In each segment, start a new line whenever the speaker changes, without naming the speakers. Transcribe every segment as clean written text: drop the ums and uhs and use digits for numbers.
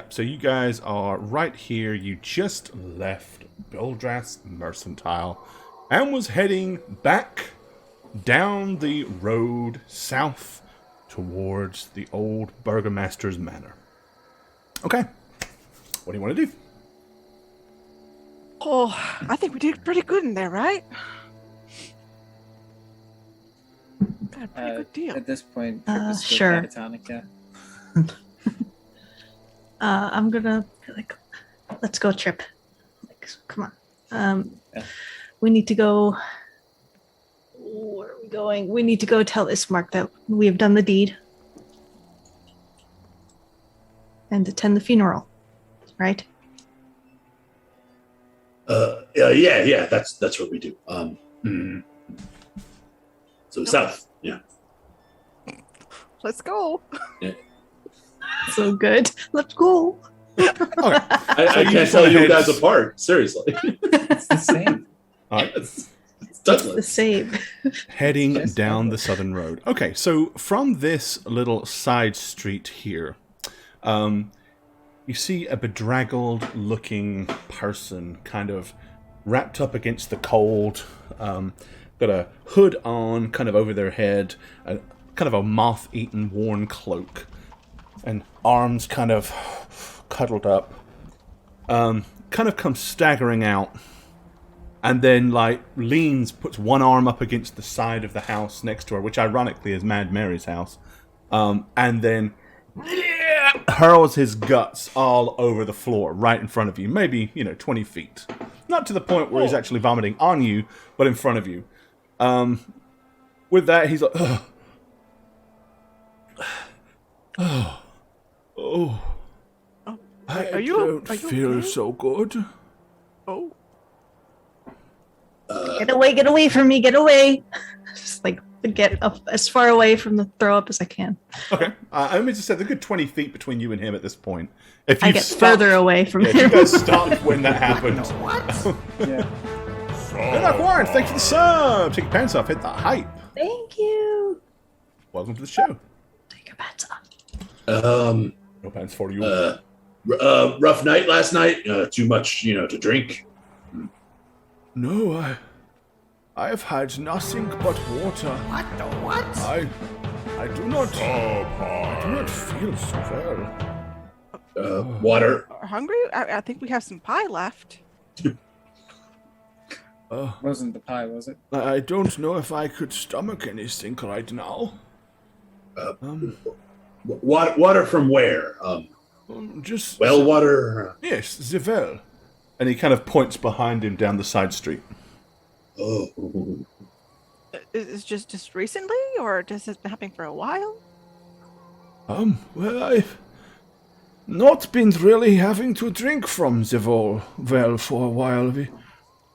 So you guys are right here. You just left Beldrath's Mercantile and was heading back down the road south towards the old Burgomaster's Manor. Okay. What do you want to do?
Oh, I think we did pretty good in there, right? Got a pretty good deal.
At this point, Trip is still
sure.
catatonic, yeah.
I'm gonna be like, let's go, Trip. Like, come on.
Yeah.
We need to go. Where are we going? We need to go tell Ismark that we have done the deed and attend the funeral, right?
Yeah. That's what we do. So south, yeah.
Let's go.
Yeah.
So good. Let's go.
Okay.
I can't tell you guys apart. Seriously,
It's the same.
All right.
it's
It's the
Douglas.
same.
Heading
Yes,
down the
Douglas.
southern road. Okay, so from this little side street here, you see a bedraggled looking person kind of wrapped up against the cold, got a hood on kind of over their head, kind of a moth-eaten worn cloak, and arms kind of cuddled up, kind of comes staggering out, and then like puts one arm up against the side of the house next to her, which ironically is Mad Mary's house, and then hurls his guts all over the floor right in front of you, maybe 20 feet, not to the point where he's actually vomiting on you, but in front of you. With that, he's like,
Are you
feel
okay?
so good.
Oh,
Get away from me, get away. Just like get up as far away from the throw up as I can.
Okay, I mean to say, they're a good 20 feet between you and him at this point. If
I
you
get further away from
if you
him.
guys stopped when that happened.
Yeah.
Good luck, Warren. Thank you for the sub. Take your pants off. Hit the hype.
Thank you.
Welcome to the show.
Take your pants off.
No pants for you.
Rough night last night. Too much, to drink.
No, I have had nothing but water.
What the what?
I do not feel so well.
Water.
hungry? I think we have some pie left.
Wasn't the pie, was it?
I don't know if I could stomach anything right now.
Water from where?
Just
Well water.
Yes, the well. And he kind of points behind him down the side street.
Oh.
Is just recently, or has this been happening for a while?
Well, I've not been really having to drink from the well for a while.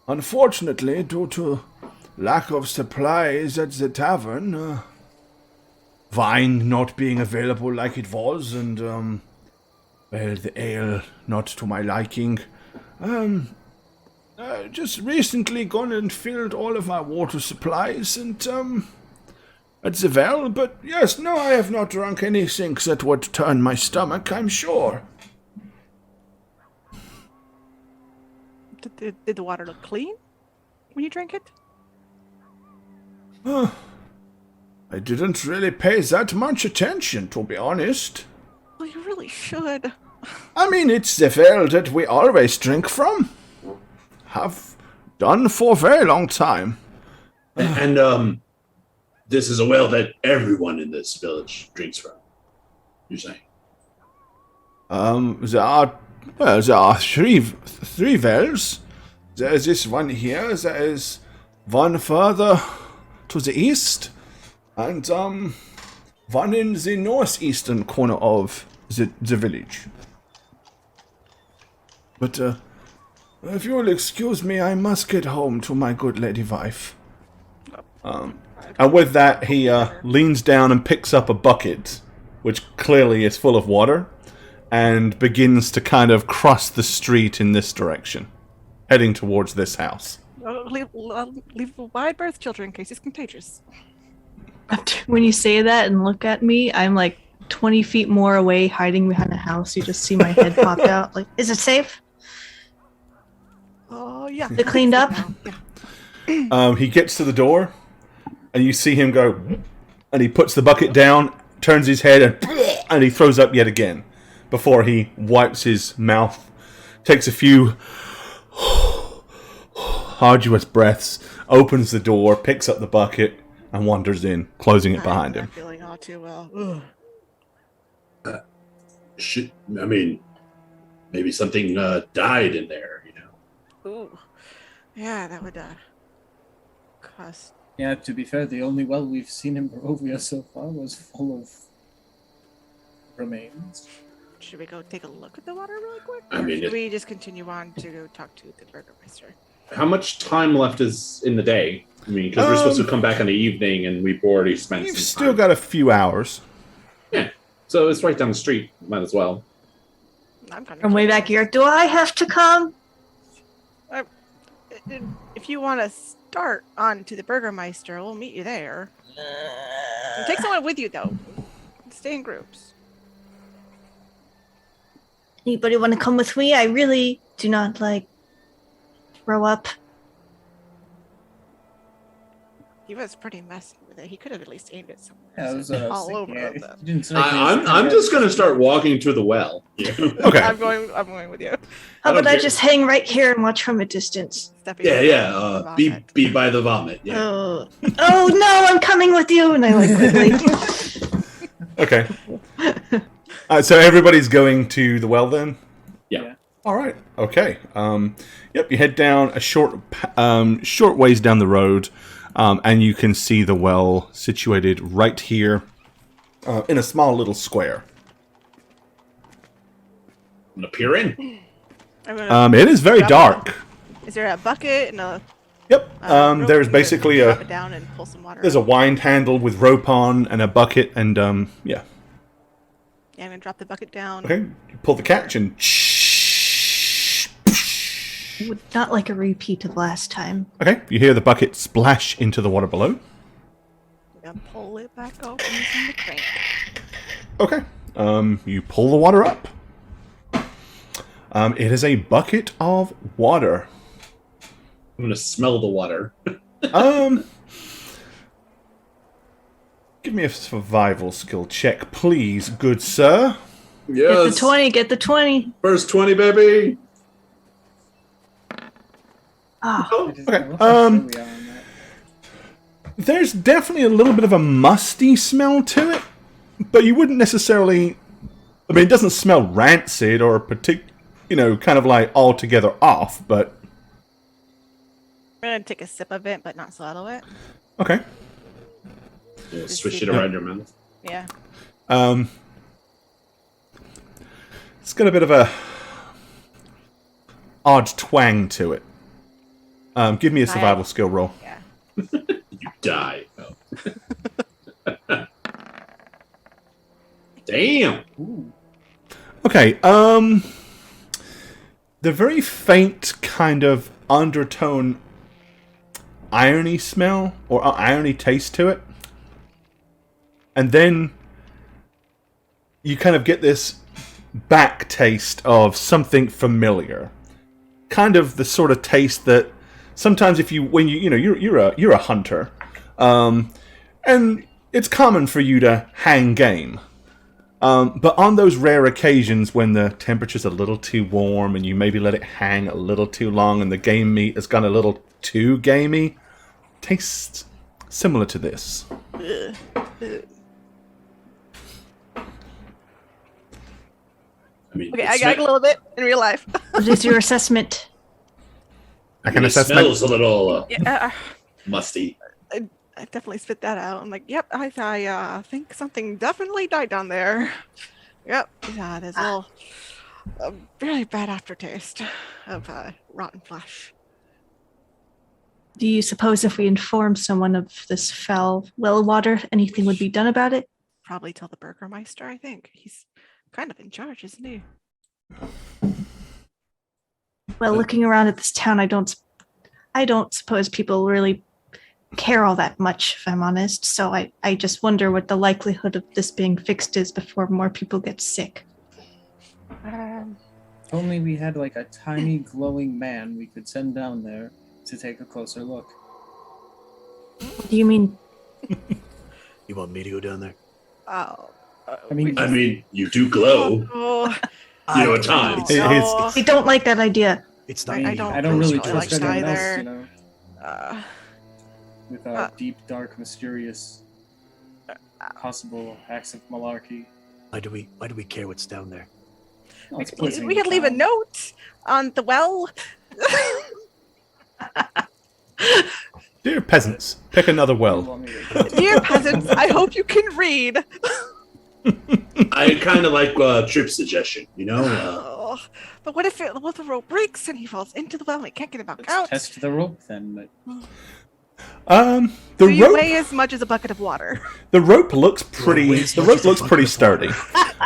Unfortunately, due to lack of supplies at the tavern, wine not being available like it was, and, the ale not to my liking, just recently gone and filled all of my water supplies, and, at the well, but yes, no, I have not drunk anything that would turn my stomach, I'm sure.
Did the water look clean when you drank it?
I didn't really pay that much attention, to be honest.
Well, you really should.
I mean, it's the well that we always drink from. Have done for a very long time.
And this is a well that everyone in this village drinks from. You're saying?
There are three wells. There is this one here. There is one further to the east, and one in the northeastern corner of the village. But if you will excuse me, I must get home to my good lady wife. And with that, he leans down and picks up a bucket, which clearly is full of water, and begins to kind of cross the street in this direction, heading towards this house.
Leave a wide berth, children, in case it's contagious.
When you say that and look at me, I'm like 20 feet more away, hiding behind a house. You just see my head pop out. Like, is it safe?
Oh yeah.
Is it cleaned up?
Yeah.
He gets to the door, and you see him go, and he puts the bucket down, turns his head, and he throws up yet again before he wipes his mouth, takes a few arduous breaths, opens the door, picks up the bucket, and wanders in, closing it behind
I'm
him.
not feeling all too well. Ugh.
Maybe something died in there, you know.
Ooh. Yeah, that would cost.
Yeah, to be fair, the only well we've seen in Barovia so far was full of remains.
Should we go take a look at the water really quick?
I
Or
mean,
should we just continue on to go talk to the Burgermeister?
How much time left is in the day? I mean, because we're supposed to come back in the evening, and we've already spent
You've
some
still
time.
got a few hours.
Yeah, so it's right down the street. Might as well.
I'm kind of
From way back here. Do I have to come?
If you want to start on to the Burgermeister, we'll meet you there. And take someone with you, though. Stay in groups.
Anybody want to come with me? I really do not like throw up.
He was pretty messy with it. He could have at least aimed it somewhere.
Yeah, that was what I was
all
thinking.
over.
Yeah,
the-
you didn't strike me as
I'm just gonna start walking to the well. Yeah.
Okay.
I'm going with you.
How about I
Okay.
just hang right here and watch from a distance?
Stepping
Yeah,
over
yeah.
the vomit.
Be by the vomit. Yeah.
Oh, oh no! I'm coming with you, and I like quickly.
Okay. So everybody's going to the well then?
Yeah.
All right. Okay. Yep. You head down a short ways down the road, and you can see the well situated right here in a small little square.
I'm gonna peer in.
I'm gonna
It is very
grab
dark.
Is there a bucket and a
Yep.
rope
There's
to
basically
drop
a
it down and pull some water?
there's a
out?
wind handle with rope on and a bucket and yeah.
Yeah, I'm gonna drop the bucket down.
Okay. You pull the catch and
Would not like a repeat of last time.
okay. You hear the bucket splash into the water below.
I'm gonna pull it back open using the crank.
Okay. You pull the water up. It is a bucket of water.
I'm gonna smell the water.
Give me a survival skill check, please, good sir.
Get the 20. Get the 20.
First 20, baby.
Ah,
Oh,
I just-
Okay,
I love how sure we are on that.
There's definitely a little bit of a musty smell to it, but you wouldn't necessarily. I mean, it doesn't smell rancid or kind of like altogether off, but
I'm gonna take a sip of it, but not swallow it.
okay.
Yeah, swish it around your mouth.
Yeah.
It's got a bit of a odd twang to it. Give me a survival skill roll.
Yeah.
You die. Oh. Damn.
Ooh.
Okay, the very faint kind of undertone irony smell or irony taste to it. And then you kind of get this back taste of something familiar. Kind of the sort of taste that sometimes you're a hunter, and it's common for you to hang game. But on those rare occasions when the temperature's a little too warm and you maybe let it hang a little too long and the game meat has gone a little too gamey, tastes similar to this.
I mean,
Okay,
it
I got a
smell-
little bit in real life.
what is your assessment?
I
I
can
mean, it
assess
smells a little
Yeah,
musty.
I definitely spit that out. I'm like, yep, I think something definitely died down there. Yep, yeah, there's a really bad aftertaste of rotten flesh.
Do you suppose if we inform someone of this foul well water, anything would be done about it?
Probably tell the Burgermeister, I think. He's kind of in charge, isn't he?
Well, looking around at this town, I don't suppose people really care all that much, if I'm honest. So I just wonder what the likelihood of this being fixed is before more people get sick.
If only we had like a tiny glowing man we could send down there to take a closer look.
What do you mean?
You want me to go down there?
Oh.
I mean,
you do glow.
Oh,
You know, at times.
no.
I don't like that idea.
It's not.
I don't
really
really like
trust
that
anyone else,
either.
you know,
Uh,
with our deep, dark, mysterious possible acts of malarkey.
Why do we care what's down there?
Oh, it's poisoning
we
the
could leave a
town.
note on the well.
Dear peasants, pick another
You
well.
want me to-
Dear peasants, I hope you can read.
I kind of like Trip's suggestion, you know?
Oh, but what if the rope breaks and he falls into the well and we can't get him back
Let's
out?
test the rope then. But
The
Do you
rope.
weigh as much as a bucket of water?
The rope looks pretty.
Well,
The rope looks pretty sturdy.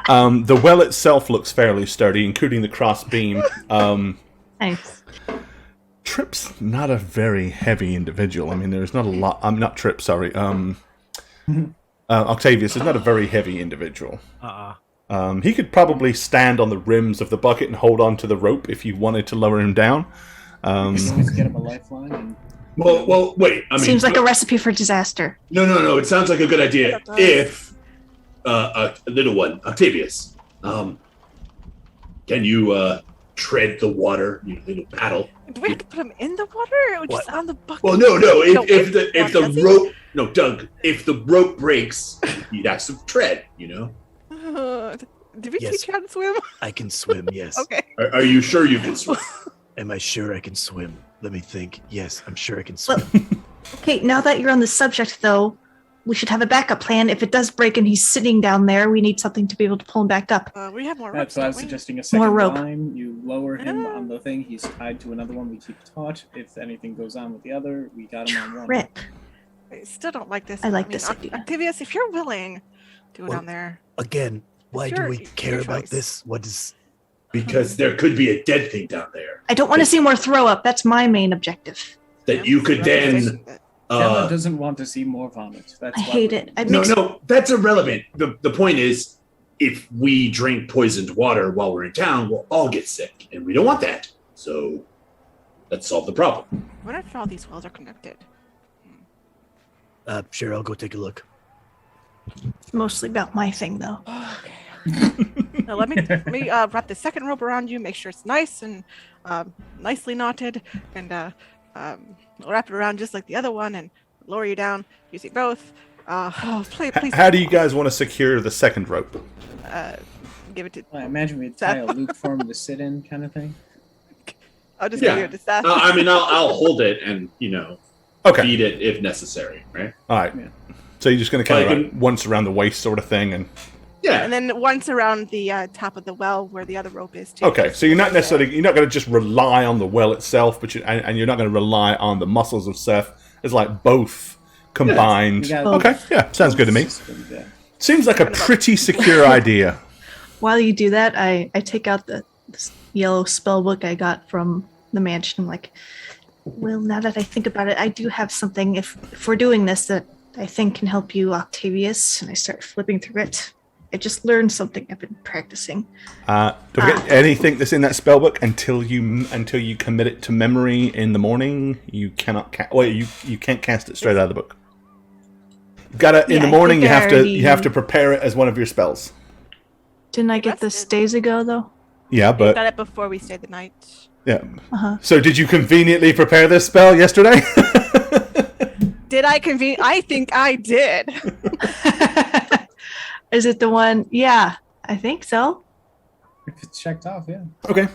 The well itself looks fairly sturdy, including the cross beam.
Nice.
Trip's not a very heavy individual. I mean, there's not a lot. I'm not Trip. Sorry. Octavius is not a very heavy individual. He could probably stand on the rims of the bucket and hold on to the rope if you wanted to lower him down.
let's get him a lifeline. And
Well, wait. I mean,
Seems like a recipe for disaster.
No. It sounds like a good idea
That does.
if a little one, Octavius, can you tread the water, you little paddle?
Do we have to put him in the water or just on the bucket?
Well, no. If
does
the
he?
rope, no, Doug, if the rope breaks, you'd have to tread. You know.
Did we
Yes.
teach you how to swim?
I can swim. Yes.
Okay.
Are you sure you can swim?
Am I sure I can swim? Let me think. Yes, I'm sure I can swim.
Okay, now that you're on the subject, though, we should have a backup plan. If it does break and he's sitting down there, we need something to be able to pull him back up.
We have more
that's
ropes.
why I
don't
was
we?
suggesting a second
More rope.
line. You lower him
Ah.
on the thing. He's tied to another one. We keep taut. If anything goes on with the other, we got him on one.
Rip.
I still don't like this.
I like this idea.
Octavius, if you're willing, do it
Well,
on there.
Again, why do
Sure,
we care
your
about
choice.
this? What is?
Because there could be a dead thing down there
I don't want to see more throw up. That's my main objective.
that you could then.
Emma doesn't want to see more vomit. That's
I
why
hate
we're-
it. I
No,
mix
no, that's irrelevant. The point is, if we drink poisoned water while we're in town, we'll all get sick, and we don't want that. So let's solve the problem.
I wonder if all these wells are connected.
Sure, I'll go take a look.
It's mostly about my thing, though.
Okay. Now let me wrap the second rope around you. Make sure it's nice and nicely knotted, and wrap it around just like the other one, and lower you down using both. Please,
How do you guys want to secure the second rope?
give it to.
I imagine we'd tie a loop for him to sit in, kind of thing.
I'll just
Yeah.
give it to Seth.
I mean, I'll hold it and
Okay.
feed it if necessary, right?
All right.
Yeah.
So you're just going to kind of
Like
like once around the waist sort of thing, and
Yeah.
And then once around the top of the well where the other rope is too.
okay. So you're not going to just rely on the well itself, but and you're not going to rely on the muscles of Seth. It's like both combined.
You got
Okay. Yeah. Sounds good to me.
systems, yeah.
Seems like a pretty secure idea.
While you do that, I take out this yellow spell book I got from the mansion. I'm like, well, now that I think about it, I do have something, if we're doing this, that I think can help you, Octavius. And I start flipping through it. I just learned something I've been practicing.
Don't forget anything that's in that spell book until you commit it to memory in the morning. You cannot. You can't cast it straight out of the book. You've got to in
Yeah,
the
I
morning.
think I
You have to prepare it as one of your spells.
Didn't I get this
Rested.
days ago, though?
Yeah,
We
but
got it before we stayed the night.
yeah.
Uh-huh.
So did you conveniently prepare this spell yesterday?
Did I convene? I think I did.
Is it the one? Yeah, I think so.
If it's checked off, yeah.
Okay.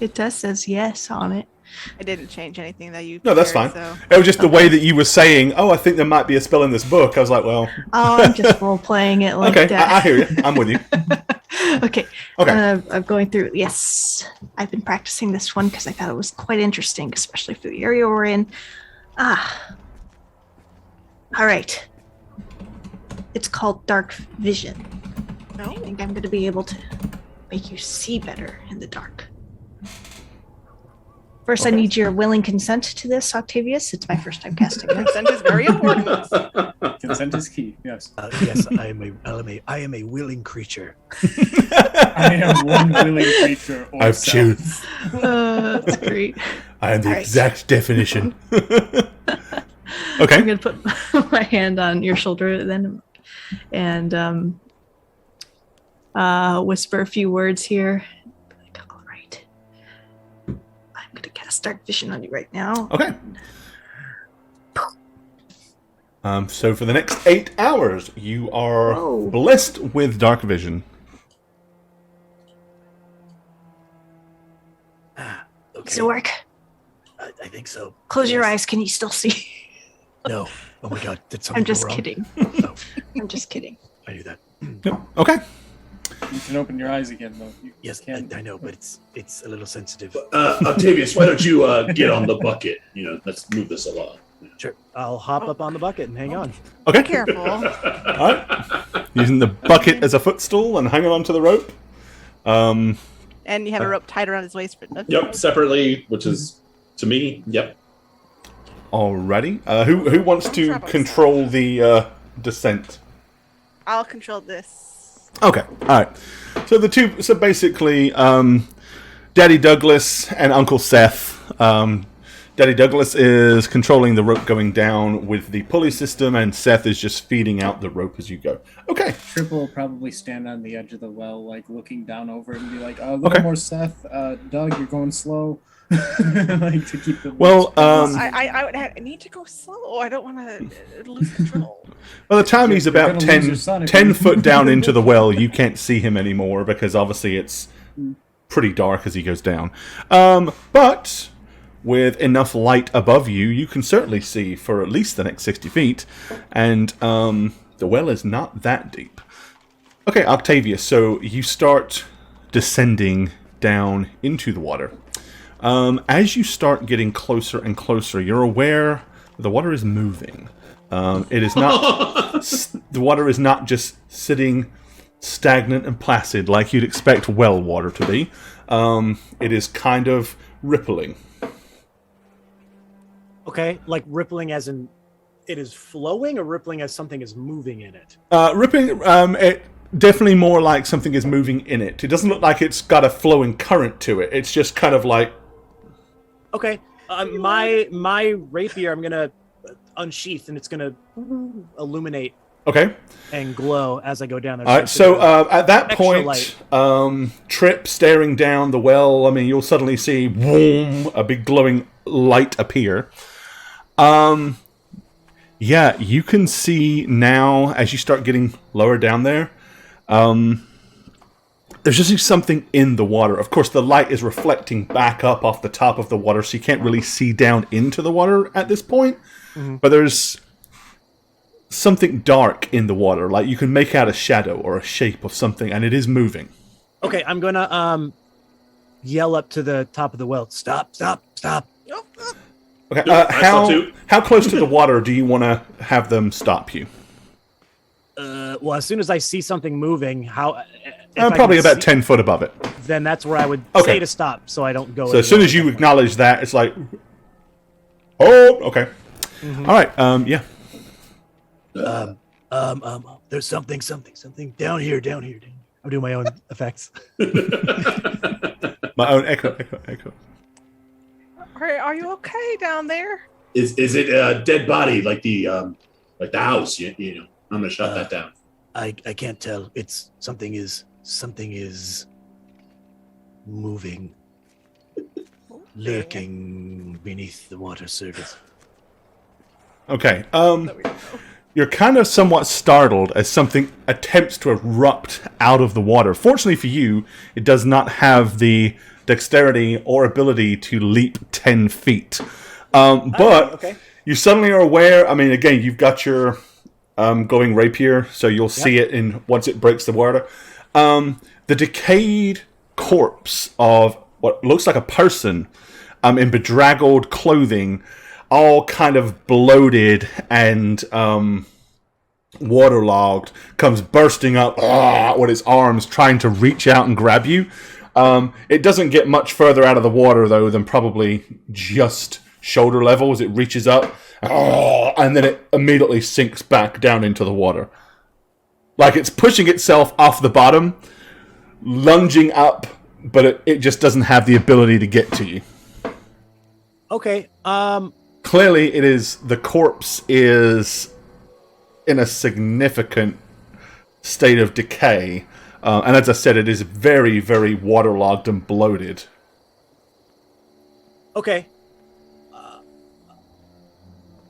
It does says yes on it.
I didn't change anything that you.
No, that's
prepared,
fine.
So.
It was just the way that you were saying, "Oh, I think there might be a spell in this book." I was like, "Well,
Oh, I'm just role playing it like
okay,
that.
I hear you. I'm with you."
Okay.
Okay.
I'm going through. Yes, I've been practicing this one because I thought it was quite interesting, especially for the area we're in. All right. It's called Dark Vision. I
No.
think I'm going to be able to make you see better in the dark. First, I need your willing consent to this, Octavius. It's my first time casting this.
Consent is very important.
Consent is key. Yes.
Yes, I am a willing creature.
I am one willing creature. Or
I've
self.
choose.
That's great.
I am the
All right.
exact definition.
I'm
Okay.
going to put my hand on your shoulder then and whisper a few words here. Like, all right. I'm going to cast Dark Vision on you right now.
Okay. So for the next 8 hours, you are
Whoa.
blessed with dark vision.
Okay.
Does it work?
I think so.
Close your
Yes.
eyes. Can you still see?
No. Oh my god, did something
I'm
go
just
wrong?
kidding.
No,
I'm just kidding.
I knew that.
Yep. Okay.
You can open your eyes again, though. You
Yes,
can.
I know, but it's a little sensitive.
Octavius, why don't you get on the bucket? Let's move this along.
Sure. I'll hop up on the bucket and hang on.
Okay.
Careful.
All right. Using the bucket as a footstool and hanging onto the rope.
And you have a rope tied around his waist for nothing.
Yep, separately, which is to me. Yep.
Alrighty. Who wants to control the descent?
I'll control this.
Okay. All right. So basically, Daddy Douglas and Uncle Seth. Daddy Douglas is controlling the rope going down with the pulley system, and Seth is just feeding out the rope as you go. Okay.
Triple will probably stand on the edge of the well, like looking down over it and be like, a little
Okay.
more, Seth. Doug, you're going slow. Like to keep the
Well,
I need to go slow. I don't want to lose control.
By the time he's
You're
about
gonna lose your son if
10
you-
foot down into the well, you can't see him anymore because obviously it's pretty dark as he goes down. But with enough light above you, you can certainly see for at least the next 60 feet. And the well is not that deep. Okay, Octavius, so you start descending down into the water. As you start getting closer and closer, you're aware the water is moving. It is not. The water is not just sitting stagnant and placid like you'd expect well water to be. It is kind of rippling.
Okay, like rippling as in it is flowing, or rippling as something is moving in it?
Rippling. It definitely more like something is moving in it. It doesn't look like it's got a flowing current to it. It's just kind of like.
Okay, my rapier, I'm gonna unsheath, and it's gonna illuminate
Okay.
and glow as I go down there.
All right, so at that
extra
point,
light.
Trip staring down the well, I mean, you'll suddenly see boom, a big glowing light appear. Yeah, you can see now, as you start getting lower down there, there's just something in the water. Of course, the light is reflecting back up off the top of the water, so you can't really see down into the water at this point.
Mm-hmm.
But there's something dark in the water, like you can make out a shadow or a shape of something, and it is moving.
Okay, I'm gonna yell up to the top of the well. Stop! Stop! Stop!
Okay,
Yep, I saw too.
how close to the water do you want to have them stop you?
Well, as soon as I see something moving,
Probably about 10 foot above it.
Then that's where I would
Okay.
say to stop, so I don't go.
So as soon as you acknowledge that, it's like, oh, okay.
Mm-hmm.
All right, yeah.
There's something down here. I'm doing my own effects.
My own echo.
Are you okay down there?
Is it a dead body like the house? You know, I'm gonna shut that down.
I can't tell. It's something is moving, lurking beneath the water surface.
Okay,
There we go.
you're kind of somewhat startled as something attempts to erupt out of the water. Fortunately for you, it does not have the dexterity or ability to leap 10 feet. But
okay.
you suddenly are aware, I mean, again, you've got your glowing rapier, so you'll see it in once it breaks the water. The decayed corpse of what looks like a person in bedraggled clothing, all kind of bloated and waterlogged, comes bursting up with his arms, trying to reach out and grab you. It doesn't get much further out of the water, though, than probably just shoulder level as it reaches up, and then it immediately sinks back down into the water. Like it's pushing itself off the bottom, lunging up, but it just doesn't have the ability to get to you.
Okay.
Clearly, the corpse is in a significant state of decay. And as I said, it is very, very waterlogged and bloated.
Okay.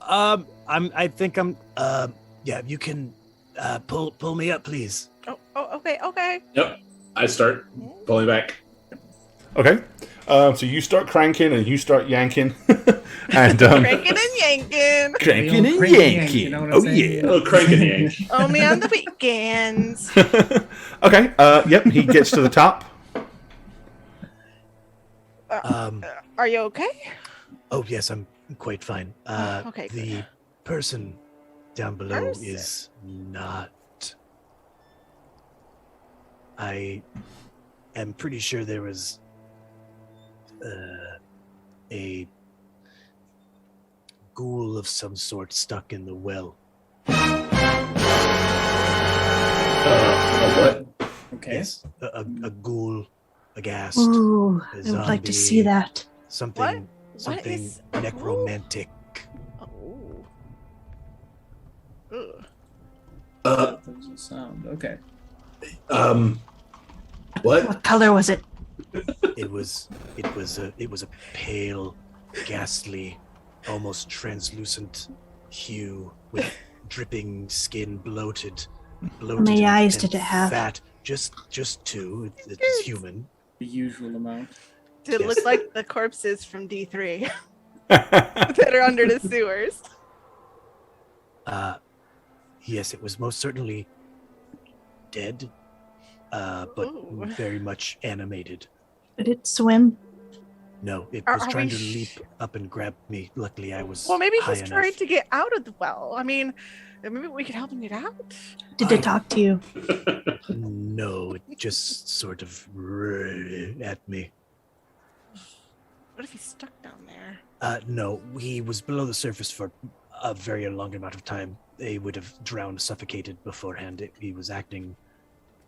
I think I'm. Yeah, you can pull me up, please.
Oh, okay.
Yep. I start pulling back.
Okay. So you start cranking and you start yanking. And
Cranking and yanking.
cranking and
Crank yank,
yanking.
you know what I'm
Oh,
saying?
yeah.
Oh, crank and yank.
Only on the weekends.
Okay. Yep. He gets to the top.
Are you okay?
Oh yes, I'm quite fine.
Okay, good.
The person down below
Person?
is not. I am pretty sure there was a ghoul of some sort stuck in the well.
What?
Okay.
Yes, a ghoul, a ghast,
Ooh,
a
I would like to see
zombie,
that.
something,
What
something
is a ghoul?
necromantic.
Oh. Ugh.
That was a sound. Okay.
What?
What color was it?
It was a pale, ghastly, almost translucent hue with dripping skin, bloated.
How many eyes
and
did it have?
Fat, just two. It's human.
The usual amount.
Did it
Yes.
look like the corpses from D3 that are under the sewers?
Yes, it was most certainly dead, but
Ooh.
very much animated.
Did it swim?
No, it
Are
was
we
trying to
sh-
leap up and grab me. Luckily, I was
Well, maybe
high
he's
enough.
trying to get out of the well. I mean, maybe we could help him get out.
Did it talk to you?
No, it just sort of at me.
What if he's stuck down there?
No, he was below the surface for a very long amount of time. They would have drowned, suffocated beforehand. He was acting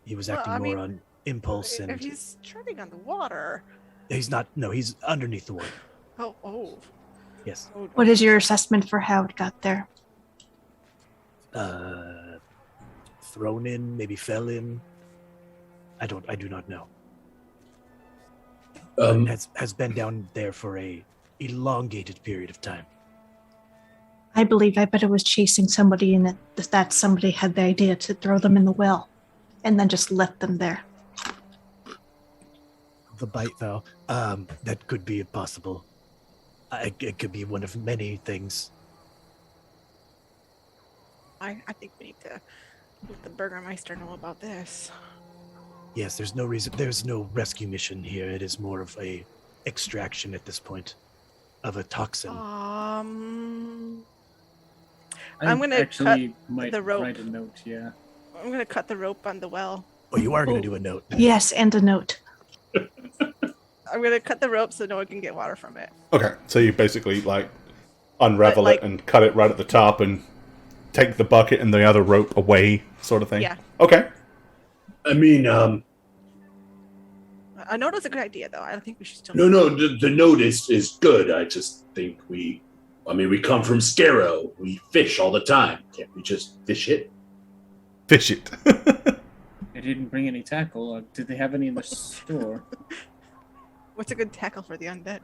I
more
mean,
on impulse,
If
and
he's treading on the water.
he's not. No, he's underneath the water.
Oh.
Yes.
Oh,
What is your assessment for how it got there?
Thrown in, maybe fell in. I do not know. Has been down there for a elongated period of time.
I bet it was chasing somebody and that somebody had the idea to throw them in the well and then just left them there.
The bite vow. That could be possible. It could be one of many things.
I think we need to let the Burgermeister know about this.
Yes, there's no reason. There's no rescue mission here. It is more of a extraction at this point of a toxin.
I'm
I
gonna
actually
cut
might
the rope.
write a note. Yeah.
gonna cut the rope on the well.
Oh, you are going to do a note.
Yes, and a note.
I'm gonna cut the rope so no one can get water from it.
Okay, so you basically like unravel
But, like-
it and cut it right at the top and take the bucket and the other rope away, sort of thing.
Yeah.
Okay.
I mean,
I know that's a good idea, though. I don't think we should still.
no, the note is good. I just think we come from Scarrow. We fish all the time. Can't we just fish it?
Fish it.
They didn't bring any tackle. Did they have any in the store?
What's a good tackle for the undead?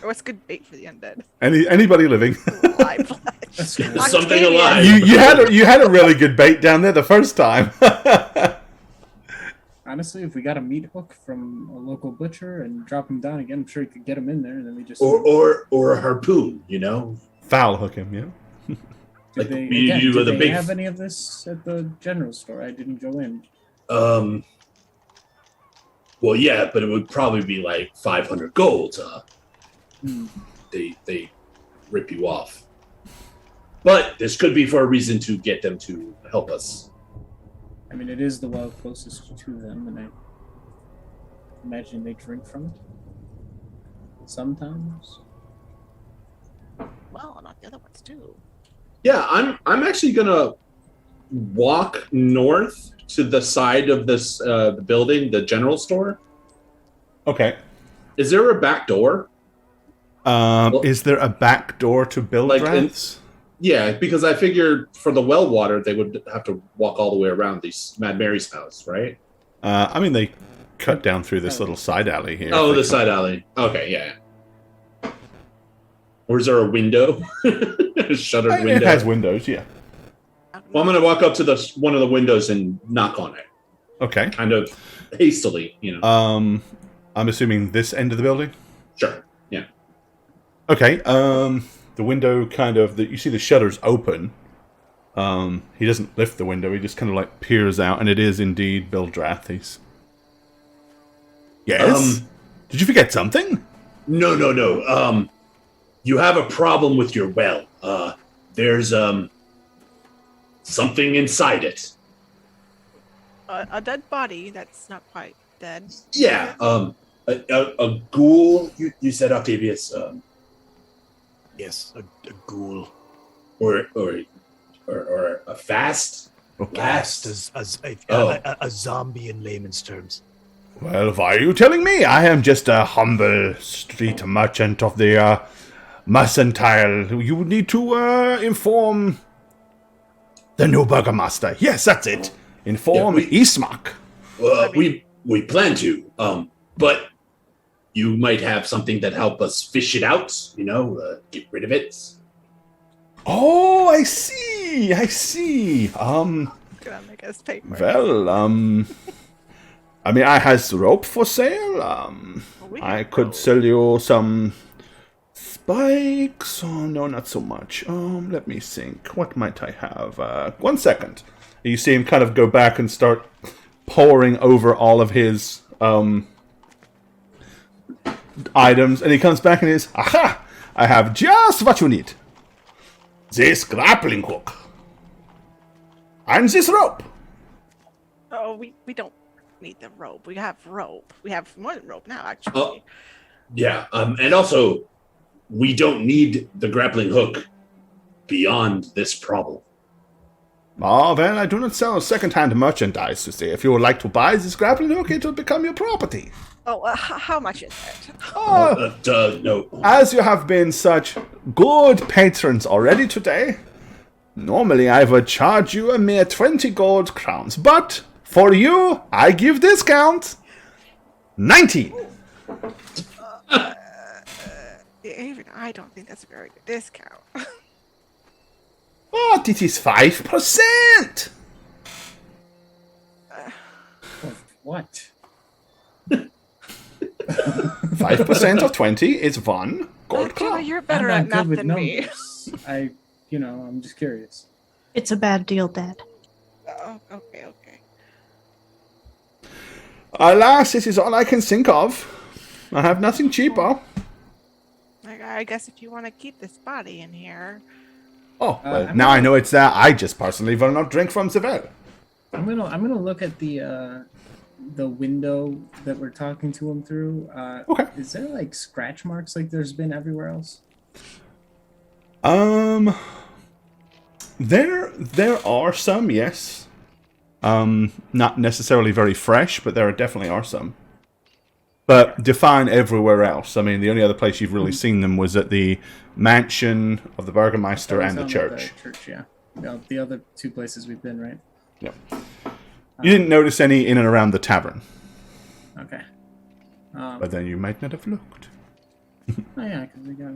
Or what's good bait for the undead?
Anybody living?
Live flesh.
That's good.
Something
Octavian.
alive.
you had a really good bait down there the first time.
Honestly, if we got a meat hook from a local butcher and drop him down again, I'm sure he could get him in there. And then we just
or a harpoon, you know?
Foul hook him, yeah.
like
Did
we do with
did
the
they
big-
have any of this at the general store? I didn't go in.
Well, yeah, but it would probably be like 500 gold.
Hmm.
They rip you off. But this could be for a reason to get them to help us.
I mean, it is the well closest to them, and imagine they drink from it. Sometimes.
Well, not the other ones too.
Yeah, I'm actually gonna walk north to the side of this the building, the general store.
Okay.
Is there a back door?
Is there a back door to Bildrath's?
Yeah, because I figured for the well water they would have to walk all the way around these Mad Mary's house, right?
I mean, they cut down through this little side alley here.
Oh, the side alley. Okay, yeah. Or is there a window? A shuttered window?
It has windows, yeah.
Well, I'm going to walk up to one of the windows and knock on it.
Okay.
Kind of hastily, you know.
I'm assuming this end of the building?
Sure, yeah.
Okay, the window kind of... you see the shutters open. He doesn't lift the window, he just kind of like peers out, and it is indeed Bildrath. Yes? Did you forget something?
No. You have a problem with your well. There's something inside it.
A dead body that's not quite dead.
Yeah, a ghoul. You said, Octavius.
Yes, a ghoul.
Or a fast.
Cast as a zombie in layman's terms.
Well, why are you telling me? I am just a humble street merchant of the mercantile. You need to inform the new burgomaster. Yes, that's it. Inform Ismark.
We plan to, but you might have something that help us fish it out. You know, get rid of it.
Oh, I see.
Gonna make us pay for it.
Well, I mean, I has rope for sale. I could sell you some spikes. Oh, no, not so much. Let me think. What might I have? 1 second. You see him kind of go back and start poring over all of his items, and he comes back and is, aha! I have just what you need. This grappling hook. And this rope.
Oh, we don't need the rope. We have rope. We have more than rope now, actually.
Yeah, and also, we don't need the grappling hook beyond this problem.
Ah, well, I do not sell second-hand merchandise, you see. If you would like to buy this grappling hook, it will become your property.
Oh, how much is it?
No.
As you have been such good patrons already today, normally I would charge you a mere 20 gold crowns, but for you, I give discount 19.
Even I don't think that's a very good discount.
But it is 5%.
What?
5% of 20 is 1 gold crown.
You're better at math than me.
I'm just curious.
It's a bad deal, Dad.
Oh, okay.
Alas, this is all I can think of. I have nothing cheaper.
I guess if you want to keep this body in here.
Oh, well, now I know it's there. I just personally will not drink from the well.
I'm gonna look at the window that we're talking to him through.
Okay.
Is there like scratch marks like there's been everywhere else?
There are some, yes. Not necessarily very fresh, but there definitely are some. But define everywhere else. I mean, the only other place you've really seen them was at the mansion of the Burgermeister and the church.
The church, yeah. The other two places we've been, right?
Yep. You didn't notice any in and around the tavern.
Okay.
But then you might not have looked.
Oh yeah, because we got.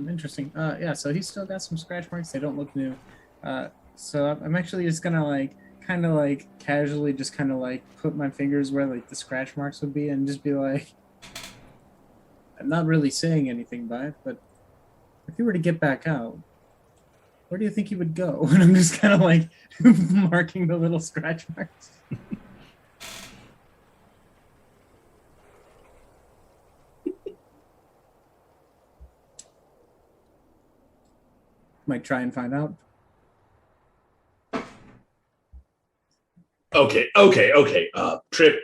Interesting. Yeah. So he's still got some scratch marks. They don't look new. So I'm actually just gonna kind of casually just kind of put my fingers where the scratch marks would be and just be like, I'm not really saying anything by it, but if he were to get back out, where do you think he would go? And I'm just kind of marking the little scratch marks. Might try and find out.
Okay. Trip.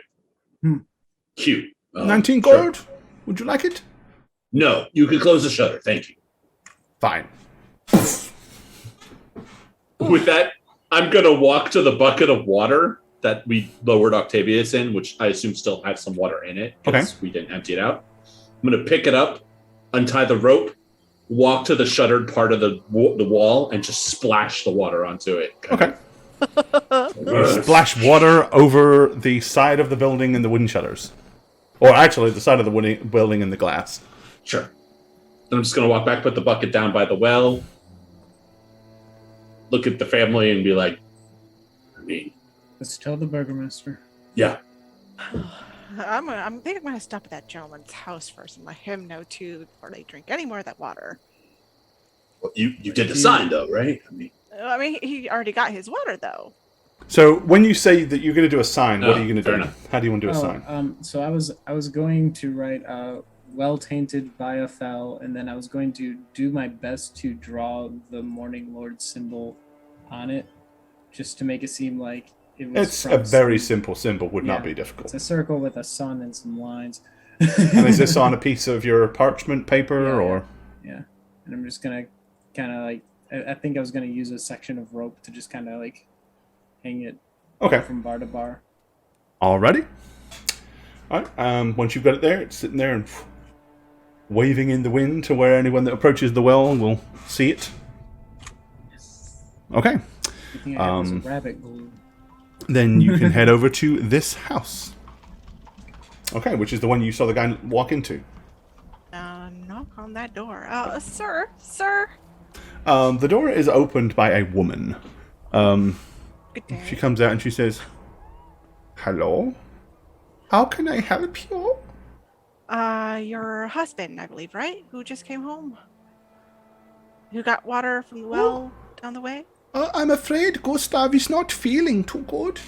Cute.
19
Sure.
gold. Would you like it?
No, you can close the shutter. Thank you.
Fine.
With that, I'm going to walk to the bucket of water that we lowered Octavius in, which I assume still has some water in it because we didn't empty it out. I'm going to pick it up, untie the rope, walk to the shuttered part of the wall, and just splash the water onto it.
Okay. You splash water over the side of the building and the wooden shutters. Or actually, the side of the building and the glass.
Sure. Then I'm just going to walk back, put the bucket down by the well, look at the family, and be like, I mean,
Let's tell the burgomaster.
yeah.
I think I'm gonna stop at that gentleman's house first and let him know too before they drink any more of that water.
Well, you did the sign, though, right?
I mean, he already got his water though.
So when you say that you're going to do a sign, what are you going to
fair
do?
enough.
How do you want to do a sign?
So I was going to write well tainted by a foul, and then I was going to do my best to draw the Morning Lord symbol on it, just to make it seem like it was.
It's a very simple symbol, would not be difficult.
It's a circle with a sun and some lines.
And is this on a piece of your parchment paper, or?
Yeah, and I'm just gonna kind of like I think I was gonna use a section of rope to just kind of like hang it from bar to bar.
Alrighty. Alright, once you've got it there, it's sitting there and waving in the wind to where anyone that approaches the well will see it.
Yes.
Okay.
I think I have rabbit glue.
Then you can head over to this house. Okay, which is the one you saw the guy walk into.
Knock on that door. Sir.
The door is opened by a woman.
Good day.
She comes out and she says, "Hello? How can I help you?"
Your husband, I believe, right? Who just came home? Who got water from the well down the way?
I'm afraid Gustav is not feeling too good.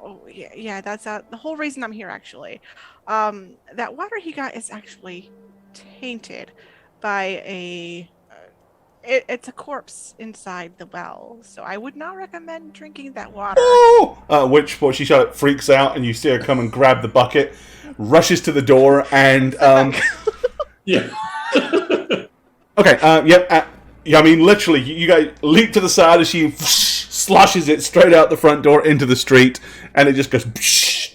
Oh, yeah, that's the whole reason I'm here, actually. That water he got is actually tainted by it's a corpse inside the well, so I would not recommend drinking that water.
Which she freaks out, and you see her come and grab the bucket, rushes to the door, and
Yeah.
okay, I mean, literally, you guys leap to the side as she slushes it straight out the front door into the street, and it just goes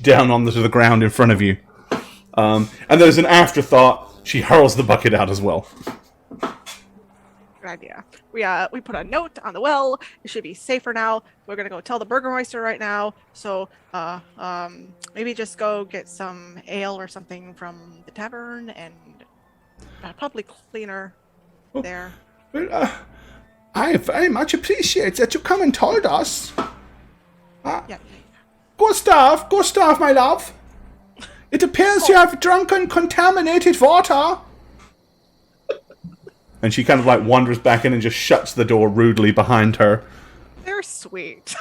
down onto the ground in front of you. And there's an afterthought. She hurls the bucket out as well.
Good idea. We put a note on the well. It should be safer now. We're gonna go tell the burgomaster right now. So maybe just go get some ale or something from the tavern and probably cleaner there.
Well, I very much appreciate that you come and told us.
Yeah.
Gustav, my love. It appears you have drunken contaminated water. And she kind of like wanders back in and just shuts the door rudely behind her.
They're sweet.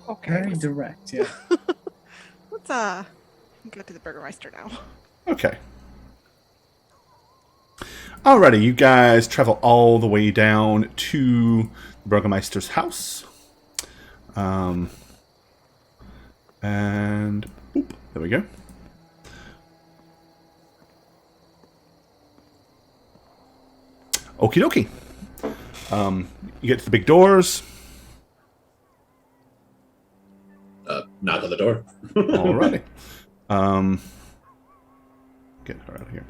Okay.
Very direct, yeah.
Let's go to the burgomaster now.
Okay. Alrighty, you guys travel all the way down to the burgomeister's house. And boop, there we go. Okie dokie. You get to the big doors.
Knock on the door.
Alrighty. Get her out of here.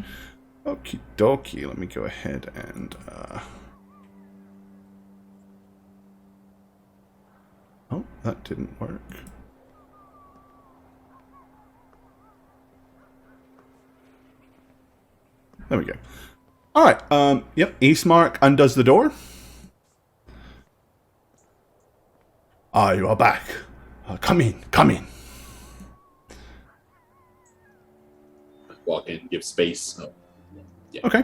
Okie dokie. Let me go ahead and. Oh, that didn't work. There we go. Alright, yep, Eastmark undoes the door. You are back. Come in.
Walk in, give space. Oh, yeah.
Okay.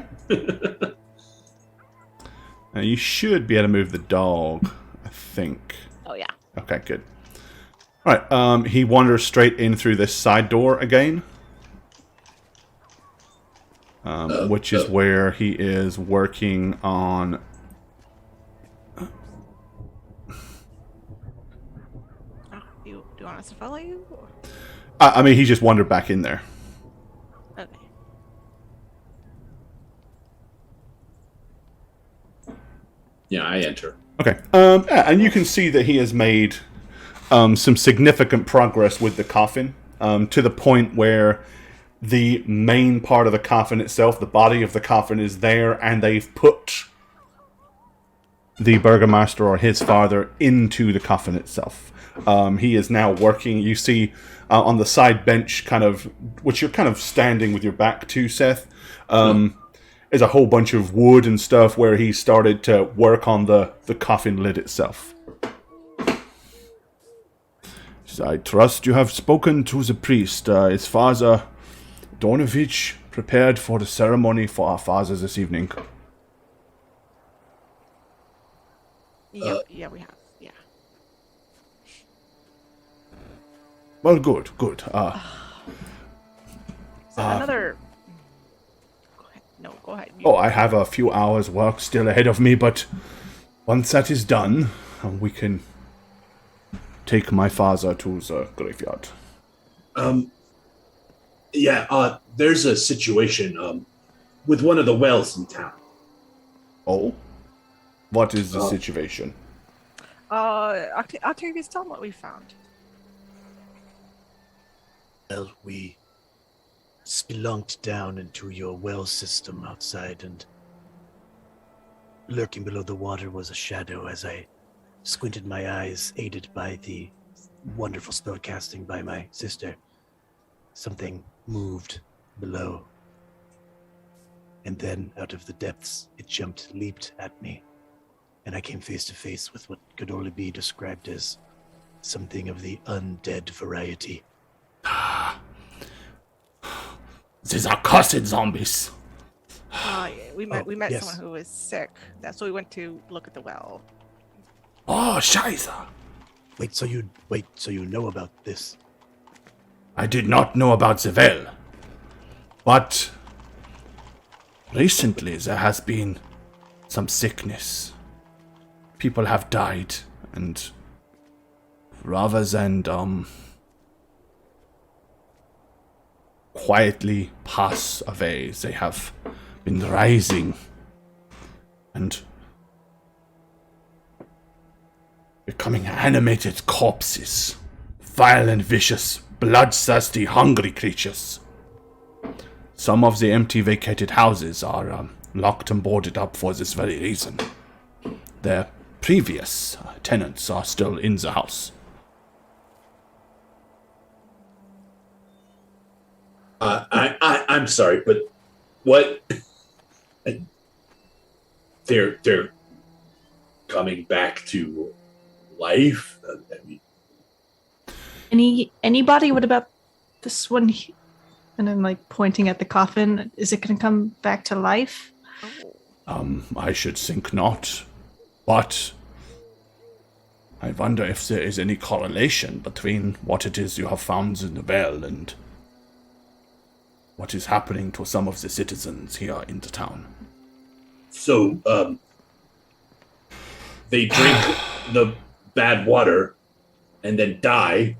Now you should be able to move the dog, I think.
Oh yeah.
Okay, good. Alright, he wanders straight in through this side door again. Which is where he is working on...
Do you want us to follow you? Or?
I mean, he just wandered back in there.
Okay.
Yeah, I enter.
Okay. Yeah, and you can see that he has made some significant progress with the coffin, to the point where the main part of the coffin itself, the body of the coffin, is there, and they've put the Burgomaster or his father into the coffin itself. He is now working. You see on the side bench, kind of, which you're kind of standing with your back to, Seth, is a whole bunch of wood and stuff where he started to work on the coffin lid itself. I trust you have spoken to the priest. Is Father Dornovich prepared for the ceremony for our father this evening?
Yep, yeah, we have. Yeah.
Well, good.
Another. Go ahead. No, go ahead.
Oh, I have a few hours' work still ahead of me, but once that is done, we can take my father to the graveyard.
Yeah, there's a situation with one of the wells in town.
Oh? What is the situation?
Octavius, tell them what we found.
Well, we spelunked down into your well system outside, and lurking below the water was a shadow. As I squinted my eyes, aided by the wonderful spell casting by my sister, something moved below. And then, out of the depths, it leaped at me, and I came face to face with what could only be described as something of the undead variety.
These are cursed zombies.
Yeah, we met
yes.
someone who was sick. That's why we went to look at the well.
Oh, Scheiße.
Wait, so you know about this?
I did not know about the well. But recently there has been some sickness. People have died, and rather than quietly pass away, they have been rising and becoming animated corpses, vile and vicious, bloodthirsty, hungry creatures. Some of the empty, vacated houses are locked and boarded up for this very reason. Their previous tenants are still in the house.
I'm sorry, but what? They're coming back to life. I mean,
Anybody? What about this one? And I'm like pointing at the coffin. Is it going to come back to life?
I should think not. But I wonder if there is any correlation between what it is you have found in the well and what is happening to some of the citizens here in the town.
so they drink the bad water and then die,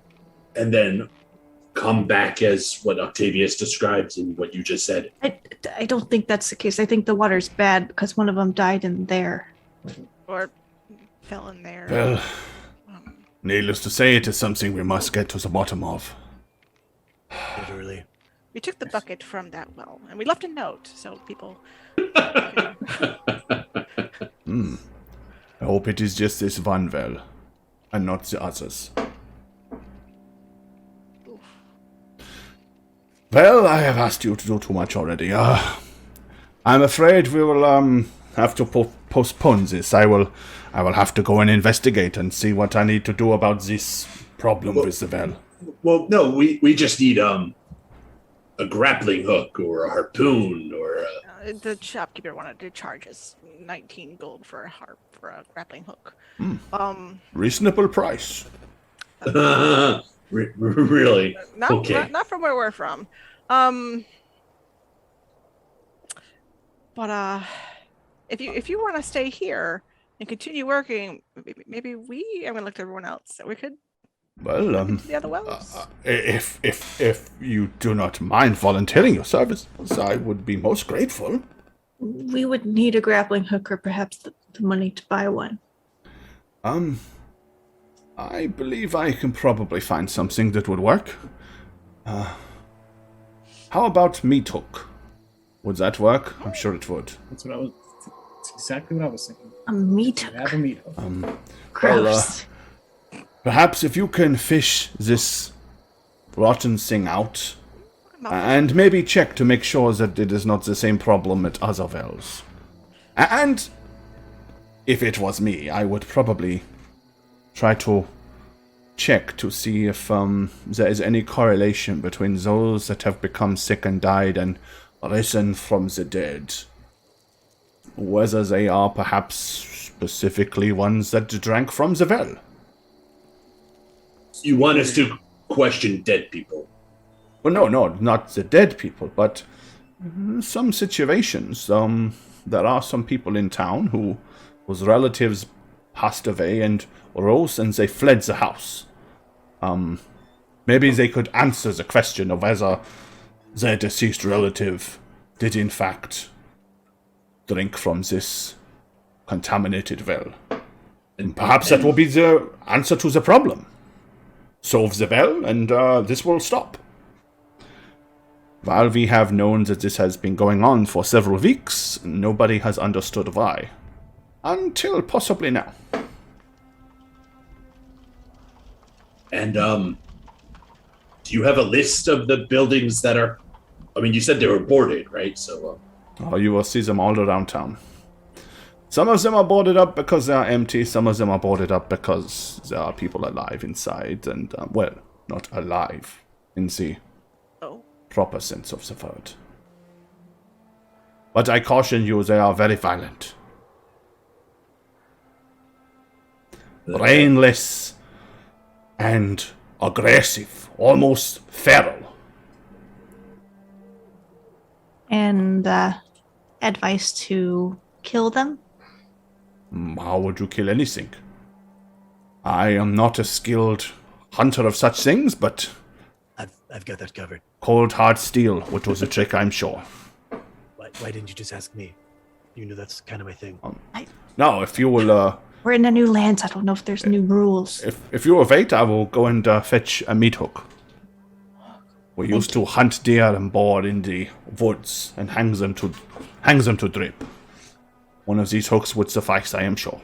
and then come back as what Octavius describes and what you just said.
I don't think that's the case. I think the water's bad because one of them died in there.
Or fell in there.
Well, needless to say, it is something we must get to the bottom of.
Literally.
We took the bucket from that well, and we left a note so people.
I hope it is just this one well, and not the others. Well, I have asked you to do too much already. I'm afraid we will have to postpone this. I will have to go and investigate and see what I need to do about this problem with the well.
Well, no, we just need a grappling hook or a harpoon or
The shopkeeper wanted to charge us 19 gold for a grappling hook.
Reasonable price.
really. Okay.
Not from where we're from. But if you want to stay here and continue working, maybe I'm gonna look to everyone else. So we could
Well,
To the other wells.
if you do not mind volunteering your services, I would be most grateful.
We would need a grappling hook or perhaps the money to buy one.
I believe I can probably find something that would work. How about meat hook? Would that work? I'm sure it would.
That's exactly what I was thinking.
A meat
You
hook.
have a meat hook.
Gross.
Perhaps if you can fish this rotten thing out, and maybe check to make sure that it is not the same problem at other wells. And if it was me, I would probably try to check to see if there is any correlation between those that have become sick and died and risen from the dead. Whether they are perhaps specifically ones that drank from the well.
You want us to question dead people?
Well, no, not the dead people, but some situations. There are some people in town whose relatives passed away and rose and they fled the house. Maybe they could answer the question of whether their deceased relative did in fact drink from this contaminated well. And perhaps that will be the answer to the problem. Solve the well, and this will stop. While we have known that this has been going on for several weeks, nobody has understood why. Until possibly now.
And do you have a list of the buildings that are? I mean, you said they were boarded, right? So.
You will see them all around town. Some of them are boarded up because they are empty. Some of them are boarded up because there are people alive inside, and well, not alive in the proper sense of the word. But I caution you, they are very violent. Brainless and aggressive, almost feral.
And advice to kill them?
How would you kill anything? I am not a skilled hunter of such things, but
I've got that covered.
cold hard steel, which was a trick, I'm sure.
Why didn't you just ask me? You knew that's kind of my thing.
Now, if you will,
We're in a new land. I don't know if there's new rules.
if you will wait, I will go and fetch a meat hook. We used to hunt deer and boar in the woods and hang them to drip. One of these hooks would suffice, I am sure.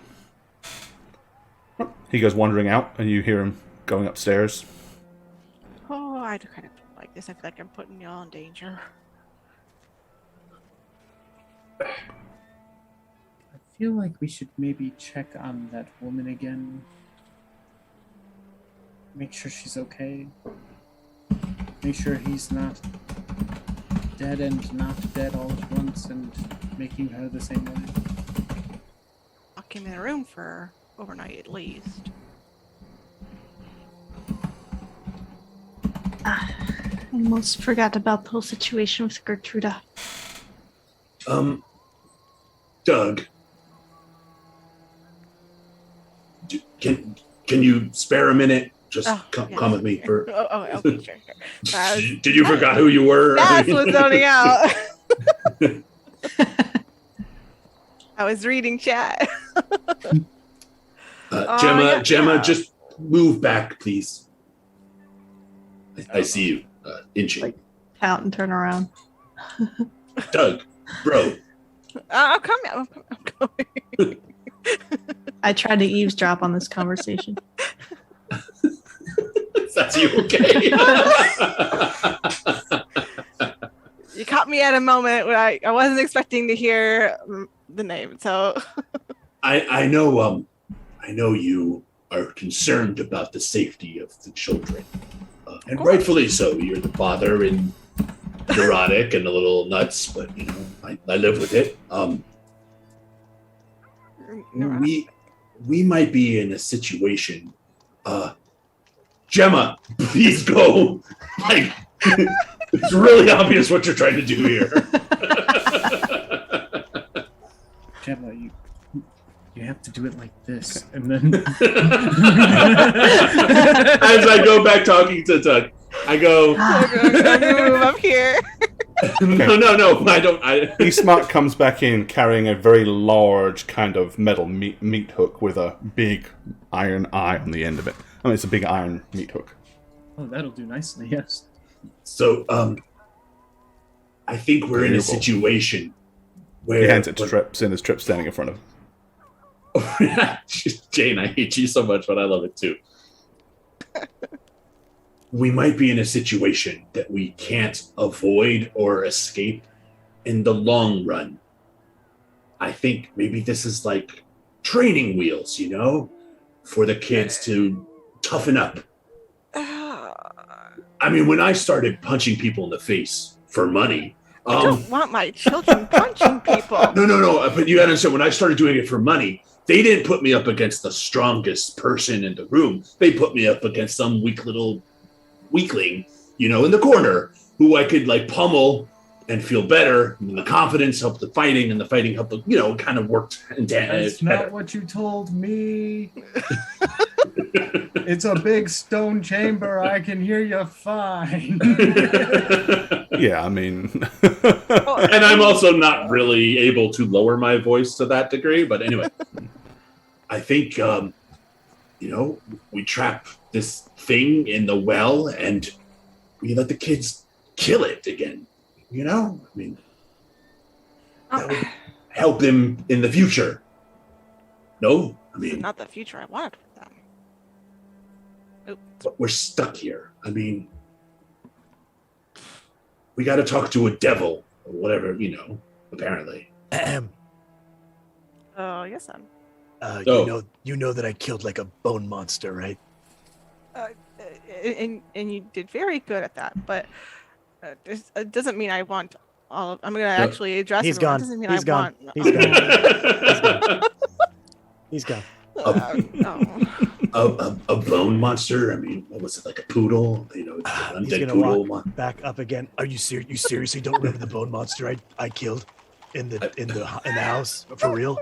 He goes wandering out, and you hear him going upstairs.
Oh, I do kind of like this. I feel like I'm putting y'all in danger.
I feel like we should maybe check on that woman again. Make sure she's okay. Make sure he's not dead and not dead all at once and making her the same way.
Lock him in a room for overnight at least.
I almost forgot about the whole situation with Gertruda.
Doug, can you spare a minute? Just come with me for.
Okay, sure.
Did you forgot who you were?
That's what's zoning out. I was reading chat.
Gemma, just move back, please. I see you inching.
Out and turn around.
Doug, bro.
I'm coming. I'm coming.
I tried to eavesdrop on this conversation.
That's you okay?
You caught me at a moment where I wasn't expecting to hear the name, so
I know you are concerned about the safety of the children, and rightfully so. You're the father and neurotic and a little nuts, but you know I live with it. We might be in a situation. Gemma, please go. Like, it's really obvious what you're trying to do here.
Gemma, You have to do it like this, and then.
As I go back talking to Doug, I go.
Move up here.
No, I don't.
Eastmark comes back in carrying a very large kind of metal meat hook with a big iron eye on the end of it. I mean, it's a big iron meat hook.
Oh, that'll do nicely. Yes.
So, I think we're in a situation where
He hands it to Trip, seeing there's Trip standing in front of him.
Jane, I hate you so much, but I love it too. We might be in a situation that we can't avoid or escape in the long run. I think maybe this is like training wheels, for the kids to toughen up. I mean, when I started punching people in the face for money,
I don't want my children punching people.
No. But you gotta understand, when I started doing it for money, they didn't put me up against the strongest person in the room. They put me up against some weak little weakling, in the corner, who I could like pummel and feel better. And the confidence helped the fighting, and the fighting helped the, kind of worked.
That's not what you told me. It's a big stone chamber. I can hear you fine.
Yeah, I mean...
And I'm also not really able to lower my voice to that degree. But anyway, I think, we trap this thing in the well and we let the kids kill it again. I mean, that would help them in the future. No? I mean...
Not the future I wanted for them.
But we're stuck here. I mean, we got to talk to a devil or whatever, apparently.
Oh, yes, son.
You know that I killed like a bone monster, right?
And you did very good at that, but it doesn't mean I want all of... I'm going to actually address
He's
everyone.
gone.
It doesn't mean
He's
I
gone.
want...
He's gone.
A bone monster? I mean, what was it, like a poodle?
He's
undead
gonna
poodle.
walk back up again. Are you serious? You seriously don't remember the bone monster I killed in the house for real?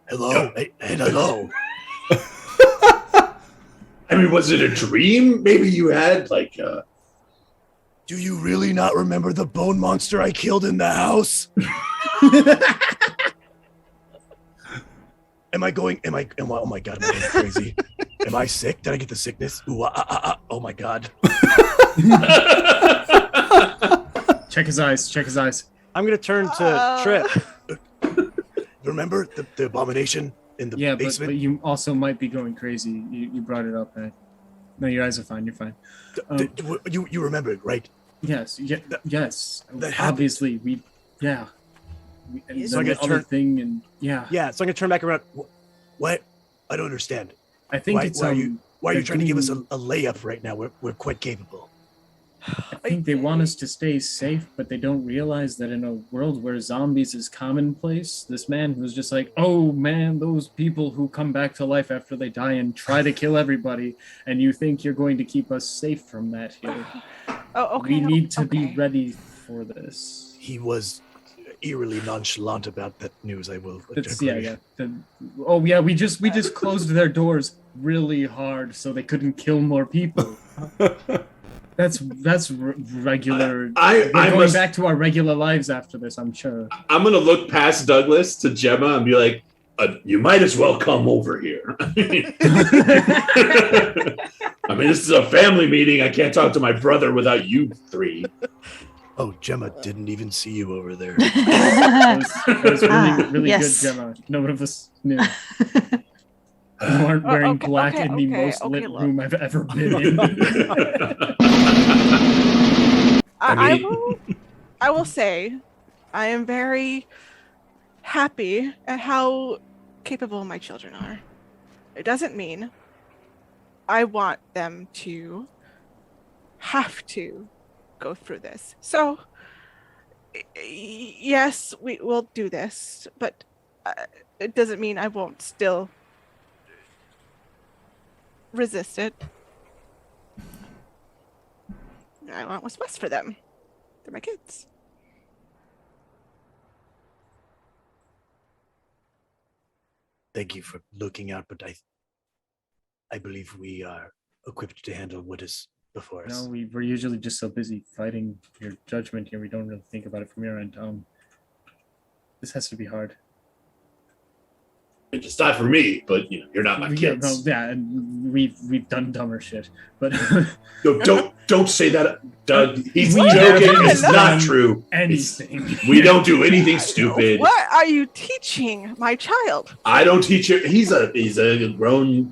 Hello, hey, hello.
I mean, was it a dream? Maybe you had like.
Do you really not remember the bone monster I killed in the house? Oh my God, am I going crazy? Am I sick? Did I get the sickness? Ooh, oh my God.
Check his eyes.
I'm going to turn to Trip. Remember the abomination in the basement?
But you also might be going crazy. You brought it up. No, your eyes are fine. You're fine.
You remember it, right?
Yes. Yes.
That
Obviously, yeah. And
So
then
I
the other thing, and yeah.
Yeah, so I'm going to turn back around. What? I don't understand.
I think
why are you trying to give us a layup right now? We're quite capable.
I think they want us to stay safe, but they don't realize that in a world where zombies is commonplace, this man was just like, oh man, those people who come back to life after they die and try to kill everybody, and you think you're going to keep us safe from that here.
Oh, okay.
We need to be ready for this.
He was eerily nonchalant about that news, I will
agree. Yeah. We just closed their doors really hard so they couldn't kill more people. That's regular. We're going back to our regular lives after this, I'm sure.
I'm going to look past Douglas to Gemma and be like, you might as well come over here. I mean, this is a family meeting. I can't talk to my brother without you three.
Oh, Gemma didn't even see you over there.
It was really
yes.
good, Gemma. No one of us knew. You aren't wearing black in the most lit room I've ever been in.
I will say, I am very happy at how capable my children are. It doesn't mean I want them to have to go through this. So, yes, we will do this, but it doesn't mean I won't still resist it. I want what's best for them. They're my kids.
thank you for looking out, but I believe we are equipped to handle what is before us.
No, we're usually just so busy fighting your judgment here, we don't really think about it from your end. This has to be hard.
It's not for me, but you're not my kids.
And we've done dumber shit, but
No, don't say that, Doug. He's joking. It's not true.
Anything.
We don't do anything stupid.
What are you teaching my child?
I don't teach him. He's a grown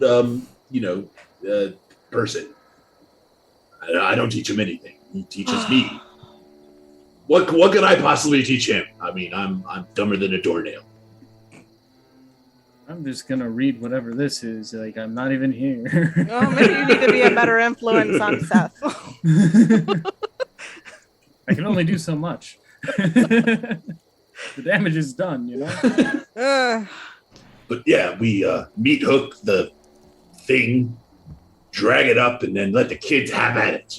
person. I don't teach him anything. He teaches me. What could I possibly teach him? I mean, I'm dumber than a doornail.
I'm just gonna read whatever this is. Like, I'm not even here.
Well, maybe you need to be a better influence on Seth.
I can only do so much. The damage is done,
But yeah, we meat hook the thing, drag it up, and then let the kids have at it.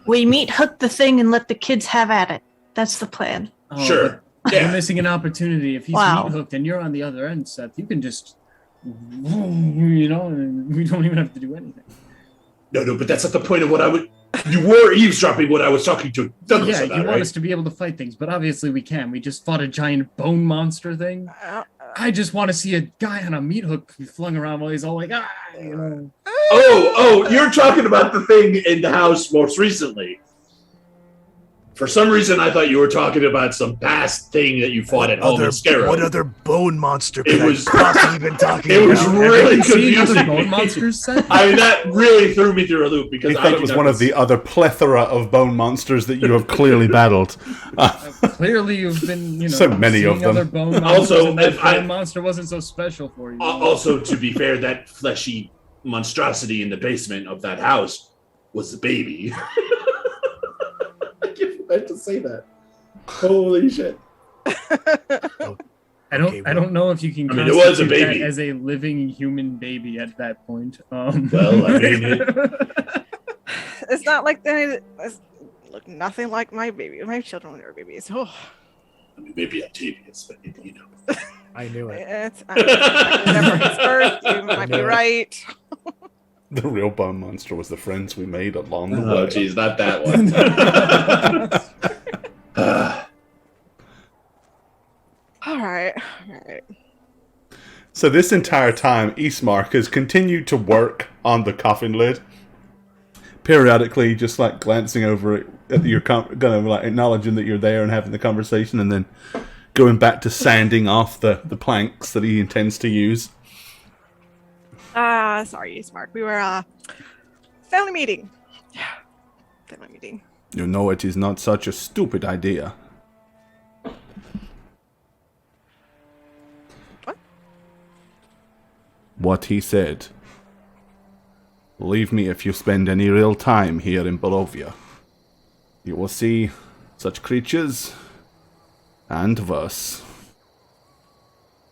We meet hook the thing and let the kids have at it. That's the plan.
Oh,
Sure.
You're missing an opportunity. If he's
Wow.
meat hooked and you're on the other end, Seth, you can just, and we don't even have to do anything.
No, but that's not the point of what I would. You were eavesdropping what I was talking to Douglas
Yeah,
about,
you
right?
want us to be able to fight things, but obviously we can. We just fought a giant bone monster thing. I just want to see a guy on a meat hook be flung around while he's all like,
Oh, you're talking about the thing in the house most recently. For some reason, I thought you were talking about some past thing that you fought at home in Scarrow.
What other bone monster could
It was-
I possibly been talking
It was
about?
really
seeing other
confusing.
bone monsters, Seth?
I mean, that really threw me through a loop because
He thought it was one of the other plethora of bone monsters that you have clearly battled.
Clearly, you've been,
So many
seeing
of them.
other bone monsters,
Also,
and that
if I-
bone monster wasn't so special for you.
Also, to be fair, that fleshy monstrosity in the basement of that house was the baby. I have to say that. Holy shit!
I don't know if you can.
I mean, it was a
constitute
baby.
that as a living human baby at that point.
Well, I mean,
It's not like they look nothing like my baby. My children were babies. Oh,
I mean, maybe Octavius, but
I knew it.
it's never his birth. You might be right.
The real bone monster was the friends we made along the
Oh,
way.
geez, not that one.
All right.
So this entire time, Eastmark has continued to work on the coffin lid. Periodically, just like glancing over it, you're kind of like acknowledging that you're there and having the conversation, and then going back to sanding off the planks that he intends to use.
Sorry, Smart. We were family meeting. Yeah, family meeting.
You know it is not such a stupid idea.
What?
What he said. Believe me, if you spend any real time here in Barovia, you will see such creatures and worse.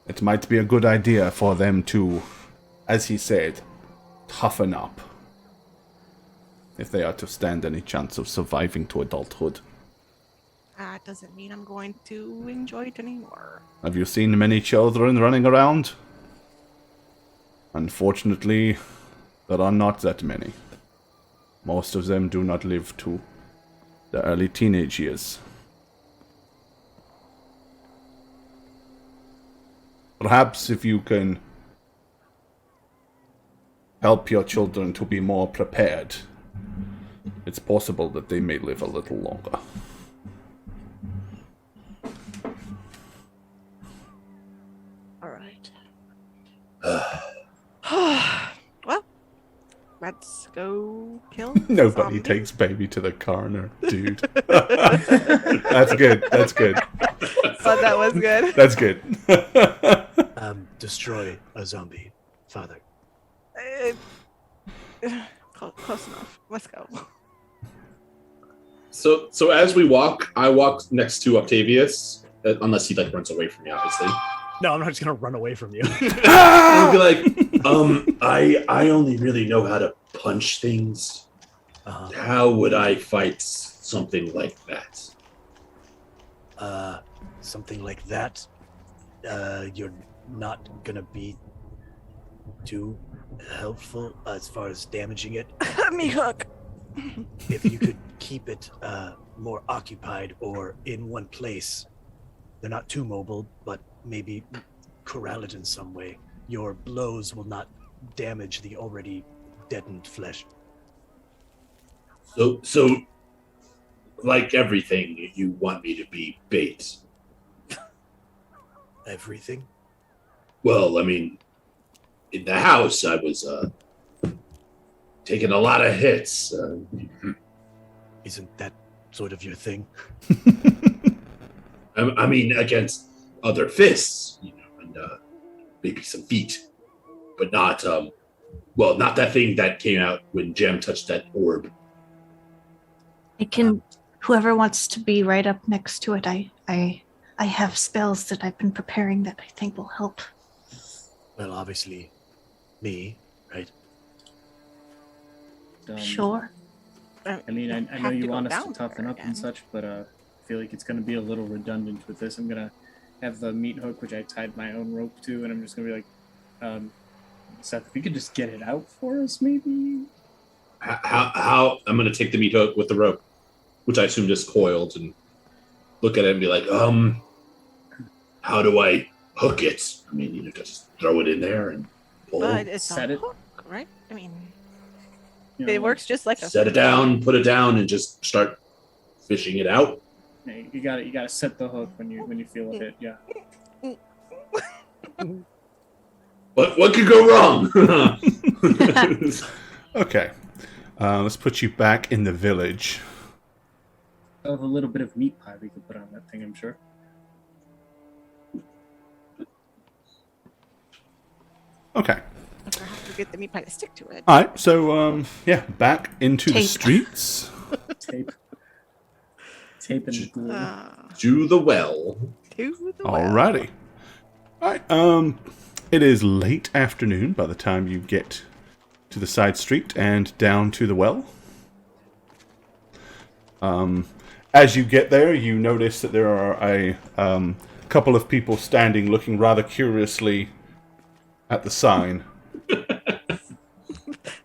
It might be a good idea for them to, as he said, toughen up, if they are to stand any chance of surviving to adulthood.
That doesn't mean I'm going to enjoy it anymore.
Have you seen many children running around? Unfortunately, there are not that many. Most of them do not live to the early teenage years. Perhaps if you can help your children to be more prepared, it's possible that they may live a little longer.
All right. Well, let's go kill.
Nobody
zombie.
takes baby to the coroner, dude. That's good. That's good.
But that was good.
That's good.
Destroy a zombie, father.
Close enough. Let's go.
So as we walk, I walk next to Octavius, unless he runs away from me, obviously.
No, I'm not just gonna run away from you.
I would be like, I only really know how to punch things. How would I fight something like that?
Something like that. You're not gonna be too helpful as far as damaging it.
Me hook.
If you could keep it more occupied or in one place, they're not too mobile, but maybe corral it in some way. Your blows will not damage the already deadened flesh.
So, like everything, you want me to be bait.
Everything?
Well, I mean, in the house, I was taking a lot of hits.
Isn't that sort of your thing?
I mean, against other fists, and maybe some feet, but not not that thing that came out when Jam touched that orb.
I can. Whoever wants to be right up next to it, I have spells that I've been preparing that I think will help.
Well, obviously, me, right?
Sure.
I mean, I know you want us to toughen up and such, but I feel like it's going to be a little redundant with this. I'm going to have the meat hook, which I tied my own rope to, and I'm just going to be like, Seth, if you could just get it out for us, maybe?
How I'm going to take the meat hook with the rope, which I assume just coiled, and look at it and be like, how do I hook it? I mean, just throw it in there and pull.
But it's
Set
a
it.
hook, right? I mean,
You know,
it works just like a
Set it down, put it down, and just start fishing it out.
yeah, you gotta set the hook when you feel a hit. Yeah.
What could go wrong?
Okay. Let's put you back in the village.
Of a little bit of meat pie we could put on that thing, I'm sure.
Okay.
Perhaps we get the meat pie to stick to it.
All right. So, back into the
Tape.
streets.
Tape and glue.
Do the well.
To the well.
Alrighty. Alright, it is late afternoon by the time you get to the side street and down to the well. As you get there, you notice that there are a couple of people standing looking rather curiously at the sign.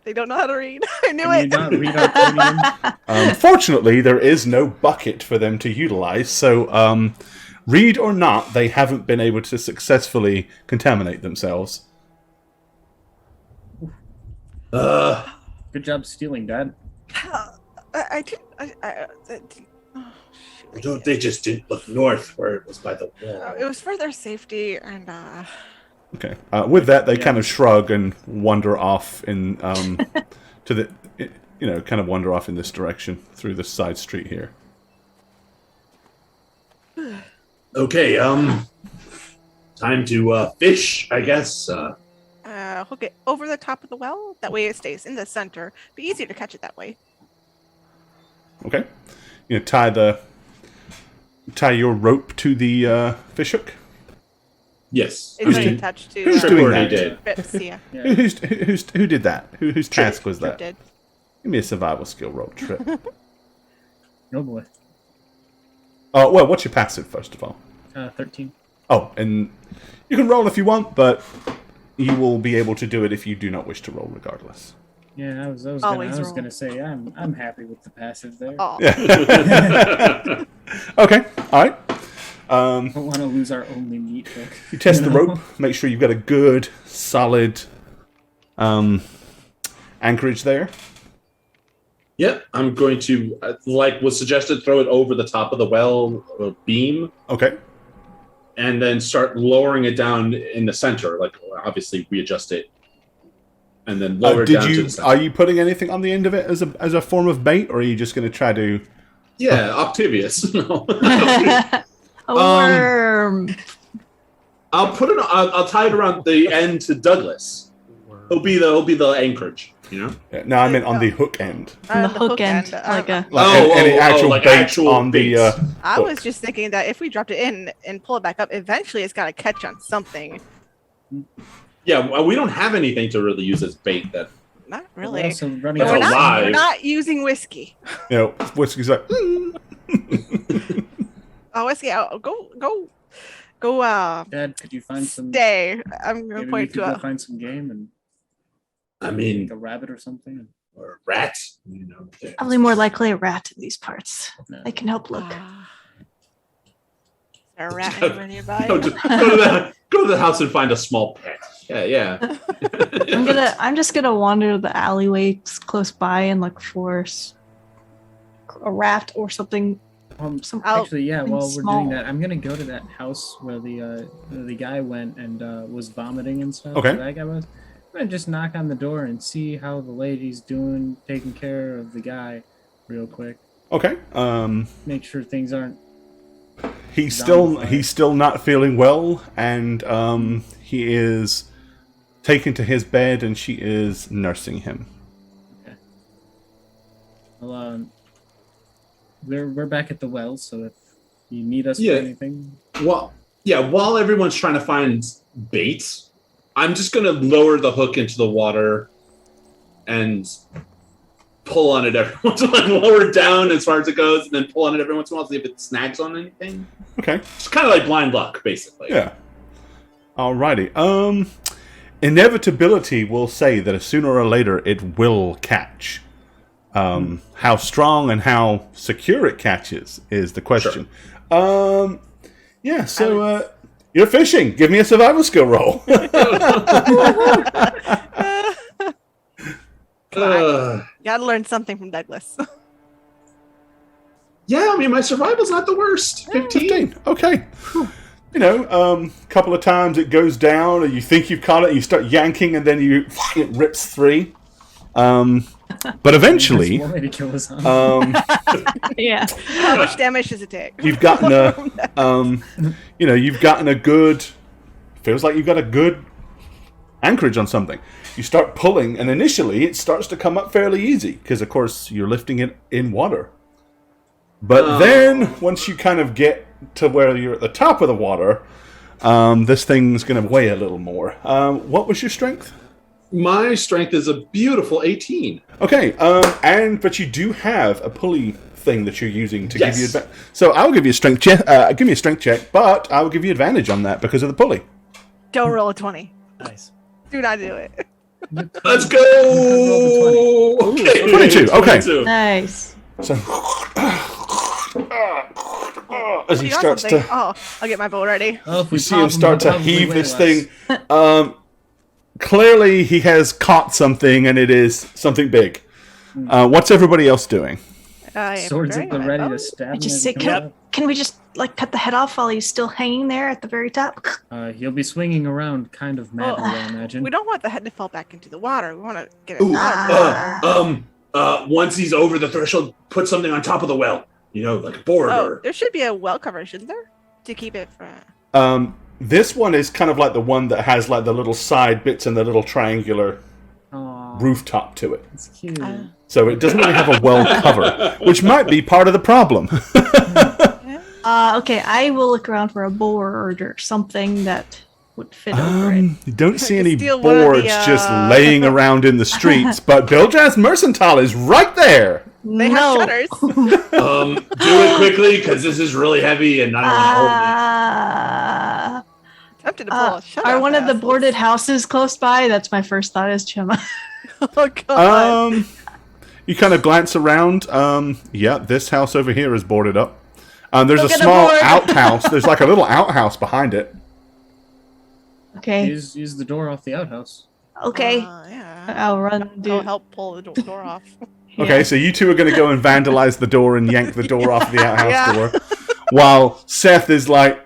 They don't know how to read. I knew
Can you
it.
not read Arcadian?
Fortunately, there is no bucket for them to utilize, so read or not, they haven't been able to successfully contaminate themselves.
Good job stealing, Dad.
I didn't. Oh, shoot.
Don't they just didn't look north where it was by the wall?
It was for their safety, and
Okay. With that, they kind of shrug and wander off in to the, kind of wander off in this direction through the side street here.
Okay, time to fish, I guess.
hook it over the top of the well. That way, it stays in the center. Be easier to catch it that way.
Okay. Tie your rope to the fish hook.
Yes.
It's already attached to.
who's doing
already
that?
did.
Bits, yeah.
Yeah.
Who did that? Whose task was
Trip
that?
did.
Give me a survival skill roll, Trip.
Oh boy.
Oh, well, what's your passive, first of all?
13.
Oh, and you can roll if you want, but you will be able to do it if you do not wish to roll regardless.
Yeah, I was
Always roll.
gonna say I'm happy with the passive there.
Oh,
Yeah. Okay, alright.
Don't want to lose our only meat hook.
You test the
know?
rope, make sure you've got a good, solid anchorage there.
Yep, I'm going to, like was suggested, throw it over the top of the well beam,
Okay.
and then start lowering it down in the center. Like, obviously, readjust it, and then lower it down to the center.
Are you putting anything on the end of it as a form of bait, or are you just going to try to...
Yeah, Octavius. No.
A worm.
I'll put it. I'll tie it around the end to Douglas. He'll be the anchorage. You know.
Yeah, no, I meant on the hook end.
On the hook end, like a...
Any actual
like
bait
actual
on
baits.
the
I
hook.
was just thinking that if we dropped it in and pull it back up, eventually it's got to catch on something.
Yeah, well, we don't have anything to really use as bait. That
Not
We're
really.
also running
That's
We're
out of
alive.
we're not using whiskey.
Whiskey's like...
Oh, whiskey! Go! Go
Dad, could you find some?
stay. I'm gonna
Maybe we
point
could
to
go
a
find some game and
I mean,
like a rabbit or something.
or a rat. You know,
Probably more likely a rat in these parts.
No.
They can help look.
Is there a rat anywhere nearby?
go to the house and find a small pet. Yeah.
I'm just gonna wander the alleyways close by and look for a rat or something.
Actually, yeah. While we're
small.
doing that, I'm gonna go to that house where the guy went and was vomiting and stuff.
Okay.
Where that guy was. I'm gonna just knock on the door and see how the lady's doing, taking care of the guy, real quick.
Okay.
Make sure things aren't.
He's still not feeling well, and he is taken to his bed, and she is nursing him.
Okay. Well, we're back at the well, so if you need us for anything.
Well, yeah. While everyone's trying to find bait, I'm just gonna lower the hook into the water and pull on it every once in a while, lower it down as far as it goes, and then pull on it every once in a while, see if it snags on anything.
Okay.
It's kind of like blind luck, basically.
Yeah. Alrighty. Inevitability will say that sooner or later it will catch. How strong and how secure it catches is the question. Sure. Yeah, so you're fishing. Give me a survival skill roll.
Gotta learn something from Douglas.
Yeah, I mean, my survival's not the worst. 15.
Okay. You know, couple of times it goes down, and you think you've caught it, and you start yanking, and then it rips free. But eventually,
Yeah.
How much damage does it take?
you've gotten a good. Feels like you've got a good anchorage on something. You start pulling, and initially it starts to come up fairly easy because, of course, you're lifting it in water. But then, once you kind of get to where you're at the top of the water, this thing's going to weigh a little more. What was your strength?
My strength is a beautiful 18.
Okay, but you do have a pulley thing that you're using to give you advantage. So I'll give you a strength check. Give me a strength check, but I will give you advantage on that because of the pulley.
Don't roll a 20.
Nice.
Do not do it.
Let's go! Okay.
22. Okay.
22.
Nice.
So as he
You got
starts
something.
to,
Oh, I'll get my boat ready.
Oh, if
you
we
see
pop
him start to
probably
heave
weigh
this
less.
thing. Clearly, he has caught something, and it is something big. What's everybody else doing?
Swords at the ready to stab.
I just
him
say,
as he comes
can we just cut the head off while he's still hanging there at the very top?
up. He'll be swinging around, kind of madly, I imagine.
We don't want the head to fall back into the water. We want to get it
Ooh,
water.
once he's over the threshold, put something on top of the well. You know, like a board or...
There should be a well cover, shouldn't there? To keep it from...
This one is kind of like the one that has like the little side bits and the little triangular rooftop to it.
It's cute.
So it doesn't really have a well cover, which might be part of the problem.
Okay, I will look around for a board or something that would fit over it.
You don't see
I
any
could steal one of the,
boards just laying around in the streets, but Biljaz Mercantile is right there.
They have shutters.
do it quickly, because this is really heavy and I don't want to hold it.
Tempted to pull a shutter.
Are one of the
fast.
boarded houses close by? That's my first thought as Chema.
Oh, God.
You kind of glance around. Yeah, this house over here is boarded up. There's
Look
a
at the
small
board.
outhouse. There's like a little outhouse behind it.
Okay.
Use the door off the outhouse.
Okay.
Yeah.
I'll run.
Go help pull the door off.
Okay, so you two are going to go and vandalize the door and yank the door off the outhouse
Yeah.
door, while Seth is like,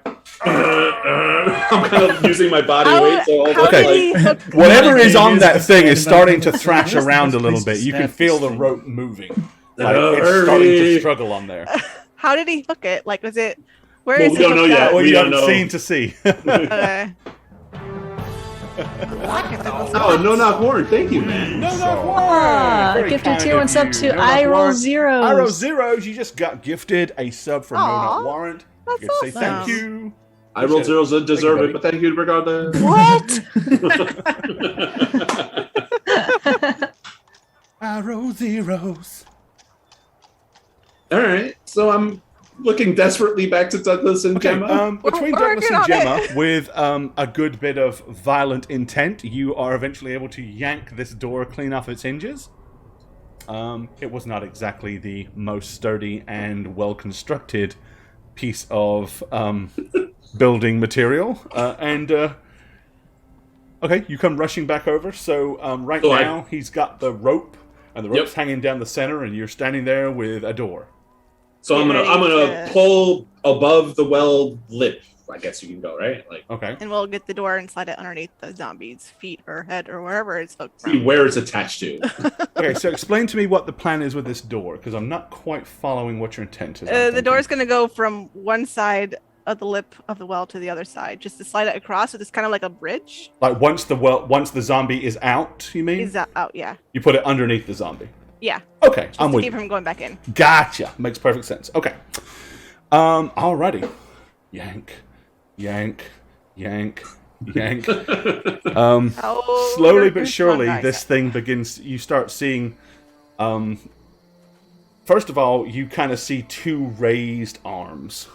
I'm kind of using my body weight. So hold on.
Okay. Whatever is on that thing is starting to thrash around a little
Please
bit. You can
snap
feel
this
the
thing.
rope moving. Like, it's starting to struggle on there.
How did he hook it? Like, was it... Where
Well,
is
we
it
don't know
hooked
yet.
up?
Well,
We
you
don't
haven't
know.
seen to see.
Okay.
Oh, no knock warrant. Thank you, man.
Very
Gifted
kind
tier
of
1 sub
you.
to
No knock
I roll
warrant.
zeros.
I roll zeros. You just got gifted a sub from No
Aw,
Knock Warrant.
that's
You can say thank
awesome.
you.
I rolled zeros and deserve
Thank
it,
you,
but thank you regardless.
What?
I roll zeros.
All right, so I'm looking desperately back to Douglas and Gemma.
Between
We're
Douglas
working
and
on
Gemma,
it.
with a good bit of violent intent, you are eventually able to yank this door clean off its hinges. It was not exactly the most sturdy and well-constructed piece of building material. Okay, you come rushing back over. So now he's got the rope, and the rope's hanging down the center, and you're standing there with a door.
So I'm gonna pull above the well lip. I guess you can go, right? Like,
okay.
And we'll get the door and slide it underneath the zombie's feet or head or wherever it's hooked
see
from.
where it's attached to.
Okay, so explain to me what the plan is with this door, because I'm not quite following what your intent is.
The door's going to go from one side of the lip of the well to the other side, just to slide it across. So it's kind of like a bridge.
Like once the zombie is out, you mean?
Is that out? Yeah.
You put it underneath the zombie.
Yeah.
Okay,
Just
I'm
to
with
keep
you.
him going back in.
Gotcha. Makes perfect sense. Okay. Alrighty. Yank. Yank. Yank. Yank.
Oh,
Slowly but
there's
surely,
one guy.
this thing begins. You start seeing. First of all, you kind of see two raised arms.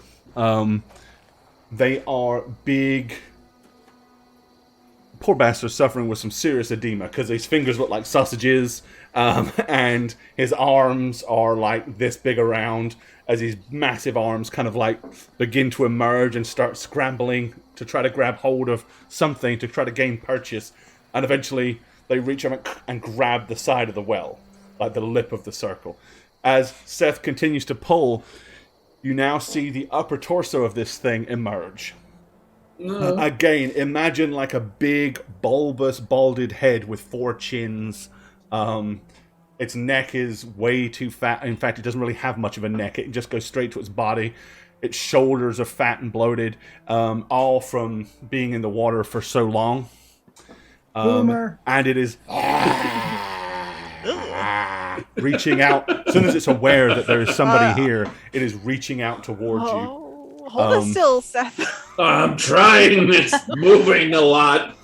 They are big. Poor bastard suffering with some serious edema because his fingers look like sausages, and his arms are like this big around as his massive arms kind of like begin to emerge and start scrambling to try to grab hold of something to try to gain purchase, and eventually they reach up and grab the side of the well, like the lip of the circle. As Seth continues to pull, you now see the upper torso of this thing emerge. Again, imagine like a big, bulbous, balded head with 4 chins. Its neck is way too fat. In fact, it doesn't really have much of a neck. It just goes straight to its body. Its shoulders are fat and bloated, all from being in the water for so long.
Boomer.
And it is reaching out. As soon as it's aware that there is somebody here, it is reaching out towards you.
Hold it still, Seth.
I'm trying. It's moving a lot.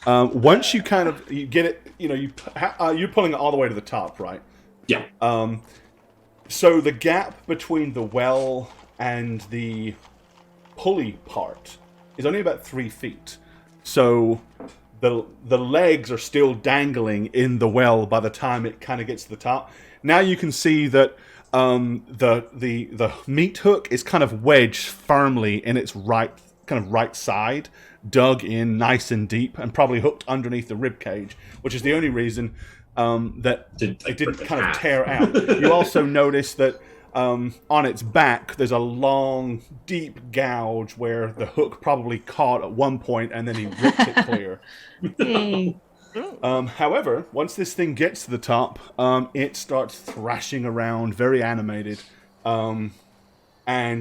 Once you you get it, you're pulling it all the way to the top, right?
Yeah.
So the gap between the well and the pulley part is only about 3 feet. So the legs are still dangling in the well by the time it kind of gets to the top. Now you can see that the meat hook is kind of wedged firmly in its right side, dug in nice and deep, and probably hooked underneath the rib cage, which is the only reason that it didn't kind of tear out. You also notice that on its back there's a long, deep gouge where the hook probably caught at one point, and then he ripped it clear. However, once this thing gets to the top, it starts thrashing around, very animated, and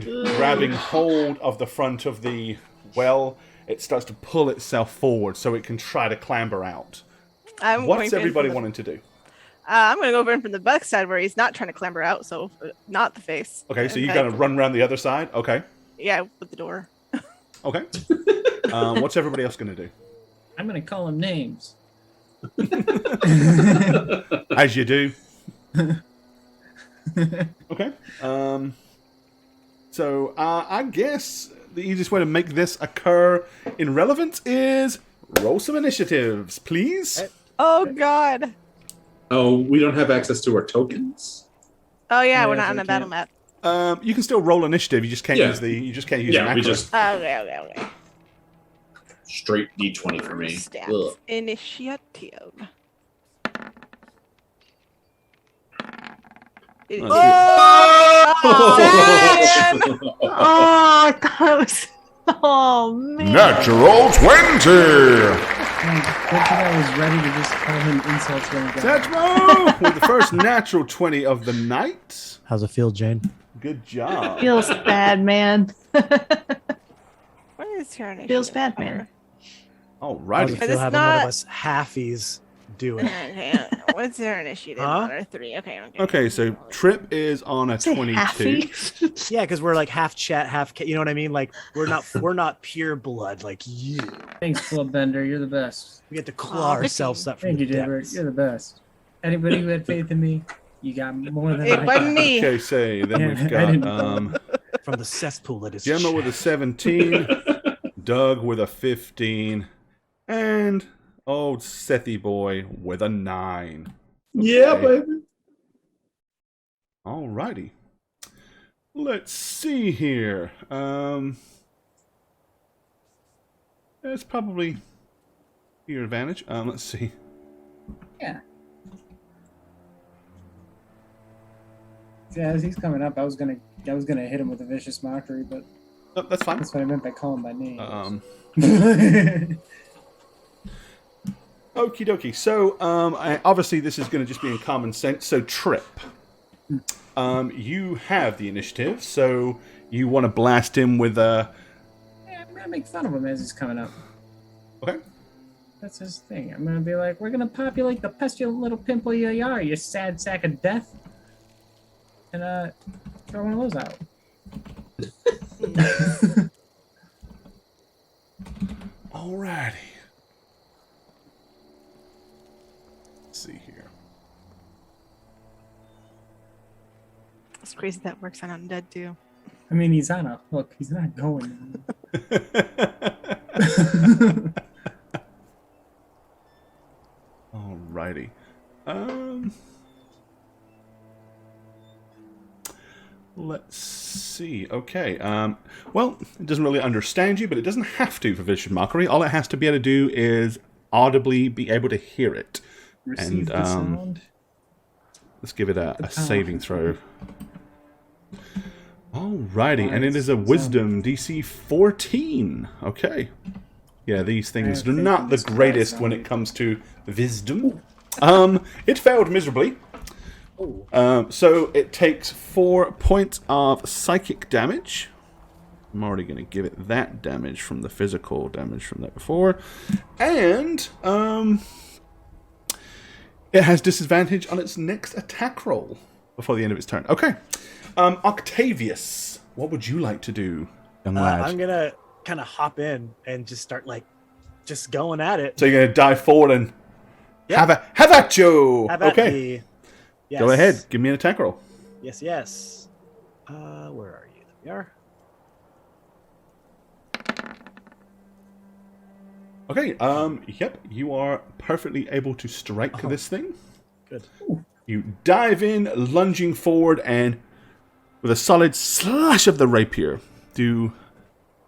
grabbing hold of the front of the well. It starts to pull itself forward so it can try to clamber out. What's everybody wanting to do?
I'm going to go in from the back side where he's not trying to clamber out, so not the face.
Okay, so you're going to run around the other side? Okay.
Yeah, with the door.
Okay. What's everybody else going to do?
I'm going to call him names.
As you do. Okay. So I guess the easiest way to make this occur in relevance is roll some initiatives, please.
Oh, God.
Oh, we don't have access to our tokens.
Oh, yeah, we're
Yeah,
not on
we
the battle
can't.
map.
You can still roll initiative. You just can't use the. You just can't use.
Yeah,
an
we
acro.
just
Okay.
straight D20 for me.
Stats.
Ugh.
Initiative.
Let's
Oh, that was. Oh, man.
Natural 20!
Good thing I was ready to just call him insults when he got
Satchmo with the first natural 20 of the night.
How's it feel, Jane?
Good job.
Feels bad, man.
What is your initiative?
Feels bad, man.
How's
Alrighty.
it
But
feel
it's
having one
not-
of us halfies do it?
Okay, what's your initiative?
Huh?
1 or 3. Okay.
Okay, so Trip is on a
Say
22.
happy.
Yeah, because we're like half chat, half you know what I mean? Like we're not pure blood like you.
Thanks, Bloodbender. You're the best.
We get to claw
Aw,
ourselves up from
Thank
the
you, David.
depths.
You're the best. Anybody who had faith in me, You got more than
It
I
wasn't
got.
me.
Okay, say then
Yeah,
we've
I
got
didn't-
From the cesspool that is
Gemma with a 17, Doug with a 15, and old Sethy boy with a 9.
Yeah,
Okay.
baby.
Alrighty. Let's see here. It's probably your advantage. Let's see.
Yeah. Yeah, as he's coming up, I was gonna hit him with a vicious mockery, but
Oh, that's fine.
that's what I meant by calling by name.
Okie dokie. So, obviously, this is going to just be in common sense. So, Trip, you have the initiative. So, you want to blast him with a.
Yeah, I'm gonna make fun of him as he's coming up.
Okay.
That's his thing. I'm gonna be like, we're gonna pop you like the pestilent little pimple you are, you sad sack of death. And throw one of those out.
Alrighty. Let's see here.
It's crazy that works on undead too.
I mean, he's on a hook. He's not going.
Alrighty. Let's see. Okay. Well, it doesn't really understand you, but it doesn't have to for vicious mockery. All it has to be able to do is audibly be able to hear it.
Receive the sound.
Let's give it a
power.
saving throw. Alrighty, and it is a wisdom DC 14. Okay. Yeah, these things are not the greatest when it comes to wisdom. It failed miserably. So it takes 4 points of psychic damage. I'm already going to give it that damage from the physical damage from that before. And it has disadvantage on its next attack roll before the end of its turn. Okay. Octavius, what would you like to do, young lad?
I'm gonna kind of hop in and just start just going at it.
So you're going to dive forward and have at you.
Have at
Okay.
me. Yes.
Go ahead. Give me an attack roll.
Yes, yes. Where are you? There we are.
Okay, yep, you are perfectly able to strike this thing.
Good.
You dive in, lunging forward, and with a solid slash of the rapier, do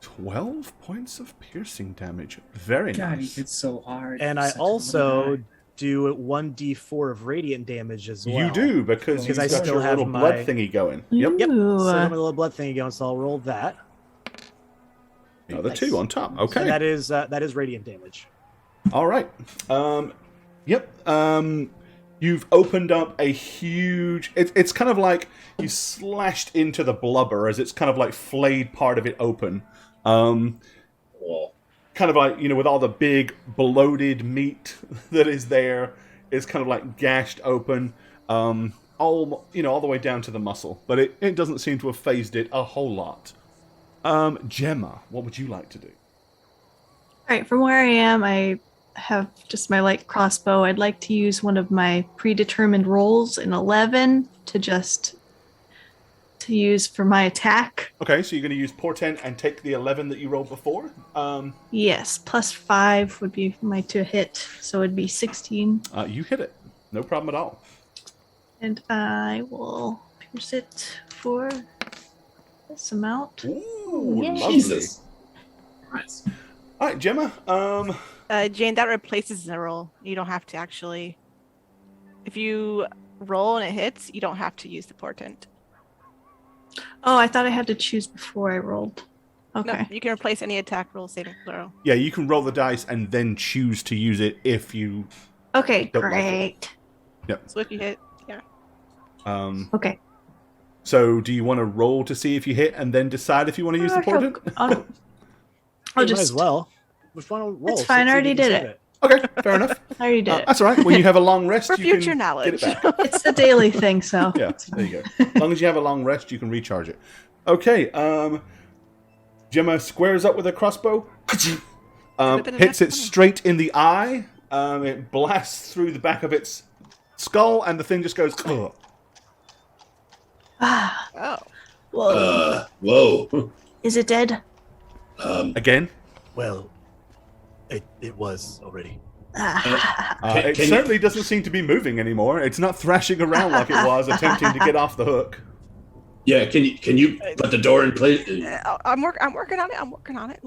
12 points of piercing damage. Very
God, he
nice.
hits so hard.
And I
Such a
also
little guy.
do 1d4 of radiant damage as well.
You do, because you've
I
got
still
your
have
little
my-
blood thingy going. Yep,
Yep.
Ooh,
So I have a little blood thing going, so I'll roll that.
another
Nice.
2 on top.
And
Okay,
that is radiant damage.
all right. You've opened up a huge... It's kind of like you slashed into the blubber as it's kind of like flayed part of it open. Kind of like, with all the big bloated meat that is there, is kind of like gashed open, all the way down to the muscle. But it doesn't seem to have phased it a whole lot. Gemma, what would you like to do?
All right, from where I am, I have just my light crossbow. I'd like to use one of my predetermined rolls, an 11, to use for my attack.
Okay, so you're going to use Portent and take the 11 that you rolled before.
Yes, plus 5 would be my to hit, so it'd be 16.
You hit it. No problem at all.
And I will pierce it for this amount.
Ooh,
Yay.
lovely.
Jesus.
Nice.
All right, Gemma.
Jane, that replaces the roll. You don't have to actually. If you roll and it hits, you don't have to use the portent.
Oh, I thought I had to choose before I rolled. Okay.
No, you can replace any attack roll saving throw.
Yeah, you can roll the dice and then choose to use it if you...
Okay,
Don't like it.
great.
So if you hit, yeah.
Okay.
So do you want to roll to see if you hit and then decide if you want to use the portent?
I'll
You might
just.
as well. Which one will roll?
It's fine, I
see if you
already
can
did
save
it.
Okay, fair enough.
I already did it.
That's all right. When you have a long rest,
For
you
future
can
knowledge.
get it back.
It's a daily thing, so.
Yeah, there you go. As long as you have a long rest, you can recharge it. Okay, Gemma squares up with a crossbow. Hits it straight in the eye. It blasts through the back of its skull, and the thing just goes
Ah,
Oh.
whoa.
Whoa.
Is it dead?
Again?
Well, it was already.
It certainly doesn't seem to be moving anymore. It's not thrashing around like it was, attempting to get off the hook.
Yeah, can you put the door in place?
I'm working on it. I'm working on it.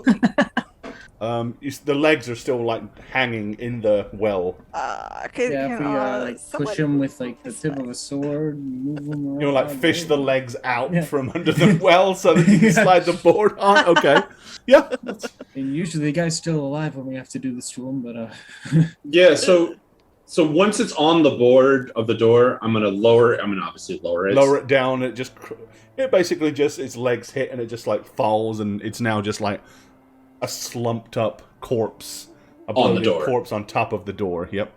The legs are still like hanging in the well.
Yeah, if we push him with like the tip of a sword, and move him around.
You know, like fish the legs out from under the well so that you can slide the board on. Okay. Yeah.
And usually the guy's still alive when we have to do this to him, but
Yeah, so once it's on the board of the door, I'm gonna obviously lower it.
Lower it down. It basically just its legs hit and it just like falls and it's now just like a slumped up corpse, a
on the
bloated
door.
corpse on top of the door. Yep.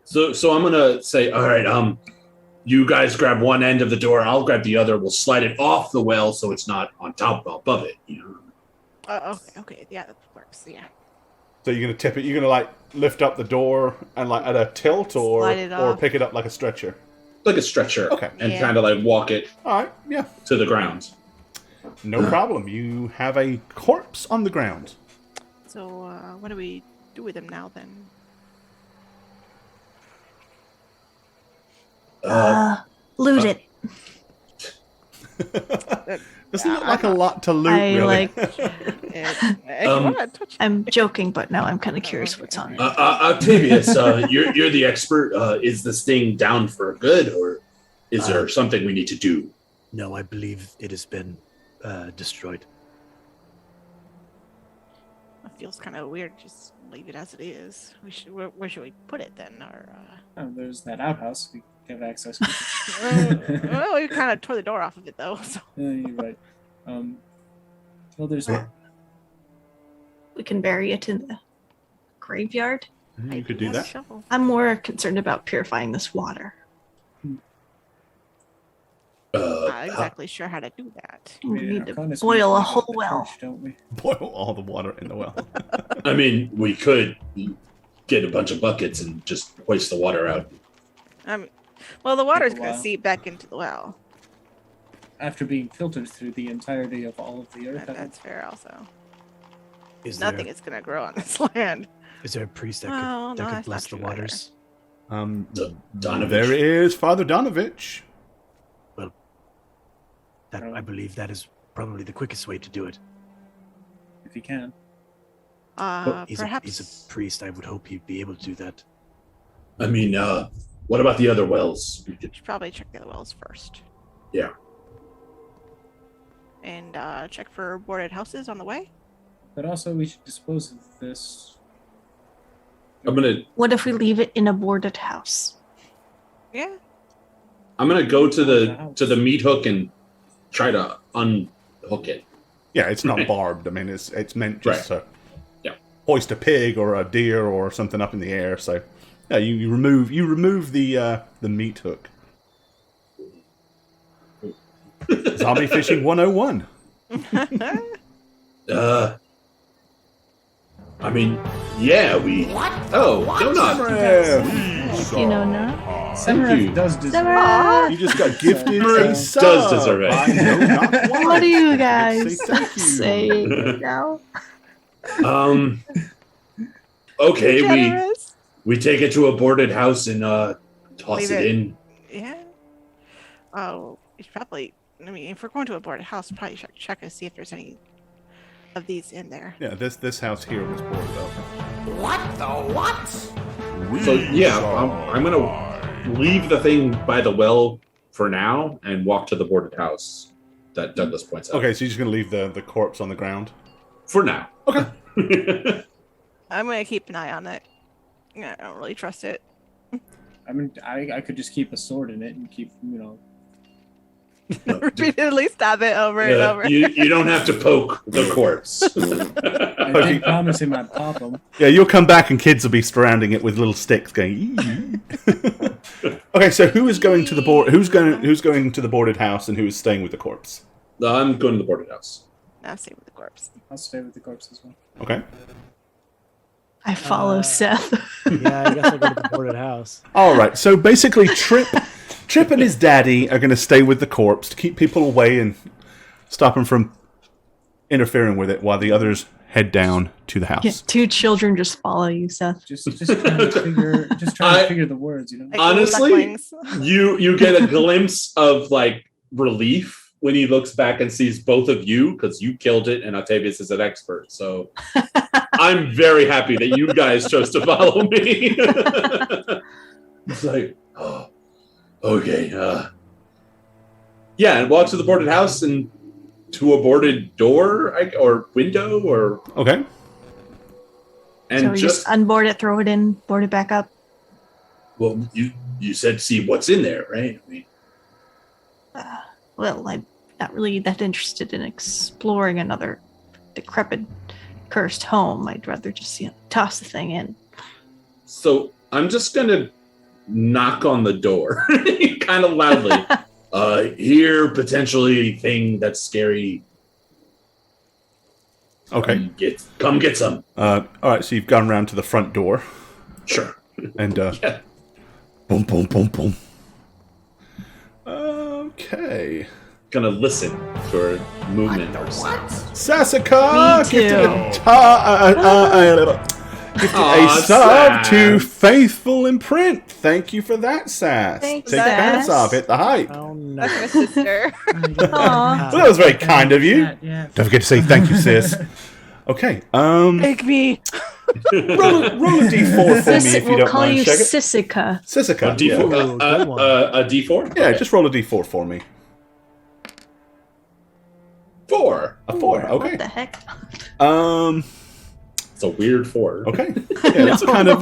So I'm gonna say, all right, you guys grab one end of the door, I'll grab the other. We'll slide it off the well so it's not on top above it. You know.
Okay, yeah, that works. Yeah.
So you're gonna tip it. You're gonna like lift up the door and like at a tilt or
Slide it off.
pick it up like a stretcher.
Like a stretcher.
Okay.
And
Yeah.
kind of like walk it
All right. Yeah.
to the ground.
No problem. You have a corpse on the ground.
So what do we do with him now then?
Loot it.
Doesn't look like a lot to loot,
I
really.
like.
If you wanna touch
I'm joking, but now I'm kind of curious what's on it.
Octavius, you're the expert. Is this thing down for good, or is there something we need to do?
No, I believe it has been destroyed.
it feels kind of weird. Just leave it as it is. Where should we put it then? Or
there's that outhouse. We have access to.
well, we kind of tore the door off of it though. So.
Yeah, you're right. Well, there's.
We can bury it in the graveyard.
You could do that.
Shovel.
I'm more concerned about purifying this water.
Not exactly sure how to do that.
We need to
Arcanus
boil a
means we
whole
got the
well.
curse, don't we?
Boil all the water in the well.
I mean, we could get a bunch of buckets and just hoist the water out.
Well, the water's
Take a
going to
while.
seep back into the well.
After being filtered through the entirety of all of the earth.
That's fair also.
Is
Nothing is going to grow on this land.
Is there a priest that
Well,
could,
no,
that
that's
could bless the
not true either.
waters?
Donovich.
There is Father Donovich.
That I believe that is probably the quickest way to do it.
If you can.
He's
Perhaps.
a priest. I would hope he'd be able to do that.
I mean, what about the other wells? We could-
Should probably check the other wells first.
Yeah.
And check for boarded houses on the way.
But also, we should dispose of this.
I'm gonna
leave it in a boarded house?
Yeah.
go to the meat hook and try to unhook it.
Yeah, it's not barbed. I mean, it's meant just
Right.
to hoist a pig or a deer or something up in the air. So, yeah, you remove the meat hook. Zombie fishing 101.
I mean, yeah, we. What? Oh, donuts.
You know, no?
Samarath
you.
does deserve
Samarath!
You just got gifted
Does
a sub.
deserve it.
I know not why.
What do you
Say
guys
thank you.
say now?
Okay,
Generous.
we take it to a boarded house and toss
Leave
it
it.
in.
Yeah. Oh, you should probably. I mean, if we're going to a boarded house, probably should check to see if there's any of these in there.
Yeah, this house here was boarded up.
So yeah, I'm gonna leave the thing by the well for now and walk to the boarded house that Douglas points out.
Okay, so you're just gonna leave the corpse on the ground.
For now.
Okay.
I'm gonna keep an eye on it. Yeah, I don't really trust it.
I mean, I could just keep a sword in it and keep,
Repeatedly stab it over and over.
You don't have to poke the corpse.
I did promise him I'd pop him.
Yeah, you'll come back and kids will be surrounding it with little sticks going. "Ee." Okay, so who is going to the board? Who's going to the boarded house and who is staying with the corpse?
I'm going to the boarded house.
Now stay with the corpse.
I'll stay with the corpse as well.
Okay.
I follow Seth.
Yeah, I guess I'll go to the boarded house.
All right. So basically, Trip Trip and his daddy are going to stay with the corpse to keep people away and stop him from interfering with it, while the others head down to the house.
Yeah, 2 children just follow you, Seth.
Just trying to figure the words, you know.
Like
Honestly,
ducklings.
you get a glimpse of like relief when he looks back and sees both of you, because you killed it and Octavius is an expert. So I'm very happy that you guys chose to follow me. It's like, oh, okay. Yeah, and walk to the boarded house and to a boarded door or window or
Okay.
and
So we just unboard it, throw it in, board it back up.
well, you said see what's in there, right? I mean,
Well, I'm not really that interested in exploring another decrepit, cursed home. I'd rather just, toss the thing in.
so I'm just gonna knock on the door, kind of loudly. Here potentially thing that's scary.
Okay.
Come get some.
All right, so you've gone around to the front door.
Sure.
And,
Yeah.
boom, boom, boom, boom. Okay.
Gonna listen for movement or something.
Sassica!
Me too.
Gifted
Aw,
a sub to
Sass.
Faithful Imprint. Thank you for that, Sass.
Thanks,
Take pants
Sass.
off, hit the hype.
Oh no.
That's my sister.
Aw.
Well, that was very kind of you.
Yeah.
Don't forget to say thank you, sis. Okay,
Take me.
roll a d4 for me if you
we'll
don't
call
mind,
you
Shaggy.
Sassica.
Sassica.
A D4.
Ooh, good one.
A D4.
Yeah,
Okay.
just roll a d4 for me.
4.
A 4,
What
okay.
the heck?
It's a weird 4.
Okay. Yeah, that's kind of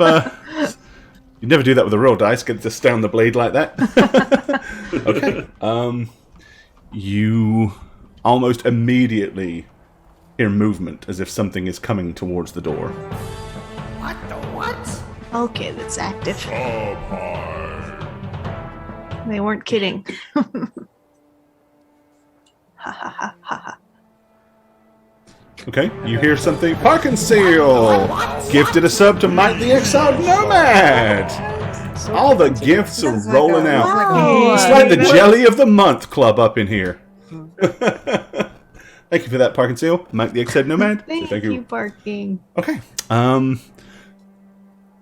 you never do that with a real dice, get to stay on the blade like that. Okay. You almost immediately hear movement as if something is coming towards the door.
Okay, that's active. They weren't kidding. Ha ha ha ha ha.
Okay, you hear something. Parkin Seal! Gifted a sub to Mike the Exiled Nomad! All the gifts are rolling out.
Wow.
It's like the Jelly of the Month club up in here. Thank you for that, Parkin Seal. Mike the Exiled Nomad.
Thank you, Barking.
Okay.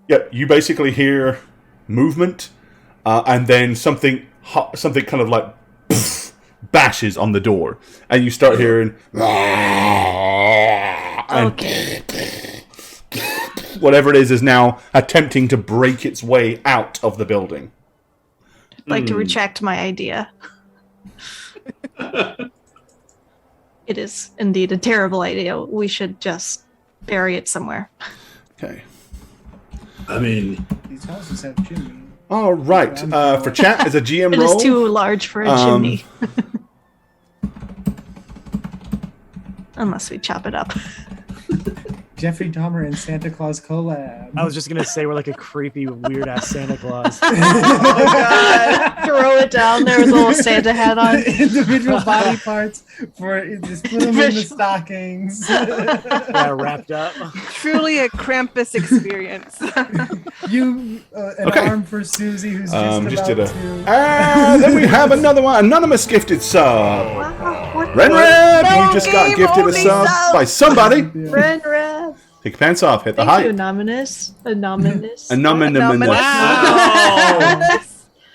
Yep, you basically hear movement, and then something kind of like bashes on the door, and you start hearing and
Okay.
whatever it is now attempting to break its way out of the building.
I'd like to retract my idea. It is indeed a terrible idea. We should just bury it somewhere.
Okay.
I mean,
These houses have chimney.
All right. For chat, as a GM
It
roll.
is too large for a chimney. Unless we chop it up.
Jeffrey Dahmer and Santa Claus collab.
I was just gonna say we're like a creepy, weird ass Santa Claus.
Oh god.
Throw it down there with a little Santa hat on.
Individual body parts for just put them in the stockings.
Yeah, wrapped up.
Truly a Krampus experience.
You an
Okay.
arm for Susie, who's
Just
about
did a.
to.
Then we have another one. Anonymous gifted sub.
Wow, what
Renred, you just got
Game
gifted a
only
sub
sub.
by somebody.
Yeah.
Ren Red.
Take your pants off. Hit the
Thank you,
height.
Anonymous. Anonymous.
Anonymous.
Wow.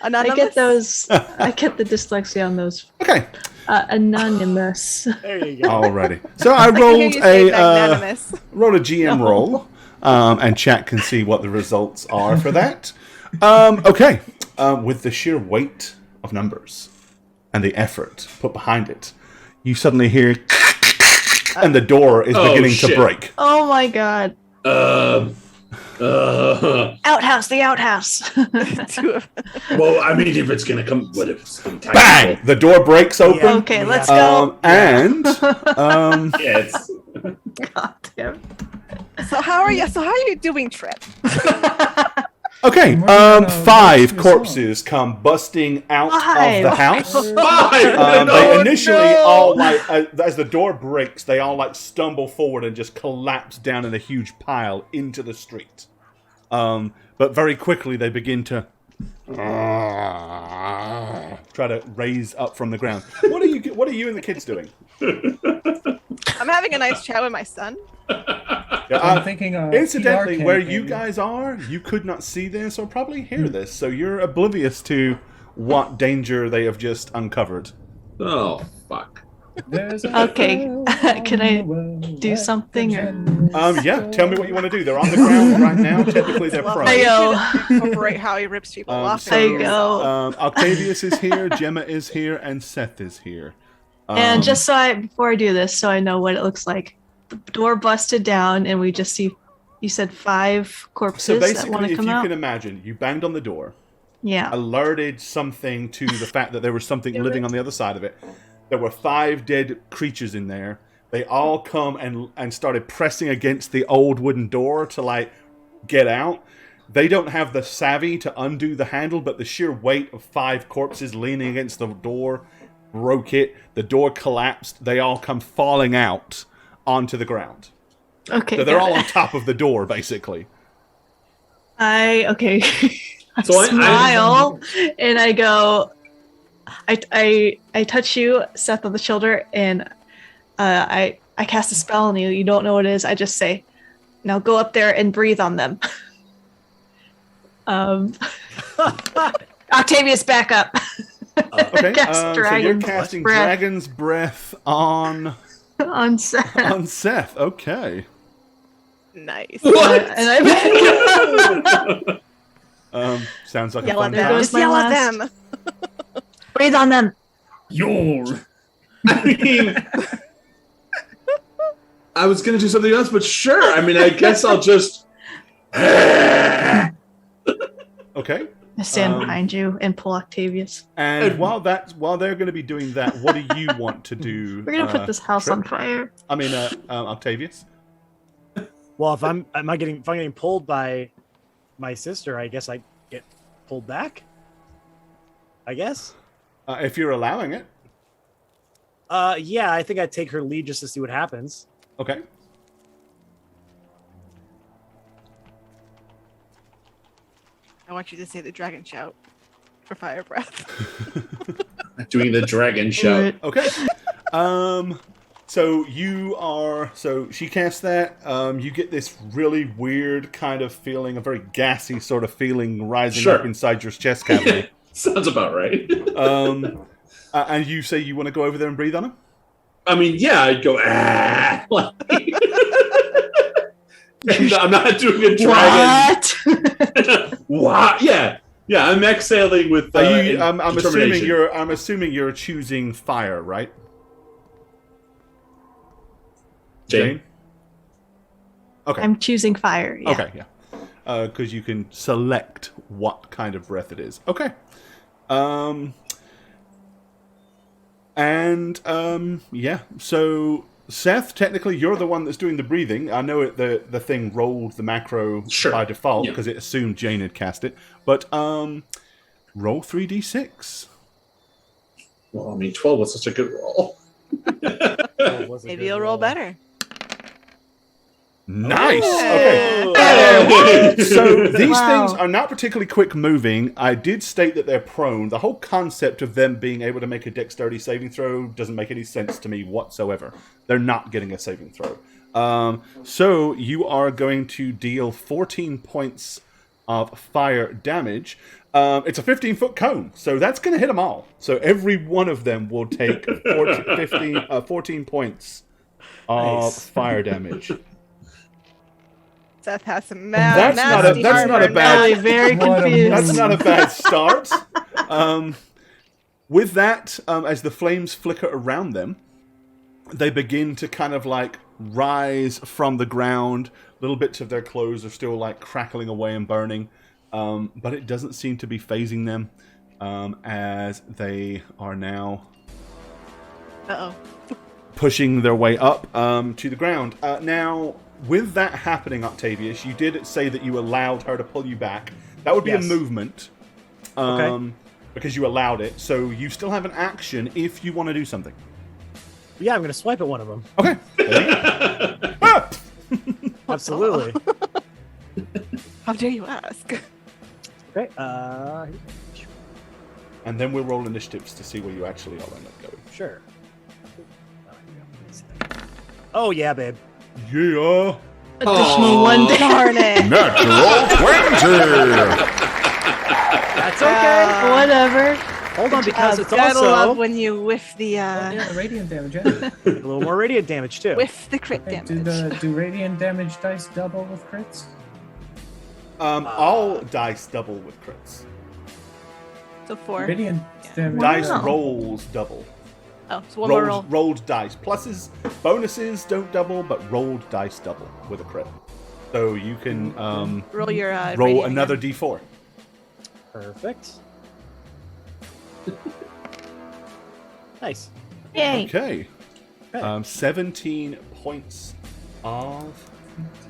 Anonymous.
I get those. I get the dyslexia on those.
Okay.
Anonymous.
There you go.
Alrighty. So I
I can hear
rolled
you say
a
magnanimous.
GM roll, and chat can see what the results are for that. Okay. With the sheer weight of numbers and the effort put behind it, you suddenly hear, and the door is beginning to
shit.
break.
Oh my god. Outhouse, the outhouse.
Well, I mean, if it's gonna come, what if it's gonna time?
Bang! The door breaks open.
Yeah.
Okay, let's go.
And
Yeah, it's
God damn.
So how are you doing, Trip?
okay,
More than,
5
yourself.
corpses come busting out of
Five.
the house.
fine.
They initially
no.
all like as the door breaks, they all like stumble forward and just collapse down in a huge pile into the street. But very quickly they begin to try to raise up from the ground. What are you and the kids doing?
I'm having a nice chat with my son.
I'm thinking
incidentally,
PR
where
campaign.
you guys are, you could not see this or probably hear this, so you're oblivious to what danger they have just uncovered.
Oh, fuck.
Okay, can I do something?
Yeah, tell me what you want to do. They're on the ground right now. Technically, they're
Well,
prone.
I
you
go.
should incorporate how he rips people off.
so-
There you go.
Octavius is here, Gemma is here, and Seth is here.
And just before I do this, so I know what it looks like, the door busted down, and we just see. You said 5 corpses
so
that want
basically,
to
if
come
you
out.
can imagine, you banged on the door,
Yeah.
alerted something to the fact that there was something living on the other side of it. There were 5 dead creatures in there. They all come and started pressing against the old wooden door to like get out. They don't have the savvy to undo the handle, but the sheer weight of 5 corpses leaning against the door broke it. The door collapsed. They all come falling out onto the ground.
Okay.
So they're
got
all
it.
on top of the door, basically.
Okay. I
So I-
smile and I go. I touch you, Seth, on the shoulder, and I cast a spell on you. You don't know what it is. I just say, "Now go up there and breathe on them." Octavius, back up.
Okay,
Cast
so you're
dragon's
casting
breath.
Dragon's Breath on
On Seth.
Seth. Okay.
Nice.
What?
And I
Sounds like
Yell
a
at
fun
them.
time.
Goes
Just
my
yell at
last.
them.
breathe on them.
I mean, I was going to do something else, but sure. I mean, I guess I'll just.
Okay.
I stand
Um,
behind you and pull Octavius.
And while they're going to be doing that, what do you want to do?
We're gonna put this house
Trip?
on fire.
I mean, Octavius.
Well, if I'm getting pulled by my sister, I guess I get pulled back. I guess.
If you're allowing it.
Yeah, I think I'd take her lead just to see what happens.
Okay.
I want you to say the dragon shout for fire breath.
Doing the dragon shout.
Okay. So she casts that. You get this really weird kind of feeling, a very gassy sort of feeling rising
Sure.
up inside your chest cavity.
Sounds about right.
And you say you want to go over there and breathe on him?
I mean, yeah, I'd go, like- And I'm not doing a dragon.
What?
What? Yeah. Yeah, I'm exhaling with
I'm
determination.
assuming you're choosing fire, right?
Jane?
Okay.
I'm choosing fire. Yeah.
Okay, yeah. Because you can select what kind of breath it is. Okay. Yeah. So, Seth, technically, you're the one that's doing the breathing. I know the thing rolled the macro
Sure.
by default
Yeah.
because it assumed Jane had cast it. But roll 3d6.
Well, I mean, 12 was such a good roll.
Maybe you'll roll better.
Nice.
Oh.
Okay. So these
Wow.
things are not particularly quick moving. I did state that they're prone. The whole concept of them being able to make a dexterity saving throw doesn't make any sense to me whatsoever. They're not getting a saving throw. So you are going to deal 14 points of fire damage. It's a 15-foot cone, so that's going to hit them all. So every one of them will take 14 points of
Nice.
fire damage.
Seth has some
That's not
nasty
a
armor
bad-
Really very
What a
confused.
That's not a bad start. With that, as the flames flicker around them, they begin to kind of like rise from the ground. Little bits of their clothes are still like crackling away and burning, but it doesn't seem to be phasing them as they are now
Uh-oh.
pushing their way up to the ground. Now, with that happening, Octavius, you did say that you allowed her to pull you back. That would be
Yes.
a movement.
Okay.
Because you allowed it. So you still have an action if you want to do something.
Yeah, I'm gonna swipe at one of them.
Okay.
Absolutely.
How dare you ask?
Okay.
and then we'll roll initiatives to see where you actually all end up going.
Sure. Oh yeah, babe.
Yeah.
Additional one day.
Darn it.
Natural 20.
That's okay.
Whatever.
Hold on, because it's
Gotta
also
love when you whiff the
Yeah, the radiant damage. Yeah.
a little more radiant damage too.
whiff the crit
Hey,
damage.
do radiant damage dice double with crits?
All dice double with crits.
So 4.
Radiant damage.
Dice
Wow.
rolls double.
Oh, so one more roll.
Rolled dice. Pluses, bonuses don't double, but rolled dice double with a crit. So you can
Roll your
roll
radiant
another
again.
d4.
Perfect. Nice.
Yay.
Okay.
Okay.
17 points of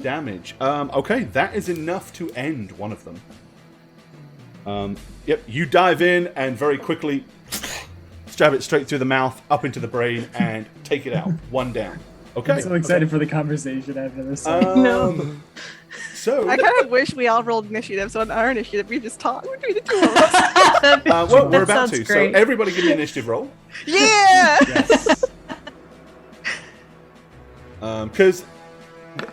damage. Okay, that is enough to end one of them. Yep, you dive in and very quickly stab it straight through the mouth, up into the brain, and take it out. One down. Okay.
I'm so excited for the conversation after this.
No.
So,
I kind of wish we all rolled initiative, so on our initiative we just talk between the two of us.
well, we're
That
about
sounds
to.
great.
So everybody give me an initiative roll.
Yeah!
Because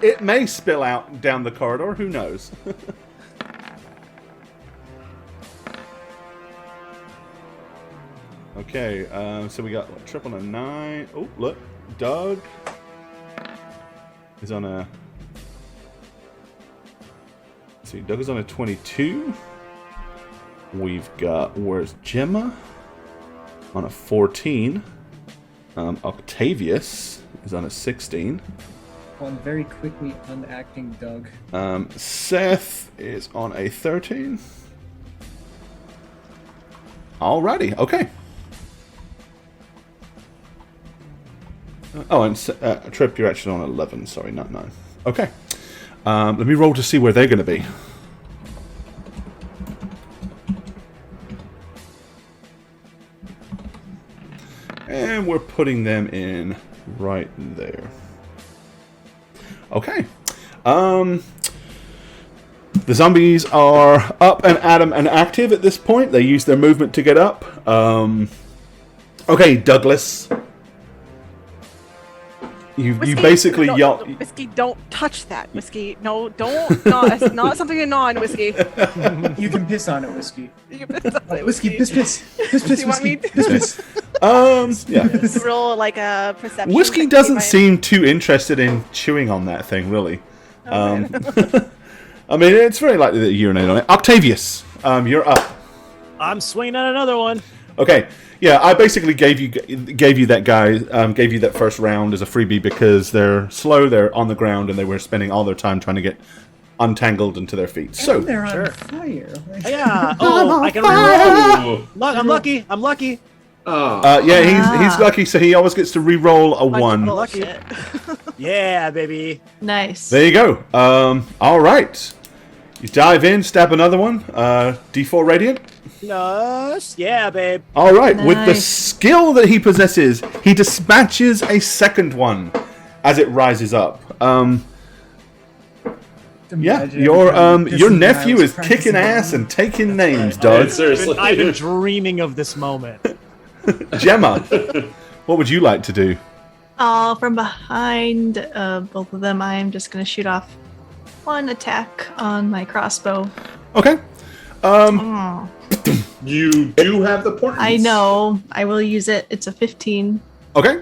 it may spill out down the corridor. Who knows? Okay, so we got triple and a 9. Oh, look. Doug is on a... Let's see, Doug is on a 22. We've got... Where's Gemma? On a 14. Octavius is on a 16.
One very quickly unacting Doug.
Seth is on a 13. Alrighty, okay. Oh, and Trip, you're actually on 11. Sorry, not 9. Okay. Let me roll to see where they're going to be. And we're putting them in right there. Okay. The zombies are up and at 'em and active at this point. They use their movement to get up. Okay, Douglas. You basically
no,
yell.
no, Whiskey, don't touch that. Whiskey, no, don't. No, it's not something to gnaw on, Whiskey.
You can piss on it, Whiskey.
You can piss on it,
Whiskey, piss, piss. Piss,
Do
piss,
you want me
Whiskey.
to-
Piss, piss.
Yeah.
Roll like a perception.
Whiskey
like,
doesn't
see
seem too interested in chewing on that thing, really.
my-
I mean, it's very likely that you urinate on it. Octavius, you're up.
I'm swinging on another one.
Okay, yeah, I basically gave you that guy, gave you that first round as a freebie because they're slow, they're on the ground, and they were spending all their time trying to get untangled into their feet. So,
They're on
Sure.
fire.
Yeah. Oh, I can reroll.
Ooh.
I'm lucky. I'm lucky.
Oh.
yeah, he's lucky, so he always gets to re-roll a 1.
Lucky. Yeah, baby.
Nice.
There you go. All right. You dive in, stab another one. D4 radiant.
Nice. Yeah, babe.
All right. With the
Nice.
skill that he possesses, he dispatches a second one as it rises up. Yeah,
Imagine
your
everybody
your
pissing
nephew
Miles
is
practicing
kicking ass
on
and taking names,
Yeah,
Doug.
seriously.
I've been dreaming of this moment.
Gemma, what would you like to do?
From behind both of them, I am just going to shoot off one attack on my crossbow.
Okay.
Oh,
You do have the portents.
I know. I will use it. It's a 15.
Okay.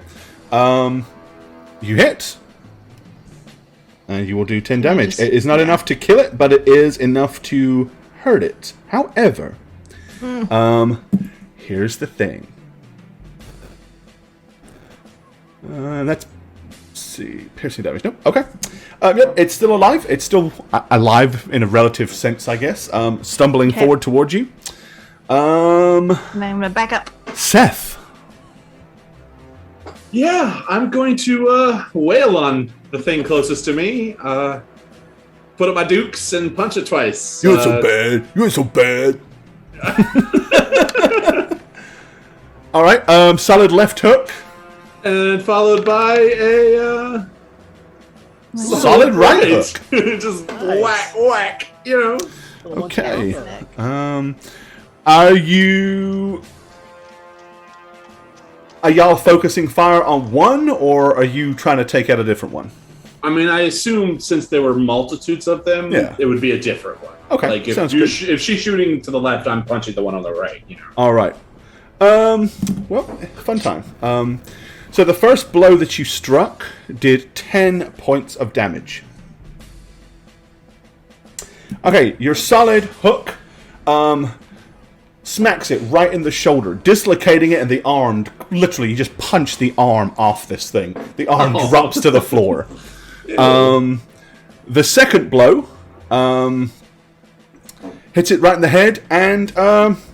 You hit. And you will do 10 damage. It is not enough to kill it, but it is enough to hurt it. However, here's the thing. Let's see. Piercing damage. Nope. Okay. Yep, it's still alive. It's still alive in a relative sense, I guess. Stumbling
Okay.
forward towards you.
And I'm going to back up.
Seth.
Yeah, I'm going to wail on the thing closest to me. Put up my dukes and punch it twice.
You ain't so bad. You ain't so bad. All right. Solid left hook.
And followed by a
Solid right hook.
Just whack, whack. You know.
Okay. Are y'all focusing fire on one, or are you trying to take out a different one?
I mean, I assume since there were multitudes of them, it would be a different one.
Okay,
like if
sounds good.
if she's shooting to the left, I'm punching the one on the right. You know.
All right. Well, fun time. So the first blow that you struck did 10 points of damage. Okay, your solid hook smacks it right in the shoulder, dislocating it, and the arm, literally, you just punch the arm off this thing. The arm drops to the floor. The second blow hits it right in the head, and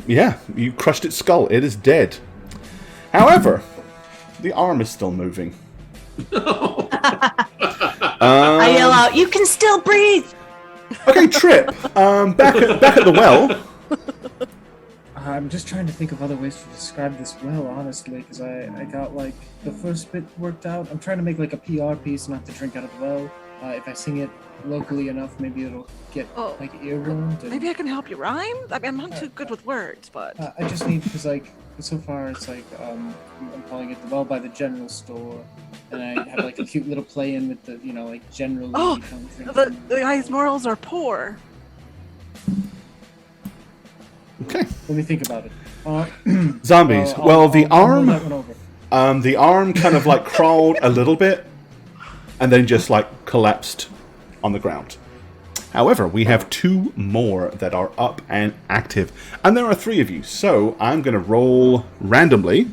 yeah, you crushed its skull. It is dead. However, the arm is still moving.
I yell out, "You can still breathe!"
Okay, Trip, back at the well.
I'm just trying to think of other ways to describe this well, honestly, because I got, like, the first bit worked out. I'm trying to make, like, a PR piece not to drink out of the well. If I sing it locally enough, maybe it'll get, like, earwormed.
Maybe I can help you rhyme? I mean, I'm not too good with words, but...
I just need, because, like, so far it's, like, I'm calling it the well by the general store, and I have, like, a cute little play-in with the, you know, like, generally...
Oh, the guy's morals are poor.
Okay.
Let me think about it.
Zombies. The arm...
That one over.
The arm kind of, like, crawled a little bit, and then just, like, collapsed on the ground. However, we have 2 more that are up and active. And there are 3 of you. So, I'm going to roll randomly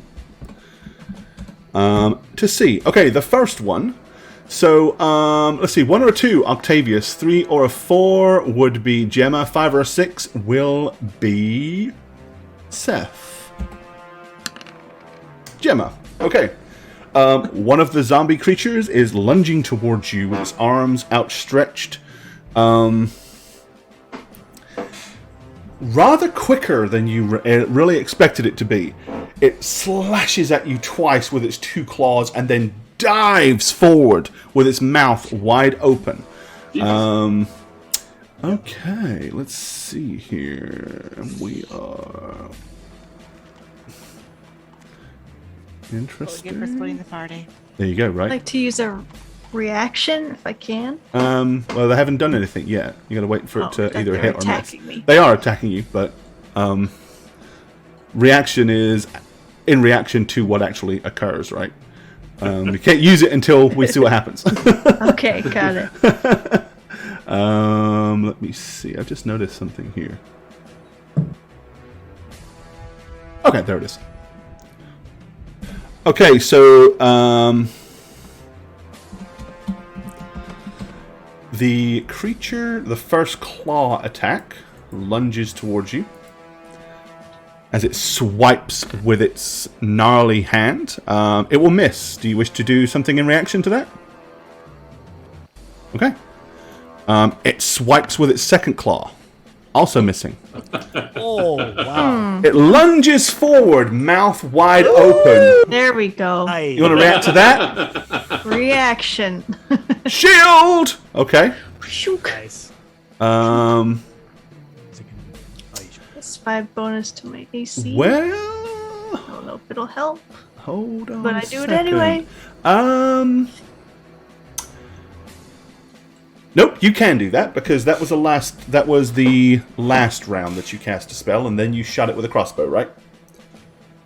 to see. Okay, the first one. So, let's see. 1 or 2, Octavius. 3 or a 4 would be Gemma. 5 or a 6 will be Seth. Gemma. Okay. One of the zombie creatures is lunging towards you with its arms outstretched. Rather quicker than you really expected it to be. It slashes at you twice with its 2 claws and then dives forward with its mouth wide open. Okay, let's see here. We are... Interesting.
For splitting the party.
There you go,
I'd
right?
like to use a reaction if I can.
Well, they haven't done anything yet. You got to wait for it to either hit or miss.
Attacking me.
They are attacking you, but reaction is in reaction to what actually occurs, right? You can't use it until we see what happens.
Okay, got it.
Let me see. I just noticed something here. Okay, there it is. Okay, so the creature, the first claw attack, lunges towards you as it swipes with its gnarly hand. It will miss. Do you wish to do something in reaction to that? Okay. It swipes with its second claw, also missing.
Oh, wow.
It lunges forward, mouth wide open.
There we go.
You want to react to that?
Reaction.
Shield! Okay.
Nice.
That's 5 bonus to my AC.
Well,
I don't know if it'll help,
hold on
but
a
I do it
second.
anyway.
Nope, you can do that because that was the last round that you cast a spell, and then you shot it with a crossbow, right?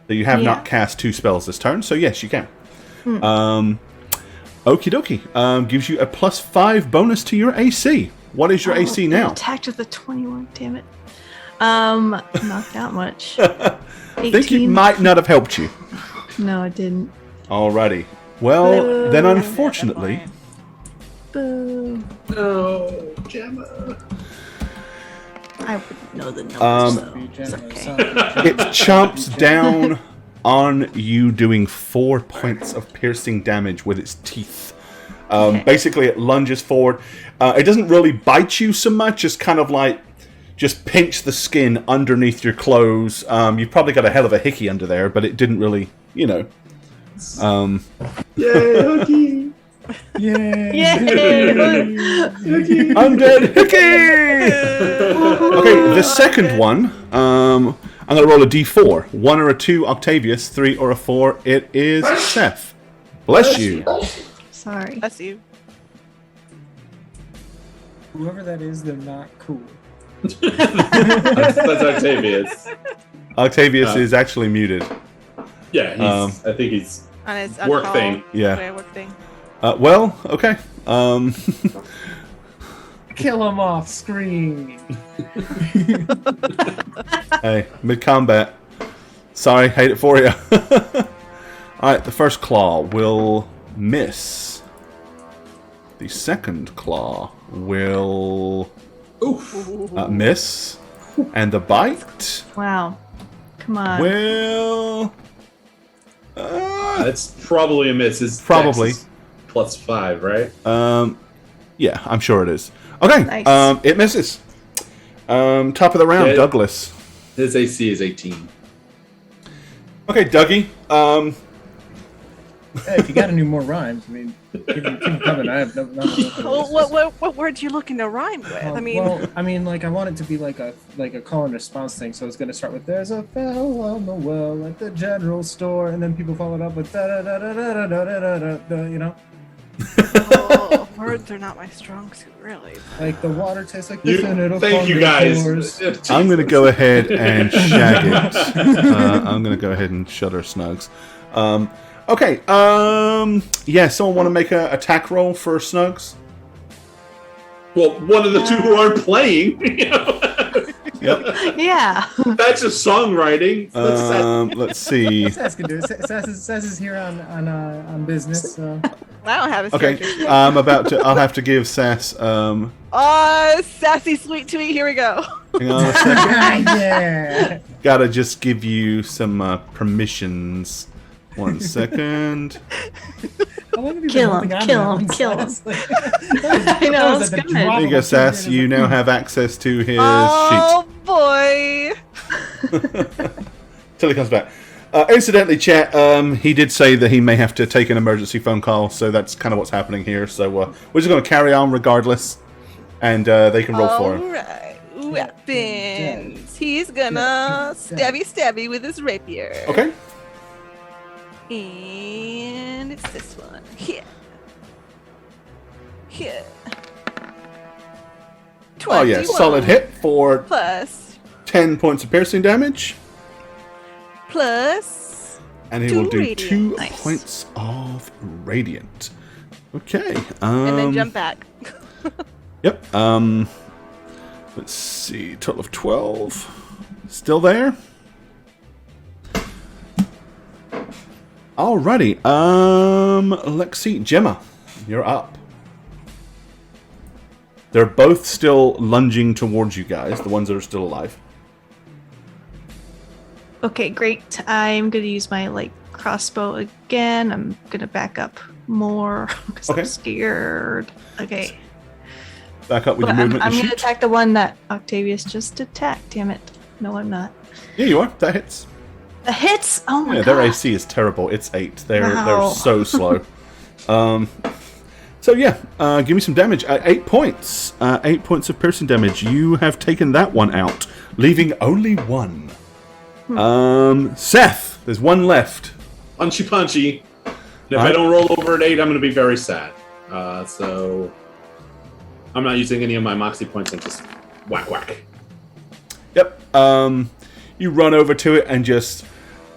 So you have not cast 2 spells this turn, so yes, you can. Okie dokie. Gives you a +5 bonus to your AC. What is your AC now?
Attacked with a 21, damn it. Not that much. 18.
I think it might not have helped you.
No, it didn't.
Alrighty. Well, then unfortunately...
Boo.
No, Gemma.
I wouldn't know the numbers, though. It's okay.
It chomps down on you, doing 4 points of piercing damage with its teeth. Basically, it lunges forward. It doesn't really bite you so much, just kind of like just pinch the skin underneath your clothes. You've probably got a hell of a hickey under there, but it didn't really, you know.
Yay, Hooky!
Yay!
Undead hickey! Okay, the second one I'm going to roll a d4. 1 or a 2, Octavius. 3 or a 4, it is Seth. Bless you.
Sorry.
Bless you.
Whoever that is, they're not cool.
That's Octavius.
Octavius is actually muted.
Yeah, I think he's
On his
work
uncalled-
thing.
Yeah.
Work thing.
Well, okay.
Kill him off screen.
Hey, mid-combat. Sorry, hate it for you. Alright, the first claw will miss. The second claw will miss. And the bite
Wow. Come on.
will...
That's probably a miss. His
Probably.
dex is +5, right?
Yeah, I'm sure it is. Okay,
Nice.
it misses. Top of the round,
Yeah.
Douglas.
His AC is 18.
Okay, Dougie.
Hey, if you got any more rhymes, I mean, keep them coming. I have nothing.
Well, what words you looking to rhyme with? I mean,
like I want it to be like a call and response thing. So it's gonna start with "There's a fell on the well at the general store," and then people follow it up with "da da da da da da da da da." You know,
words are not my strong suit, really.
like the water tastes like this, and it'll
Thank
fall
you
to
guys.
yours.
I'm going to go ahead and shag it. I'm going to go ahead and shut our snugs. Okay, yeah, someone want to make an attack roll for snugs?
Well, one of the two who aren't playing. You know?
Yep.
Yeah.
That's just songwriting.
Let's see.
Sass can do it. Sass is here on business. So.
I don't have a
Okay,
character.
I'll have to give Sass,
Sassy sweet tweet. Here we go.
hang on a second.
Yeah.
Gotta just give you some permissions. 1 second.
How long have you
Kill
been
him,
holding
kill
on
him,
to that
kill
one,
him.
Sass?
I know,
That was
it's
at the
good.
drop
There you
of
go,
a
Sass.
finger.
You now have access to his
Oh boy.
sheet. Till he comes back. Incidentally, chat, he did say that he may have to take an emergency phone call, so that's kind of what's happening here. So we're just going to carry on regardless, and they can roll for him.
Alright. Weapons. He's gonna stabby with his rapier.
Okay.
And it's this one. Here. Here.
Oh, yeah,
21
solid hit for
Plus.
10 points of piercing damage,
Plus.
and he
2
will do
radiant.
2
Nice.
points of radiant. Okay.
And then jump back.
Yep. Let's see. Total of 12. Still there? Alrighty. Lexi, Gemma, you're up. They're both still lunging towards you guys, the ones that are still alive.
Okay, great. I'm gonna use my crossbow again. I'm gonna back up more because
Okay.
I'm scared. Okay.
Back up with
But
your
I'm
movement and
gonna
shoot.
attack the one that Octavius just attacked. Damn it. No, I'm not.
Yeah, you are. That hits.
The hits! Oh my
Yeah,
god.
their AC is terrible. It's 8. They're
Wow.
so slow. So yeah, give me some damage. 8 points. 8 points of piercing damage. You have taken that one out, leaving only one. Seth, there's one left.
Punchy punchy. And if I
Alright.
don't roll over an 8, I'm going to be very sad. So I'm not using any of my moxie points and just whack whack.
Yep. You run over to it and just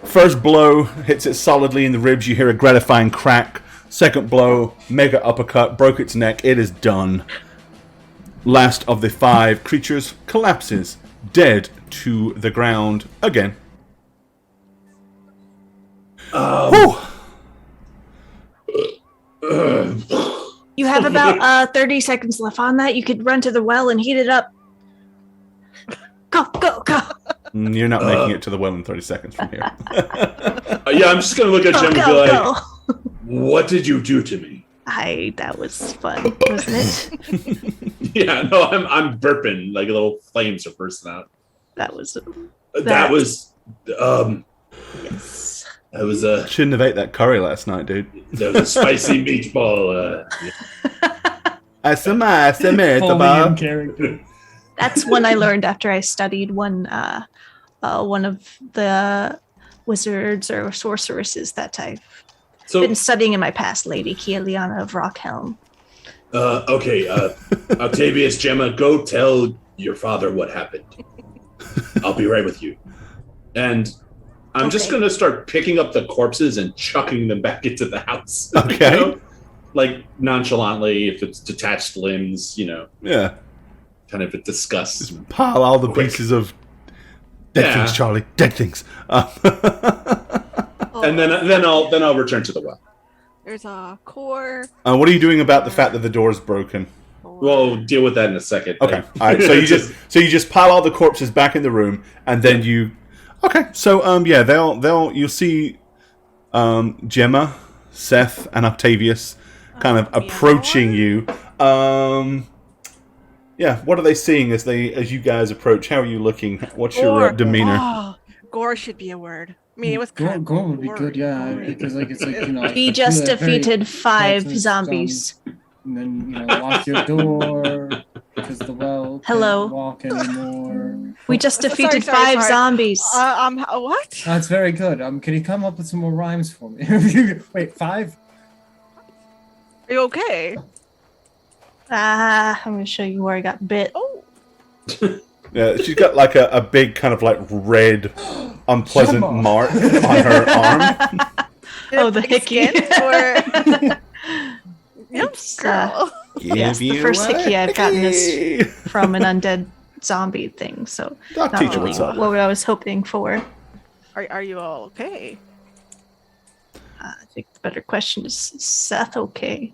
first blow hits it solidly in the ribs. You hear a gratifying crack. Second blow, mega uppercut, broke its neck. It is done. Last of the 5 creatures collapses, dead to the ground again. Whew.
You have about 30 seconds left on that. You could run to the well and heat it up. Go, go, go.
You're not making it to the well in 30 seconds from here.
Yeah, I'm just going to look at
Go,
Jim and be
go,
like,
go.
what did you do to me?
That was fun, wasn't it?
Yeah, no, I'm burping like little flames are bursting out.
That was
That was
yes.
that was a
Shouldn't have ate that curry last night, dude.
spicy meatball.
Fully in character.
That's one I learned after I studied one one of the wizards or sorceresses that I've
So
been studying in my past, Lady Kieliana of Rockhelm.
okay, Octavius, Gemma, go tell your father what happened. I'll be right with you. And I'm just
Okay.
gonna start picking up the corpses and chucking them back into the house.
Okay.
You know? Like nonchalantly, if it's detached limbs,
Yeah.
kind of a disgust.
Just pile all the
Quick.
pieces of dead
Yeah.
things, Charlie. Dead things.
And then I'll return to the well.
There's a core.
What are you doing about the fact that the door's broken?
We'll deal with that in a second.
Okay. All right. So you just pile all the corpses back in the room, and then you. Okay. So you'll see Gemma, Seth, and Octavius kind of approaching you. What are they seeing as you guys approach? How are you looking? What's your demeanor?
Oh, gore should be a word. I mean, it was kind
Gore
of
would be good, yeah, because it's like
We just
very
defeated 5
potent
zombies.
And then lock your door because the well
Hello.
can't walk anymore.
We just
Sorry,
defeated
sorry.
5 zombies.
What?
That's very good. Can you come up with some more rhymes for me? Wait, 5?
Are you okay?
I'm going to show you where I got bit.
Oh,
Yeah, she's got like a big kind of like red, unpleasant
Gemma.
mark on her arm.
Oh, the hickey.
Or yep,
It's,
girl.
Yes, the first hickey I've gotten is from an undead zombie thing, so
Doc
not
teacher,
really
what's up?
what I was hoping for.
Are you all okay?
I think the better question is Seth okay?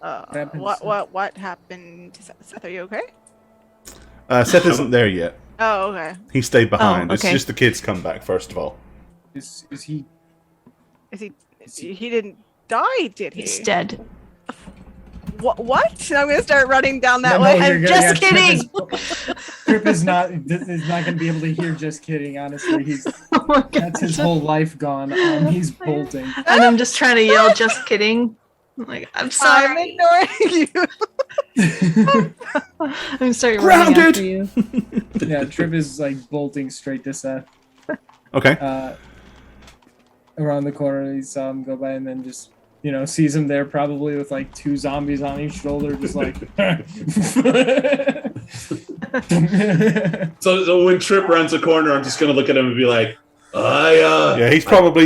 happened,
What happened to Seth? Are you okay?
Seth isn't there yet.
Oh, okay.
He stayed behind. It's
okay.
just the kids come back first of all.
Is he?
He didn't die, did he?
He's dead.
What? I'm gonna start running down that
No,
way.
you're
I'm
good.
just kidding.
Trip is not going to be able to hear. Just kidding. Honestly,
Oh my God.
that's his whole life gone. He's bolting.
And I'm just trying to yell, just kidding. I'm like, I'm
I'm
sorry.
ignoring you.
I'm sorry, running
Grounded!
after you.
Yeah, Trip is like bolting straight to Seth.
Okay.
Around the corner, he saw him go by, and then just sees him there, probably with like 2 zombies on each shoulder, just like.
So when Trip runs a corner, I'm just gonna look at him and be like,
Yeah, he's probably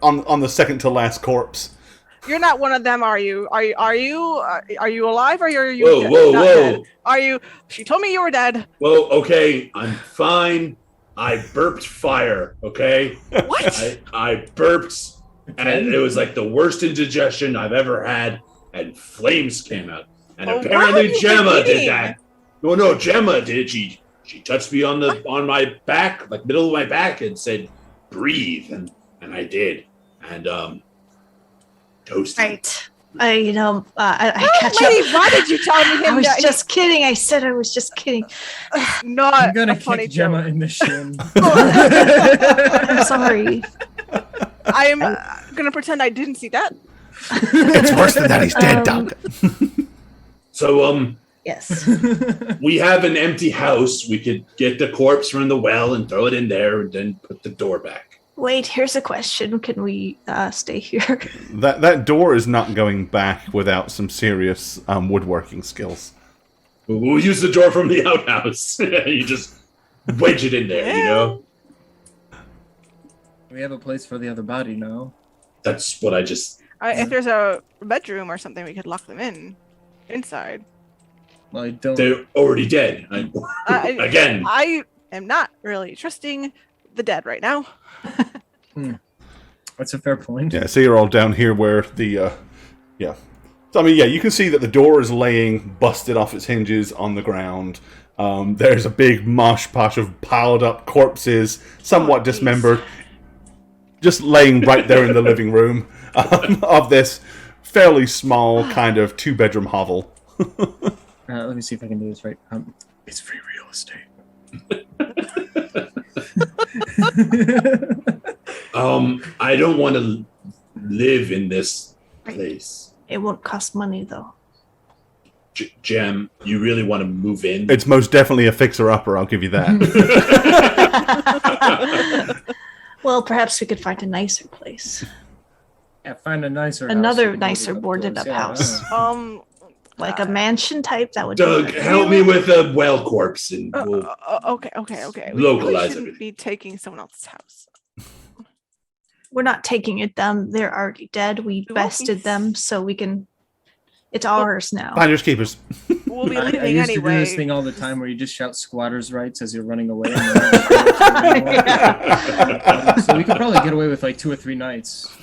on the second to last corpse.
You're not one of them, are you? Are you alive or are you
Whoa,
dead?
whoa,
Not
whoa.
dead? Are you? She told me you were dead.
Well, okay, I'm fine. I burped fire, okay?
What?
I burped, and it was like the worst indigestion I've ever had, and flames came out. And
Oh, why
apparently
have you
Gemma
been
did
eating?
that. No, Gemma did. She touched me on my back, like middle of my back, and said, "Breathe," and I did. And toasted.
Right. I catch
Lady,
up.
why did you tell me
I
him
was
that?
just kidding. I said I was just kidding.
Not
I'm gonna
a funny
kick Gemma
joke.
in the shin.
I'm sorry.
I'm gonna pretend I didn't see that.
It's worse than that. He's dead, Doc.
So
Yes.
we have an empty house. We could get the corpse from the well and throw it in there, and then put the door back.
Wait, here's a question. Can we stay here?
That door is not going back without some serious woodworking skills.
We'll use the door from the outhouse. You just wedge it in there,
We have a place for the other body now.
That's what I just...
If there's a bedroom or something, we could lock them inside.
Well, I don't.
They're already dead. Again.
I am not really trusting the dead right now.
That's a fair point.
Yeah, so you're all down here where the, yeah. So, I mean, yeah, you can see that the door is laying busted off its hinges on the ground. There's a big mosh posh of piled up corpses, somewhat dismembered, just laying right there in the living room of this fairly small kind of 2-bedroom hovel.
Let me see if I can do this right. It's free real estate.
I don't want to live in this place.
It won't cost money, though.
Gem, you really want to move in?
It's most definitely a fixer-upper, I'll give you that.
Well, perhaps we could find a nicer place.
Yeah, find a nicer
Another
house.
nicer boarded up house. Like a mansion type, that would
Doug,
be
help me with a well corpse and we'll
Okay. We
localize
shouldn't
it.
be taking someone else's house.
We're not taking it them. They're already dead. We
We won't be
bested them, so we can. It's ours now.
Finders keepers.
We'll be
I
leaving
used to do this
anyway.
thing all the time where you just shout squatters' rights as you're running away. So we could probably get away with like 2 or 3 nights.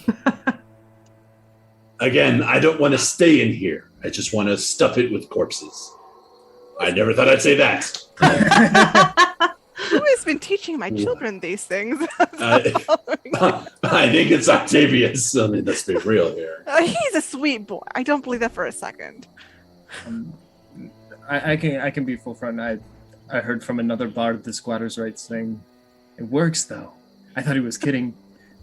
Again, I don't want to stay in here. I just want to stuff it with corpses. I never thought I'd say that.
Who has been teaching my children these things?
I think it's Octavius. I mean, let's be real here.
He's a sweet boy. I don't believe that for a second.
I can be full front. I heard from another bard the squatters' rights thing. It works though. I thought he was kidding.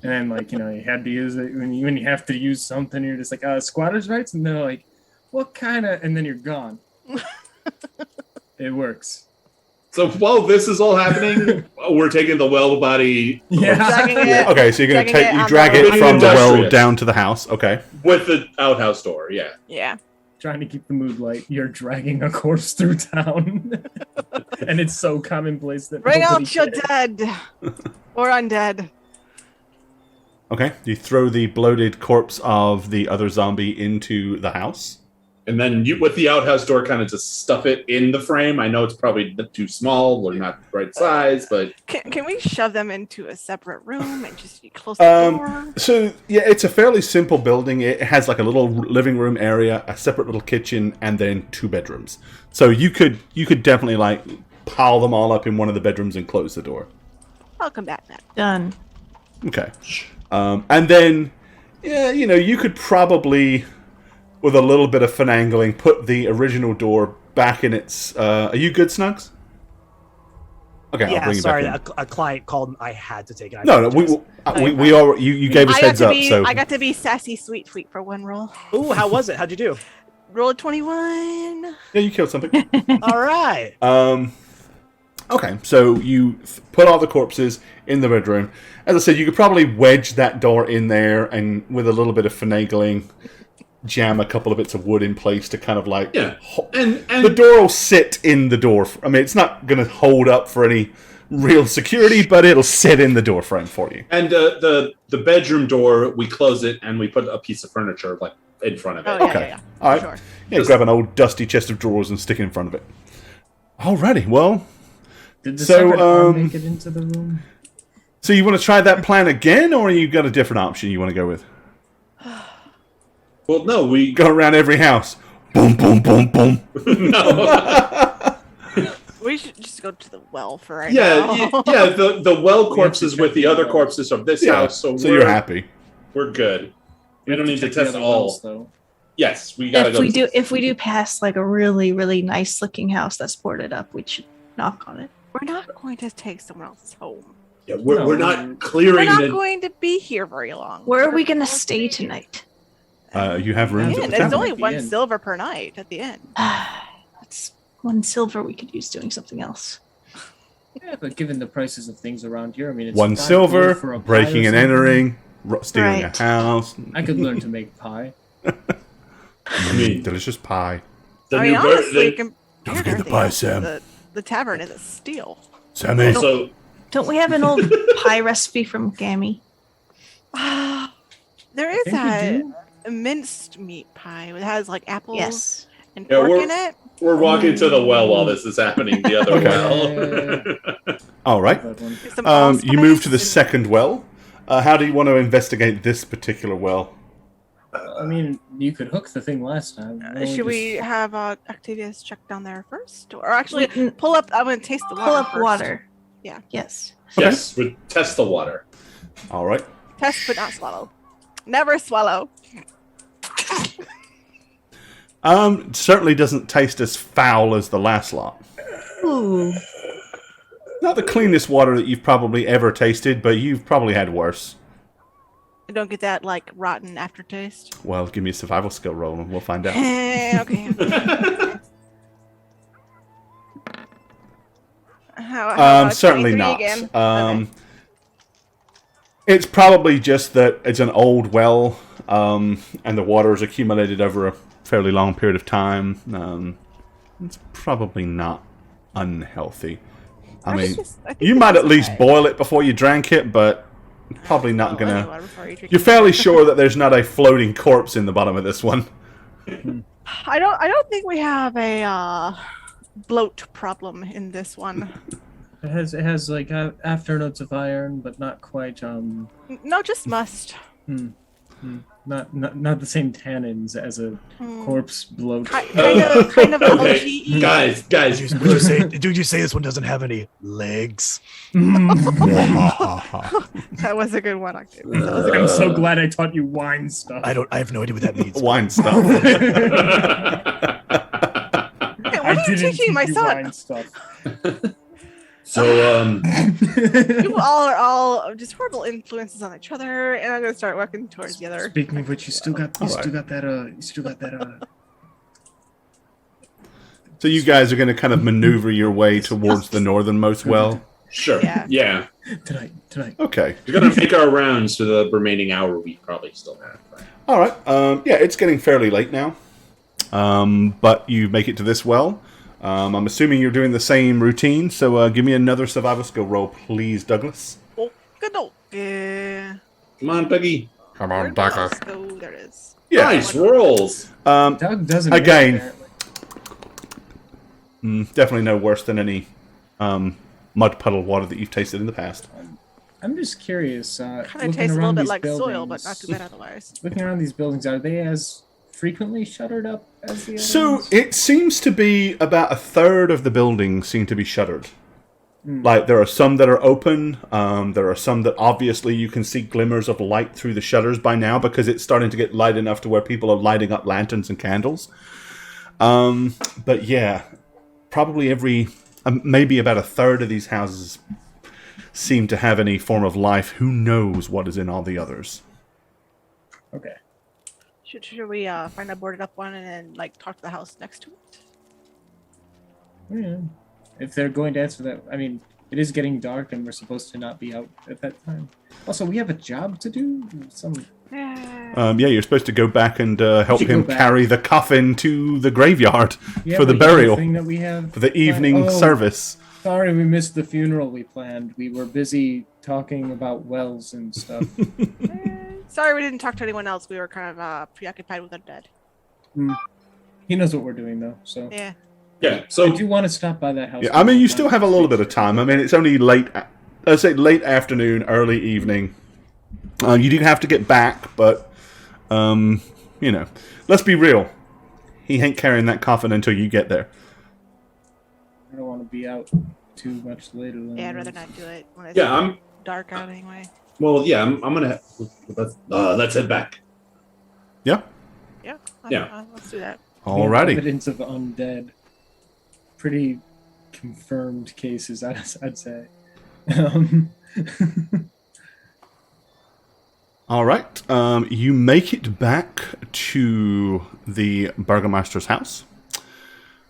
And then, like, you had to use it when you have to use something. You're just like, squatters' rights, and they're like, what kind of? And then you're gone. It works.
So while this is all happening, we're taking the well body
Dragging it.
Okay, so you're going to
Dragging it on
drag
the-
it from the well
Industrious.
down to the house. Okay.
with the outhouse door. Yeah.
Yeah.
Trying to keep the mood light. You're dragging a corpse through town, and it's so commonplace that
Bring
nobody
out your
cares.
dead. Or undead.
Okay. You throw the bloated corpse of the other zombie into the house.
And then you, with the outhouse door, kind of just stuff it in the frame. I know it's probably too small or not the right size, but
Can we shove them into a separate room and just close the door?
So, yeah, it's a fairly simple building. It has like a little living room area, a separate little kitchen, and then 2 bedrooms. So you could definitely like pile them all up in one of the bedrooms and close the door.
I'll come back then.
Done.
Okay. And then, yeah, you could probably, with a little bit of finagling, put the original door back in its... are you good, Snugs? Okay, I'll
Yeah,
bring you
sorry,
back in.
a client called. I had to take it. I
No,
apologize.
we all... You gave us heads up, so...
I got to be sassy sweet tweet for one roll.
Ooh, how was it? How'd you do?
Roll a 21.
Yeah, you killed something.
All right.
Okay, so you put all the corpses in the bedroom. As I said, you could probably wedge that door in there and with a little bit of finagling, jam a couple of bits of wood in place to kind of like...
yeah. And
the door will sit in the door. I mean, it's not going to hold up for any real security, but it'll sit in the door frame for you.
And the bedroom door, we close it and we put a piece of furniture like in front of it.
Oh, yeah,
Okay.
yeah.
All right.
Sure.
Yeah, grab an old dusty chest of drawers and stick it in front of it. Alrighty, well...
Did the
So,
severed arm make it into the room?
So you want to try that plan again, or you got a different option you want to go with?
Well, no, we
Go around every house. Boom, boom, boom, boom.
no.
We should just go to the well for right
Yeah,
now.
yeah. The well corpses
check
with the
the
other
well.
corpses of this
Yeah,
house, so
you're happy.
We're good. We don't need to
Check the
test
other
all.
wells, though.
Yes, we gotta go.
If we do pass like a really, really nice looking house that's boarded up, we should knock on it.
We're not going to take someone else's home.
Yeah, we're
No,
not
We're
clearing
not
the.
going to be here very long.
Where are we
We're
gonna
going
stay
to-
tonight?
You have rooms
Inn.
at the
It's
tavern.
only
At the
1
inn.
silver per night at the end.
That's 1 silver we could use doing something else.
Yeah, but given the prices of things around here, I mean, it's
1
5
silver,
gold for a pie
breaking
or
and
something.
entering, stealing
Right.
a house.
I could learn to make pie.
I mean,
Delicious pie.
the
I mean,
new
honestly,
ver-
Don't
compared
forget
to
the pie,
everything
Sam.
else, the tavern is a steal.
Sammy.
Also,
Don't we have an old pie recipe from Gammy?
There
I
is
think we
a
do.
minced meat pie. It has like apples
Yes.
and
Yeah,
pork
we're-
in it.
we're walking to the well while this is happening. The other
Okay.
well.
All right.
That one.
Some
You move to the
allspice
second well. How do you want to investigate this particular well?
I mean, you could hook the thing last time.
and-
Well,
should we
just-
have Octavius check down there first, or actually
Mm,
pull up? I'm gonna taste the water.
Pull up
first.
water.
Yeah.
Yes.
Yes, we test the water.
All right.
Test but not swallow. Never swallow.
Certainly doesn't taste as foul as the last lot.
Ooh.
Not the cleanest water that you've probably ever tasted, but you've probably had worse.
I don't get that like rotten aftertaste.
Well, give me a survival skill roll and we'll find out.
Okay. How about
Certainly
23
not.
Again? Okay.
It's probably just that it's an old well, and the water has accumulated over a fairly long period of time. It's probably not unhealthy. I mean,
think
you
this
might
is
at least
okay.
boil it before you drank it, but probably not
Boil any
gonna...
water before you drink
You're
it.
fairly sure that there's not a floating corpse in the bottom of this one.
I don't think we have a bloat problem in this one.
It has like afternotes of iron, but not quite
No, just must.
not the same tannins as a corpse bloat.
Kind of
Okay,
algae-y.
guys.
Did you say this one doesn't have any legs?
That was a good one, Octavius.
I'm so glad I taught you wine stuff.
I have no idea what that means.
Wine stuff.
Hey, what are you teaching my son?
Wine stuff.
So,
You all are all just horrible influences on each other, and I'm gonna start working towards the other.
Speaking of which, you still got that.
So you guys are going to kind of maneuver your way towards the northernmost well?
sure.
Yeah.
Tonight.
Okay.
We're gonna make our rounds for the remaining hour we probably still have.
All right. Yeah, it's getting fairly late now. But you make it to this well. I'm assuming you're doing the same routine, so give me another survival skill roll, please, Douglas.
Oh, good old. Yeah.
Come on, Peggy.
Come
Where'd
on,
the
Becca.
mouse go? There it is.
Yeah.
Nice rolls.
Doug doesn't.
Again.
apparently.
Definitely no worse than any mud puddle water that you've tasted in the past.
I'm just curious.
Kind of
looking
tastes a little
around
bit
these
like soil,
buildings-
but not too bad otherwise.
Looking around these buildings, are they as frequently shuttered up as the other
So
ones?
it seems to be about a third of the buildings seem to be shuttered. Like, there are some that are open. There are some that obviously you can see glimmers of light through the shutters by now because it's starting to get light enough to where people are lighting up lanterns and candles. But yeah, probably maybe about a third of these houses seem to have any form of life. Who knows what is in all the others?
Okay.
Should we find a boarded up one and then talk to the house next to it?
Yeah. If they're going to answer that, I mean, it is getting dark and we're supposed to not be out at that time. Also, we have a job to do.
Yeah.
Yeah, you're supposed to go back and help
should
him
go back.
carry the coffin to the graveyard
Yeah,
for the
but you know
burial,
thing that we have
for the evening
planned? Oh,
service.
Sorry, we missed the funeral we planned. We were busy talking about wells and stuff.
Sorry, we didn't talk to anyone else. We were kind of preoccupied with our dead.
He knows what we're doing, though. So
Yeah.
Yeah.
I
So
do want to stop by that house.
Yeah, I mean, you still have a little bit of time. I mean, it's only late, let's say late afternoon, early evening. You do have to get back, but, let's be real. He ain't carrying that coffin until you get there.
I don't want to be out too much later. Than
Yeah, I'd rather
this.
not do it when it's
yeah, I'm
dark out anyway.
I'm gonna let's head back.
Yeah?
Yeah.
Yeah.
Let's do that.
We have
Alrighty.
Evidence of undead. Pretty confirmed cases, I'd say.
All right. You make it back to the Burgomaster's house.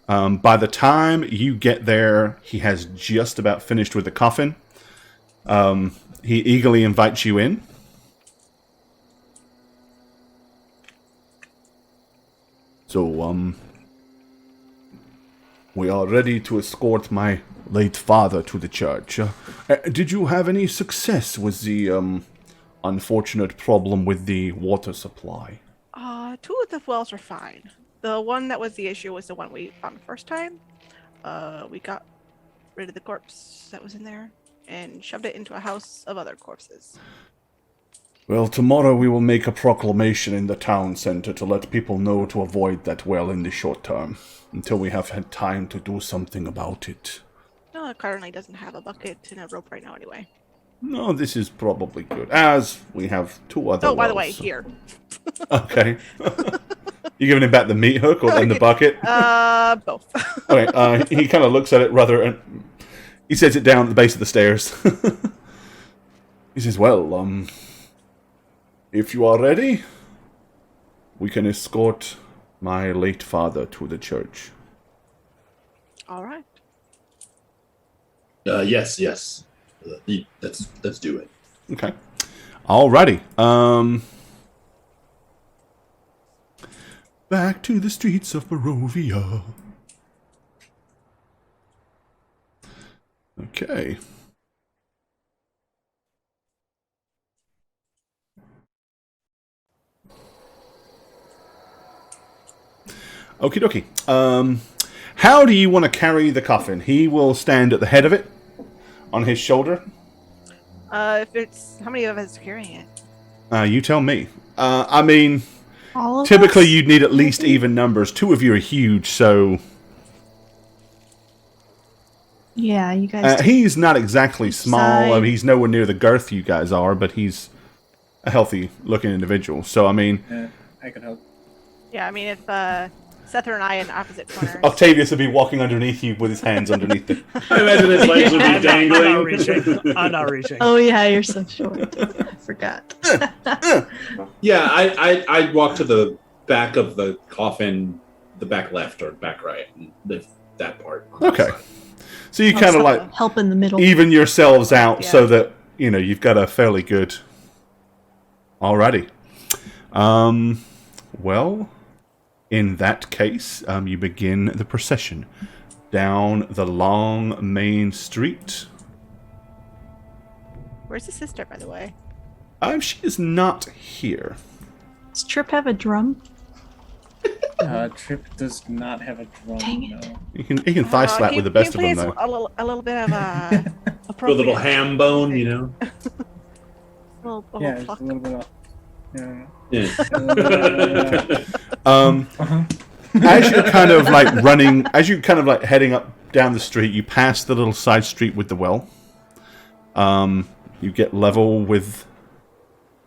By the time you get there, he has just about finished with the coffin. He eagerly invites you in. So, we are ready to escort my late father to the church. Did you have any success with the unfortunate problem with the water supply?
Two of the wells are fine. The one that was the issue was the one we found the first time. We got rid of the corpse that was in there and shoved it into a house of other corpses.
Well, tomorrow we will make a proclamation in the town center to let people know to avoid that well in the short term, until we have had time to do something about it.
No, it currently doesn't have a bucket and a rope right now anyway.
No, this is probably good, as we have two other
Oh, by the way,
wells.
here.
Okay. You giving him back the meat hook or in the bucket?
Both.
Okay, he kind of looks at it rather, and he sets it down at the base of the stairs. He says, well, if you are ready, we can escort my late father to the church.
All right.
Yes. Let's do it.
Okay. Alrighty. Back to the streets of Barovia. Okay. Okie dokie. How do you want to carry the coffin? He will stand at the head of it, on his shoulder.
If it's how many of us are carrying it?
You tell me. I mean,
All of
typically
us?
you'd need at least even numbers. 2 of you are huge, so
Yeah, you guys.
he's not exactly small. I
Side.
mean, he's nowhere near the girth you guys are, but he's a healthy-looking individual. So, I mean,
Yeah, I could help.
Yeah, I mean if Seth and I in opposite corners.
Octavius would be walking underneath you with his hands underneath it.
I imagine his legs would be
I'm not
dangling.
reaching. I'm not reaching.
Oh yeah, you're so short. I forgot.
Yeah, I'd walk to the back of the coffin, the back left or back right, and lift that part. on the
Okay.
side.
So you kind of like
Help in the middle.
even yourselves out
Yeah.
so that, you know, you've got a fairly good... Alrighty. Well, in that case, you begin the procession down the long main street.
Where's the sister, by the way?
She is not here.
Does Trip have a drum?
Trip does not have a drum.
Dang it.
No.
You can thigh slap with the best of them, though.
A little bit of
A
appropriate.
little ham bone, you know.
Yeah, it's a little bit of. Yeah.
Yeah.
Uh-huh.
As you're kind of like running, as you're kind of like heading up down the street, you pass the little side street with the well. You get level with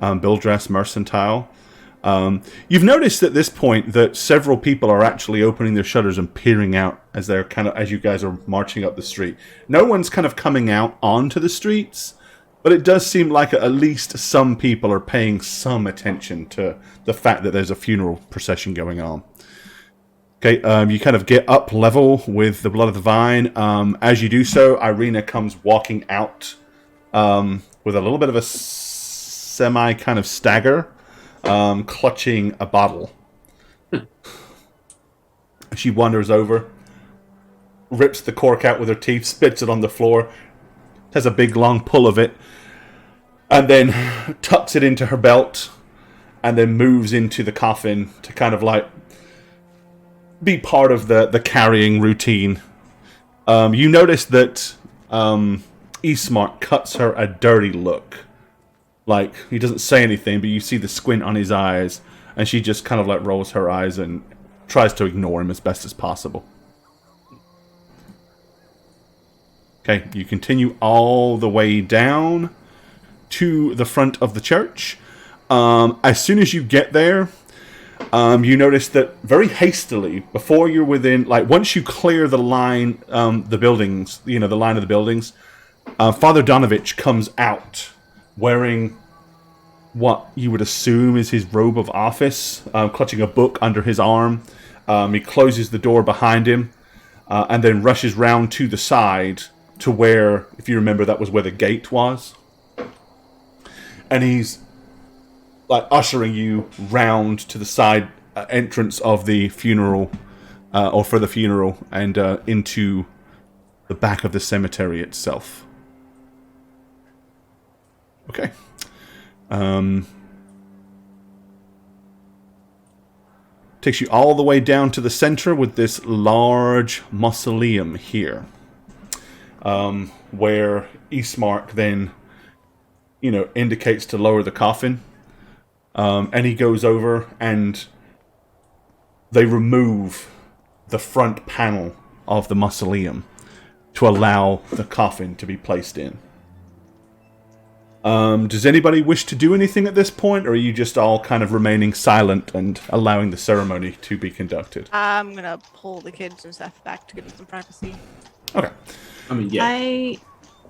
Bildras Mercantile. You've noticed at this point that several people are actually opening their shutters and peering out as they're kind of as you guys are marching up the street. No one's kind of coming out onto the streets, but it does seem like at least some people are paying some attention to the fact that there's a funeral procession going on. Okay, you kind of get up level with the Blood of the Vine. As you do so, Irina comes walking out with a little bit of a semi kind of stagger, clutching a bottle. She wanders over, rips the cork out with her teeth, spits it on the floor, has a big long pull of it, and then tucks it into her belt, and then moves into the coffin to kind of like be part of the carrying routine. You notice that Eastmark cuts her a dirty look. Like, he doesn't say anything, but you see the squint on his eyes, and she just kind of like rolls her eyes and tries to ignore him as best as possible. Okay, you continue all the way down to the front of the church. As soon as you get there, you notice that very hastily, before you're within, like once you clear the line, the buildings, you know, the line of the buildings, Father Donovich comes out wearing what you would assume is his robe of office, clutching a book under his arm. He closes the door behind him, and then rushes round to the side to where, if you remember, that was where the gate was. And he's like ushering you round to the side entrance of the funeral, or for the funeral, and into the back of the cemetery itself. Okay. Takes you all the way down to the center with this large mausoleum here, where Eastmark then, you know, indicates to lower the coffin. And he goes over and they remove the front panel of the mausoleum to allow the coffin to be placed in. Does anybody wish to do anything at this point, or are you just all kind of remaining silent and allowing the ceremony to be conducted?
I'm gonna pull the kids and stuff back to give them some privacy.
Okay.
I mean, yeah.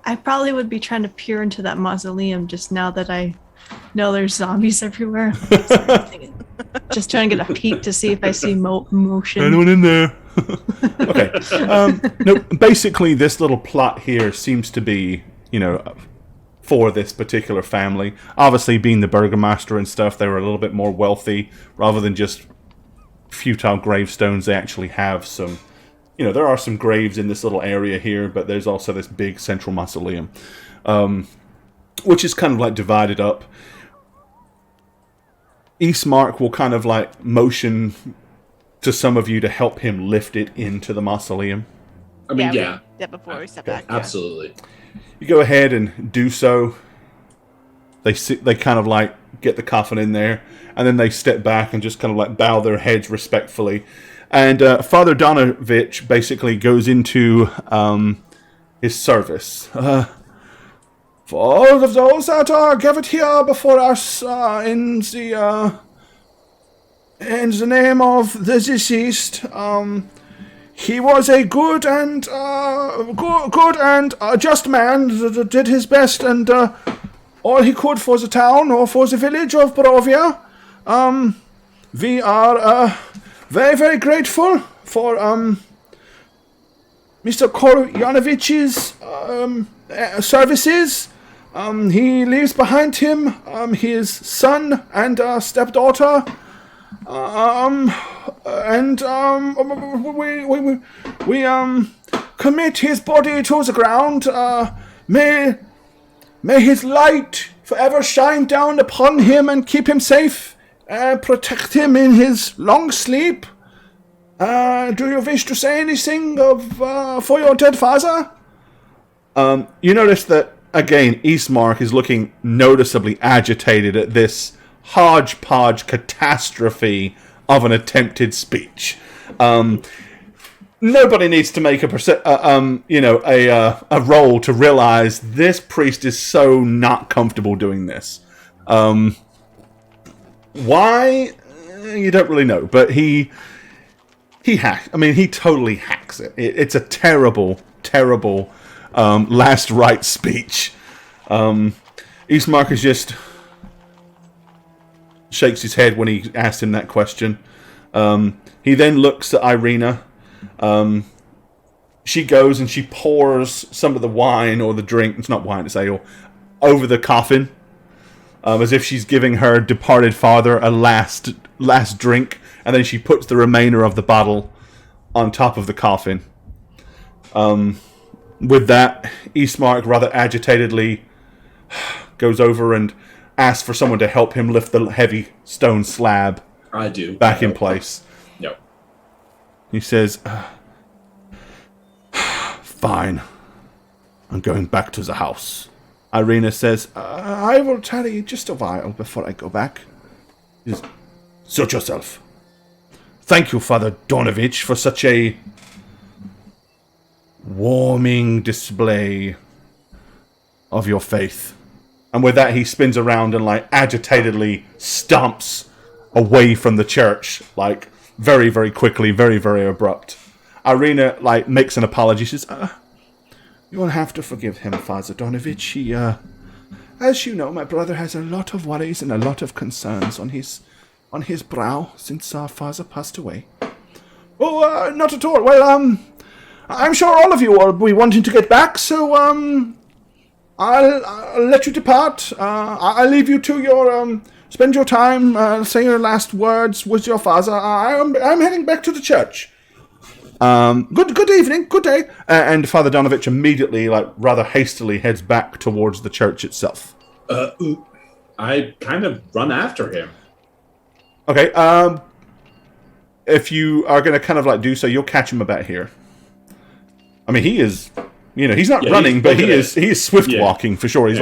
I probably would be trying to peer into that mausoleum just now that I know there's zombies everywhere. Just trying to get a peek to see if I see motion.
Anyone in there? Okay. No, basically, this little plot here seems to be, for this particular family. Obviously, being the burgomaster and stuff, they were a little bit more wealthy rather than just futile gravestones. They actually have some, there are some graves in this little area here, but there's also this big central mausoleum, which is kind of like divided up. Eastmark will kind of like motion to some of you to help him lift it into the mausoleum.
I mean,
we
yeah.
did that before we stepped back.
Absolutely.
You go ahead and do so. They kind of like get the coffin in there, and then they step back and just kind of like bow their heads respectfully. And Father Donovich basically goes into his service. For all of those that are gathered here before us in the name of the deceased, he was a good and just man that did his best and all he could for the town or for the village of Barovia. We are very, very grateful for Mr. Koryanovich's services. He leaves behind him his son and stepdaughter. We commit his body to the ground. May his light forever shine down upon him and keep him safe. Protect him in his long sleep. Do you wish to say anything for your dead father? You notice that, again, Eastmark is looking noticeably agitated at this hodgepodge catastrophe of an attempted speech. Nobody needs to make a roll to realize this priest is so not comfortable doing this. Why? You don't really know, but he totally hacks it. It's a terrible, terrible last rites speech. Eastmark is just shakes his head when he asked him that question. He then looks at Irina. She goes and she pours some of the wine or the drink, it's not wine, it's ale, over the coffin, as if she's giving her departed father a last drink, and then she puts the remainder of the bottle on top of the coffin. With that, Eastmark rather agitatedly goes over and asks for someone to help him lift the heavy stone slab back in place.
Yep.
He says, fine. I'm going back to the house. Irina says, I will tarry just a while before I go back. Just suit yourself. Thank you, Father Donovich, for such a warming display of your faith. And with that, he spins around and, agitatedly stomps away from the church, very, very quickly, very, very abrupt. Irina, makes an apology. She says, you will have to forgive him, Father Donovich. He, as you know, my brother has a lot of worries and a lot of concerns on his brow since our father passed away. Oh, not at all. Well, I'm sure all of you will be wanting to get back, so, I'll let you depart. I'll leave you to your, spend your time, say your last words with your father. I'm heading back to the church. Good evening, good day. And Father Donovich immediately, rather hastily heads back towards the church itself.
I kind of run after him.
Okay, if you are going to kind of do so, you'll catch him about here. I mean, he is... he's not running, but he is swift walking for sure. He's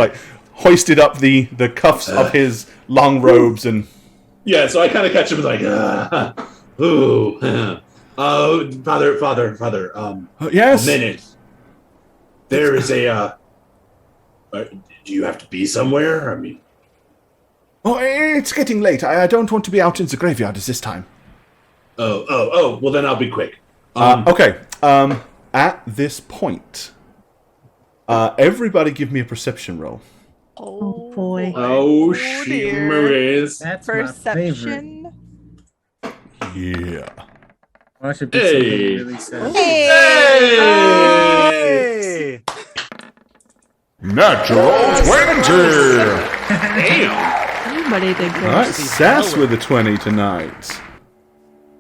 hoisted up the cuffs of his long robes and.
Yeah, so I kind of catch him ooh, Father.
Yes.
A minute. There is a. Do you have to be somewhere? I mean.
Oh, it's getting late. I don't want to be out in the graveyard at this time.
Oh. Well, then I'll be quick.
Okay. At this point. Everybody give me a perception roll.
Oh boy.
Oh,
dear.
is.
That's my favorite.
Perception.
Yeah.
Watch it be something
Hey.
really sad.
Hey!
Natural 20!
Damn!
Everybody did good.
All right, Sass with a 20 tonight.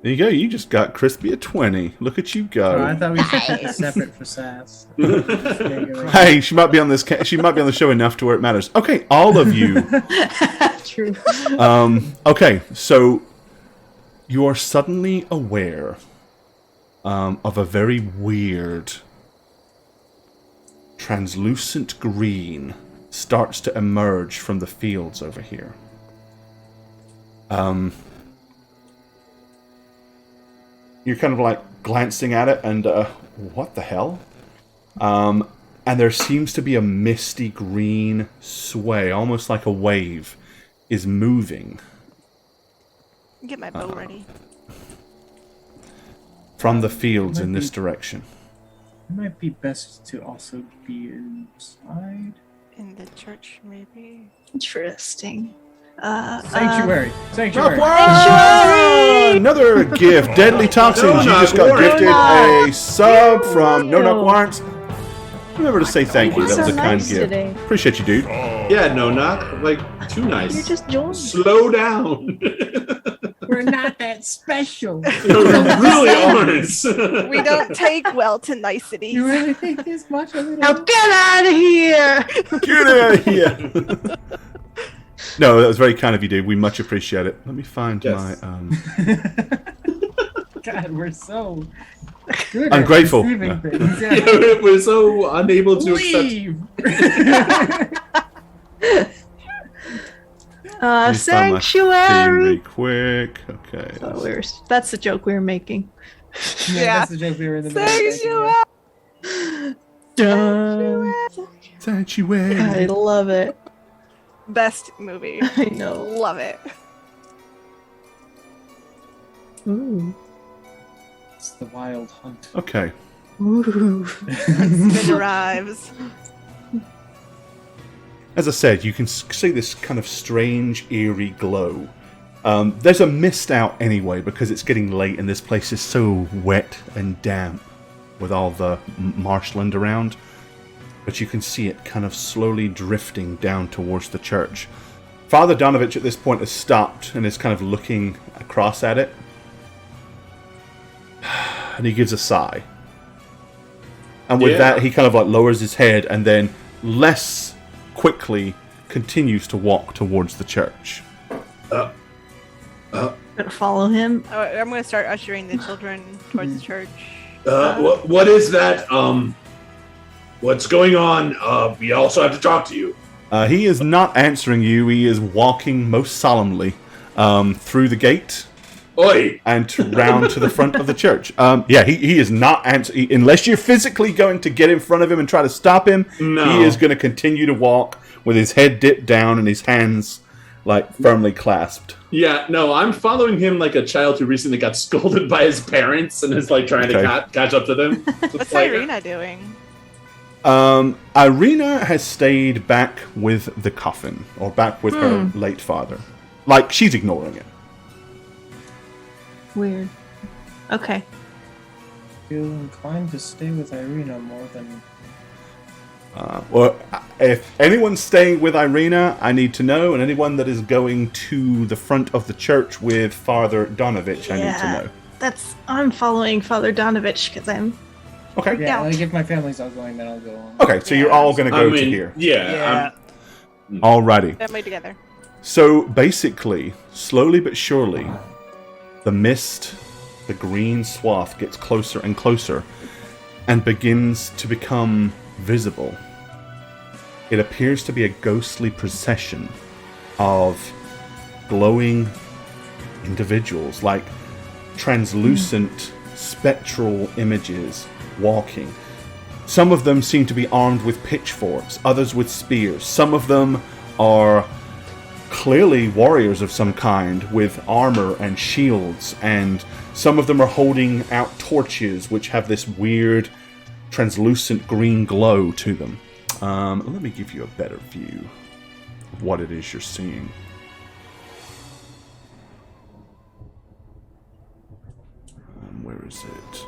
There you go. You just got Crispy a 20. Look at you
Oh, I
go.
thought we should keep it separate for Sass.
Hey, she might be on this. She might be on the show enough to where it matters. Okay, all of you.
True.
Okay, so you are suddenly aware of a very weird translucent green starts to emerge from the fields over here. You're kind of like glancing at it and what the hell? And there seems to be a misty green sway, almost like a wave, is moving
Get my bow ready.
from the fields in this direction.
It might be best to also be inside.
In the church, maybe.
Interesting.
Sanctuary. Sanctuary.
Another gift. Deadly Toxins. You just got gifted a sub from No Knock Warrants. Remember to say thank you. That was a kind gift.
Today.
Appreciate you, dude.
Yeah, no knock. Like, too nice.
You're just joined.
Slow down.
We're not that special.
You really aren't.
We don't take well to niceties.
You really think this much of it?
Now get out of here!
Get out of here. No, that was very kind of you, dude. We much appreciate it. Let me find
Yes.
my...
God, we're so good.
I'm
at
grateful.
receiving
Yeah.
things. Yeah.
We're so unable to accept.
Leave.
Let me find my theme really
Sanctuary!
quick. Okay.
Oh, that's the joke we were making.
Yeah, that's the joke we were in the middle of making.
Dun.
Sanctuary.
I love it.
Best movie.
I know.
Love it.
Ooh.
It's the wild hunt.
Okay.
Ooh.
Spin arrives.
As I said, you can see this kind of strange, eerie glow. There's a mist out anyway because it's getting late and this place is so wet and damp with all the marshland around. But you can see it kind of slowly drifting down towards the church. Father Donovich at this point has stopped and is kind of looking across at it. And he gives a sigh. And with that, he kind of like lowers his head and then less quickly continues to walk towards the church.
Gonna follow him.
Oh, I'm going to start ushering the children towards the church.
What is that? What's going on? We also have to talk to you.
He is not answering you. He is walking most solemnly through the gate
Oi!
and round to the front of the church. He is not answering. Unless you're physically going to get in front of him and try to stop him,
No.
he is going to continue to walk with his head dipped down and his hands like firmly clasped.
Yeah, no, I'm following him like a child who recently got scolded by his parents and is like trying
Okay.
to catch up to them.
What's Irina doing?
Irina has stayed back with the coffin, or back with her late father. Like, she's ignoring it.
Weird. Okay.
Feel inclined to stay with Irina more than.
Well, if anyone's staying with Irina, I need to know, and anyone that is going to the front of the church with Father Donovich, I need to know.
I'm following Father Donovich because I'm.
Okay.
Yeah,
Out.
like if my family's all going, then I'll go on.
Okay, so you're all going to go to here.
Yeah.
Alrighty.
Family together.
So basically, slowly but surely, the mist, the green swath gets closer and closer and begins to become visible. It appears to be a ghostly procession of glowing individuals, like translucent, spectral images walking. Some of them seem to be armed with pitchforks, others with spears. Some of them are clearly warriors of some kind with armor and shields, and some of them are holding out torches which have this weird translucent green glow to them. Let me give you a better view of what it is you're seeing. Where Where is it?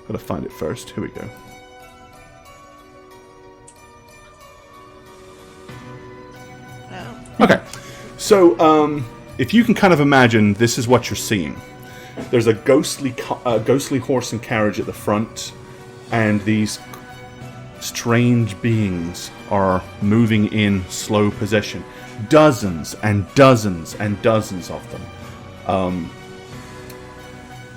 Gotta find it first. Here we go.
Oh.
Okay, so if you can kind of imagine, this is what you're seeing. There's a ghostly horse and carriage at the front, and these strange beings are moving in slow procession. Dozens and dozens and dozens of them.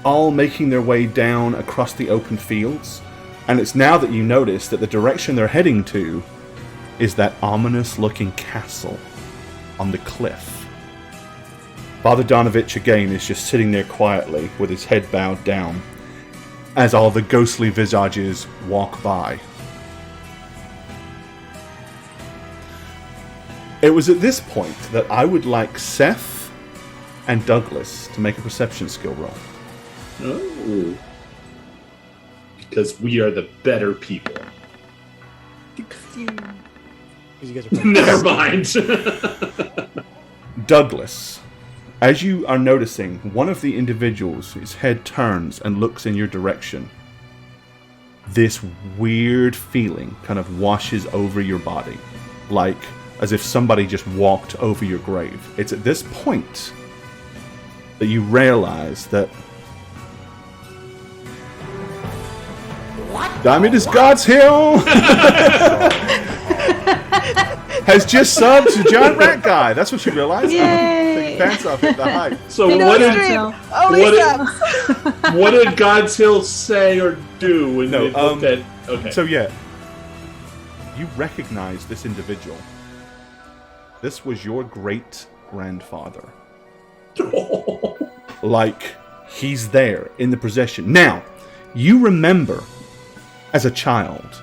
All making their way down across the open fields. And it's now that you notice that the direction they're heading to is that ominous-looking castle on the cliff. Father Donovich again is just sitting there quietly with his head bowed down as all the ghostly visages walk by. It was at this point that I would like Seth and Douglas to make a perception skill roll.
Oh. Because we are the better people.
Because you...
You guys are
Never mind.
Douglas, as you are noticing, one of the individuals, his head turns and looks in your direction. This weird feeling kind of washes over your body, like as if somebody just walked over your grave. It's at this point that you realize that Diamond is God's Hill has just subbed to Giant Rat Guy. That's what you realize.
Yay!
Take your pants off at the hype.
So
No
what did
stream. Only subs.
what did God's Hill say or do when
No,
they looked at? Okay.
So yeah, you recognize this individual. This was your great grandfather. Like, he's there in the procession. Now, you remember as a child,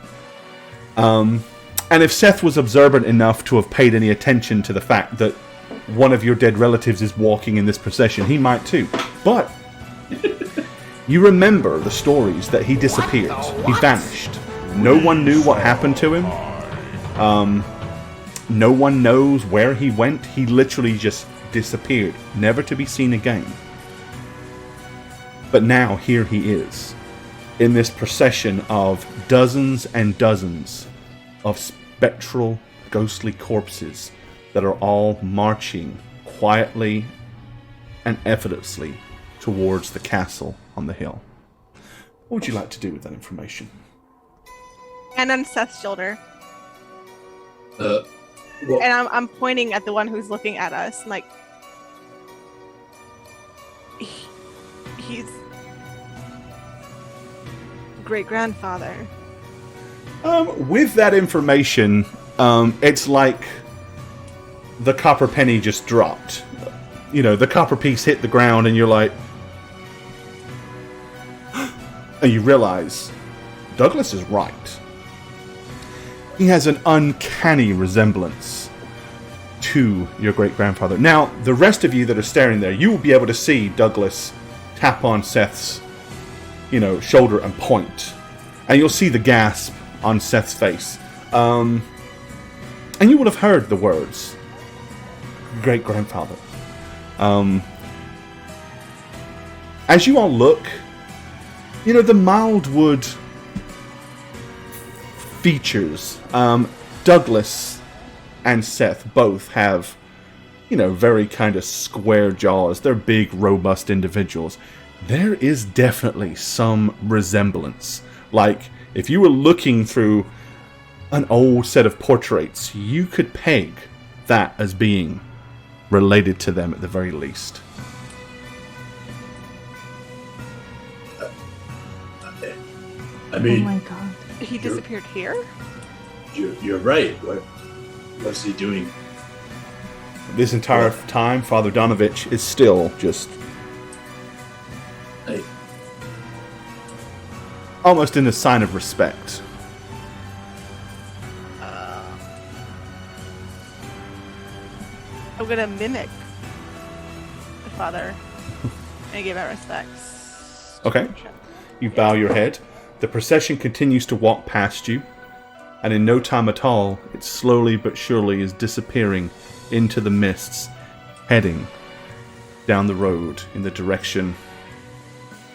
and if Seth was observant enough to have paid any attention to the fact that one of your dead relatives is walking in this procession, he might too. But you remember the stories that he disappeared. He vanished. No one knew what happened to him. No one knows where he went. He literally just disappeared, never to be seen again. But now here he is, in this procession of dozens and dozens of spectral, ghostly corpses that are all marching quietly and effortlessly towards the castle on the hill. What would you like to do with that information?
And on Seth's shoulder.
Well,
And I'm pointing at the one who's looking at us. I'm like, he's great-grandfather.
With that information, it's like the copper penny just dropped. You know, the copper piece hit the ground and you're like... and you realize Douglas is right. He has an uncanny resemblance to your great-grandfather. Now, the rest of you that are staring there, you will be able to see Douglas tap on Seth's, shoulder and point. And you'll see the gasp on Seth's face. And you would have heard the words, great-grandfather. As you all look, the Mildwood features, Douglas and Seth both have, very kind of square jaws. They're big, robust individuals. There is definitely some resemblance. Like, if you were looking through an old set of portraits, you could peg that as being related to them at the very least.
I mean,
Oh my god.
He disappeared here?
you're right. What's he doing?
This entire time, Father Donovich is still just
I,
almost in a sign of respect.
I'm gonna mimic the father and give my respects.
Okay. You bow your head. The procession continues to walk past you, and in no time at all, it slowly but surely is disappearing into the mists, heading down the road in the direction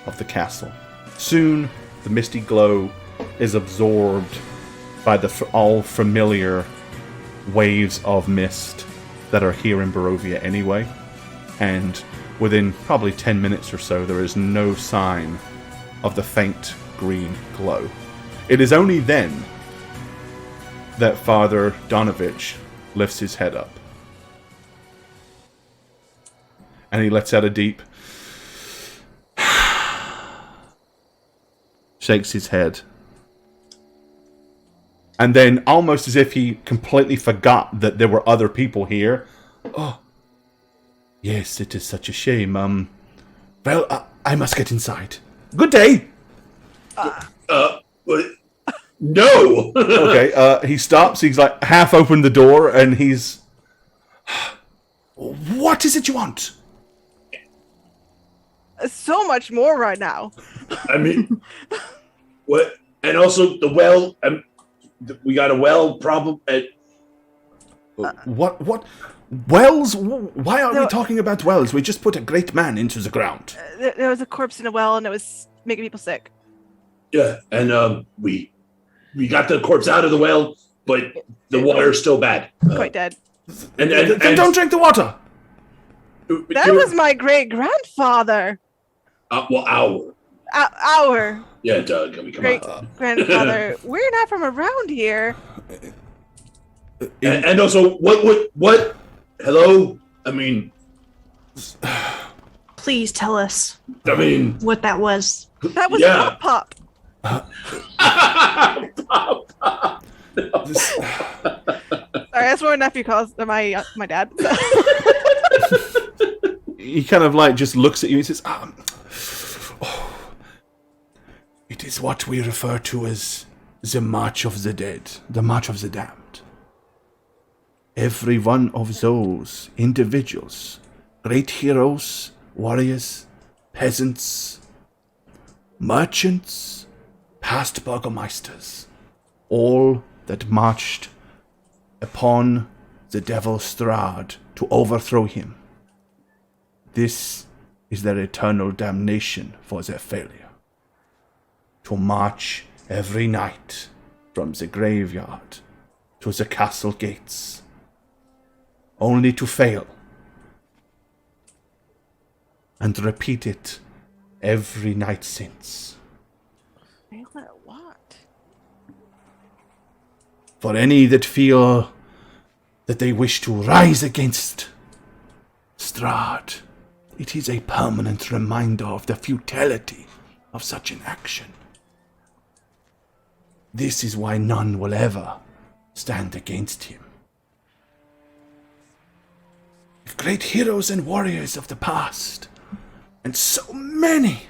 of the castle. Soon, the misty glow is absorbed by the all familiar waves of mist that are here in Barovia anyway, and within probably 10 minutes or so, there is no sign of the faint green glow. It is only then that Father Donovich lifts his head up. And he lets out a deep... shakes his head. And then, almost as if he completely forgot that there were other people here. Oh, yes, it is such a shame. Well, I must get inside. Good day!
No!
Okay, he stops, he's like half opened the door, and he's... What is it you want?
So much more right now.
I mean, what? And also the well. We got a well problem.
What? Wells? Why are we talking about wells? We just put a great man into the ground.
There was a corpse in a well, and it was making people sick.
Yeah, and we got the corpse out of the well, but the water's still bad.
Quite dead.
And
don't drink the water.
That was my great grandfather.
Our.
Our.
Yeah, Doug. Can we come
great
on?
grandfather. We're not from around here.
And also, what? Hello? I mean,
Please tell us
I mean,
what that was.
That was
Yeah.
Pop. Sorry, that's what my nephew calls my dad.
He kind of like just looks at you and says, it is what we refer to as the March of the Dead, the March of the Damned. Every one of those individuals, great heroes, warriors, peasants, merchants, past burgomeisters, all that marched upon the devil Strahd to overthrow him. This is their eternal damnation for their failure. To march every night from the graveyard to the castle gates, only to fail, and repeat it every night since.
Fail at what?
For any that feel that they wish to rise against Strahd, it is a permanent reminder of the futility of such an action. This is why none will ever stand against him. If great heroes and warriors of the past, and so many,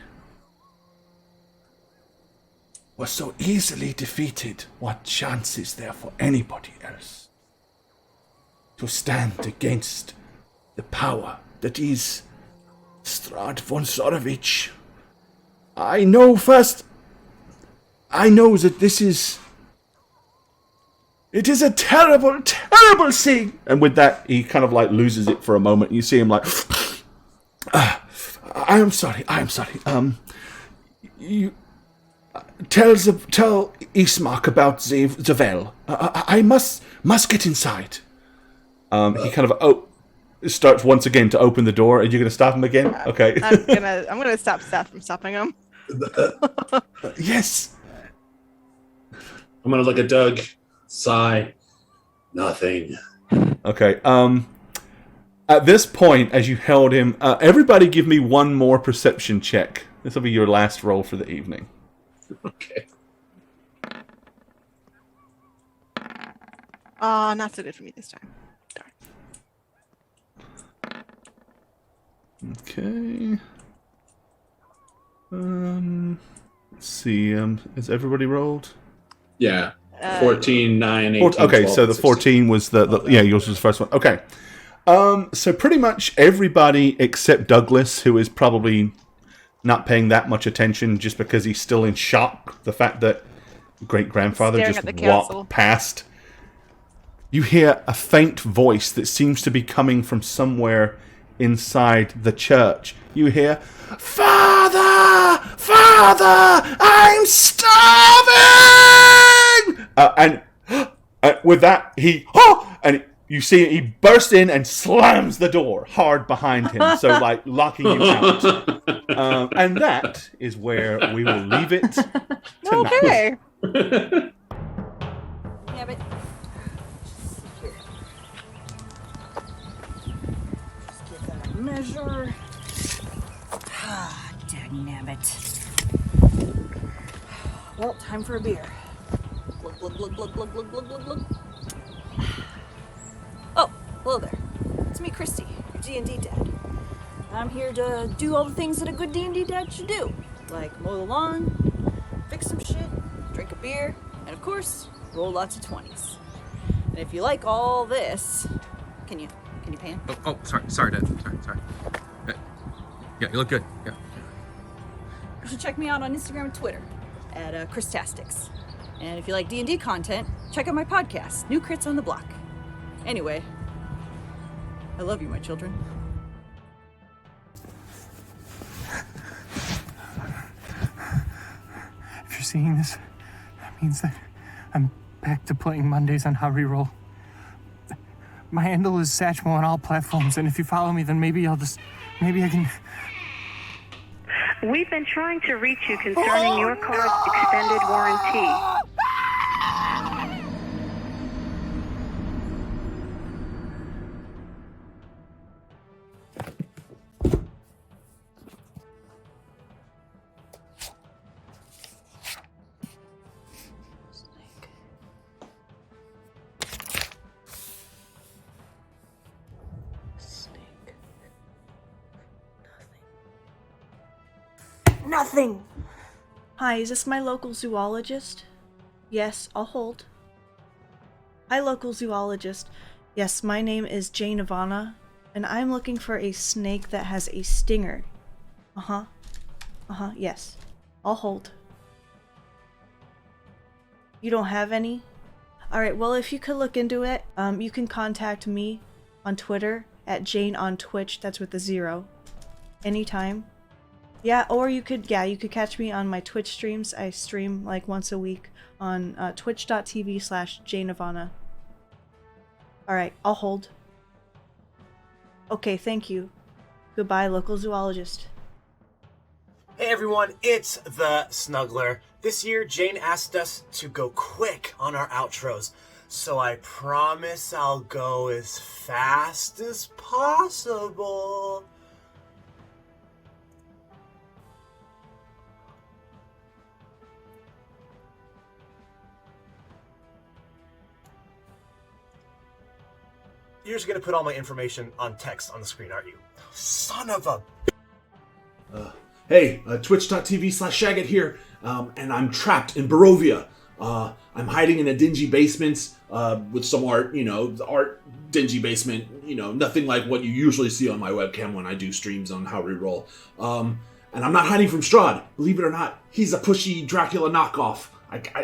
were so easily defeated, what chance is there for anybody else to stand against the power that is Strahd von Zorovich? I know that this is... It is a terrible, terrible thing! And with that, he kind of like loses it for a moment. You see him like... I am sorry. You... Tell Ismark about the well. I must get inside. He kind of starts once again to open the door. Are you going to stop him again? Okay.
I'm gonna stop Seth from stopping him.
Yes.
I'm gonna look at Doug, sigh, nothing.
Okay. At this point, as you held him, everybody give me one more perception check. This will be your last roll for the evening.
Okay.
Not so good for me this time. Darn.
Okay. Let's see. Is everybody rolled?
Yeah. 14, 9, 18,
Okay,
12,
so the
16.
14 was yeah, yours was the first one. Okay. So pretty much everybody except Douglas, who is probably not paying that much attention just because he's still in shock. The fact that great-grandfather
Staring
just
at the castle.
walked past. You hear a faint voice that seems to be coming from somewhere inside the church. You hear, "Father! Father! I'm starving!" And with that, you see he bursts in and slams the door hard behind him, so like locking you out. And that is where we will leave it tonight.
Okay.
Yeah, but here. Just get that measure. Ah, dagnabbit. Well, time for a beer. Glug, glug, glug, glug, glug, glug, glug, glug, glug. Oh, hello there. It's me, Christy, your D&D dad. I'm here to do all the things that a good D&D dad should do. Like mow the lawn, fix some shit, drink a beer, and of course, roll lots of 20s. And if you like all this, can you pan?
Oh, sorry, Dad. Sorry. Yeah, you look good. Yeah.
You should check me out on Instagram and Twitter at Kristactics. And if you like D&D content, check out my podcast, New Crits on the Block. Anyway, I love you, my children.
If you're seeing this, that means that I'm back to playing Mondays on How Reroll. My handle is Satchmo on all platforms, and if you follow me, then maybe I can...
We've been trying to reach you concerning your car's extended warranty.
Nothing! Hi, is this my local zoologist? Yes, I'll hold. Hi, local zoologist. Yes, my name is Jane Ivana, and I'm looking for a snake that has a stinger. Yes. I'll hold. You don't have any? Alright, well, if you could look into it, you can contact me on Twitter at Jane on Twitch, that's with a 0. Anytime. Yeah, or you could catch me on my Twitch streams. I stream like once a week on twitch.tv/JaneIvana. Alright, I'll hold. Okay, thank you. Goodbye, local zoologist.
Hey everyone, it's the Snuggler. This year, Jane asked us to go quick on our outros, so I promise I'll go as fast as possible. You're just gonna put all my information on text on the screen, aren't you? Son of a...
Hey, twitch.tv/Shagget here, and I'm trapped in Barovia. I'm hiding in a dingy basement with some art, the art dingy basement, nothing like what you usually see on my webcam when I do streams on How We Roll. And I'm not hiding from Strahd. Believe it or not, he's a pushy Dracula knockoff.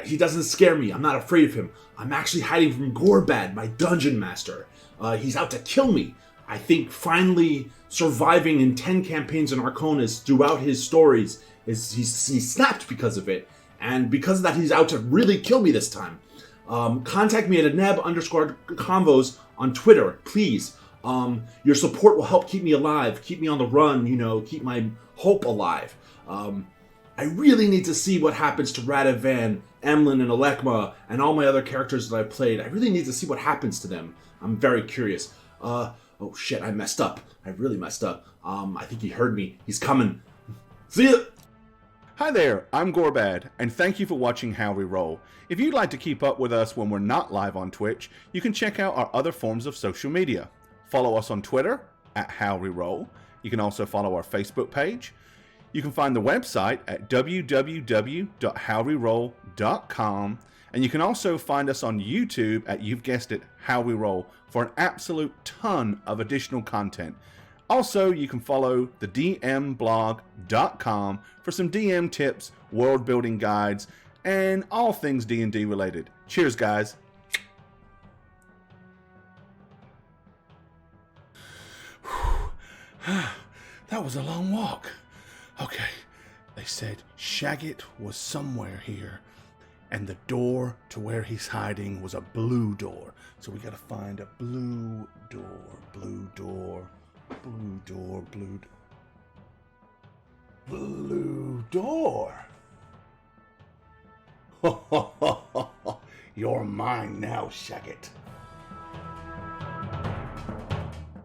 He doesn't scare me. I'm not afraid of him. I'm actually hiding from Gorebad, my dungeon master. He's out to kill me. I think finally surviving in 10 campaigns in Arconis throughout his stories, he's snapped because of it. And because of that, he's out to really kill me this time. Contact me at @neb_convos on Twitter, please. Your support will help keep me alive, keep me on the run, keep my hope alive. I really need to see what happens to Radovan, Emlyn, and Alekma, and all my other characters that I've played. I really need to see what happens to them. I'm very curious. Oh shit, I messed up. I really messed up. I think he heard me. He's coming. See ya!
Hi there, I'm Gorebad, and thank you for watching How We Roll. If you'd like to keep up with us when we're not live on Twitch, you can check out our other forms of social media. Follow us on Twitter, @HowWeRoll. You can also follow our Facebook page. You can find the website at www.howweroll.com, and you can also find us on YouTube at, you've guessed it, How We Roll, for an absolute ton of additional content. Also, you can follow the dmblog.com for some DM tips, world building guides, and all things D&D related. Cheers, guys. That was a long walk. Okay. They said Shagget was somewhere here, and the door to where he's hiding was a blue door. So we gotta find a blue door, blue door, blue door, blue door. You're mine now, Shagget.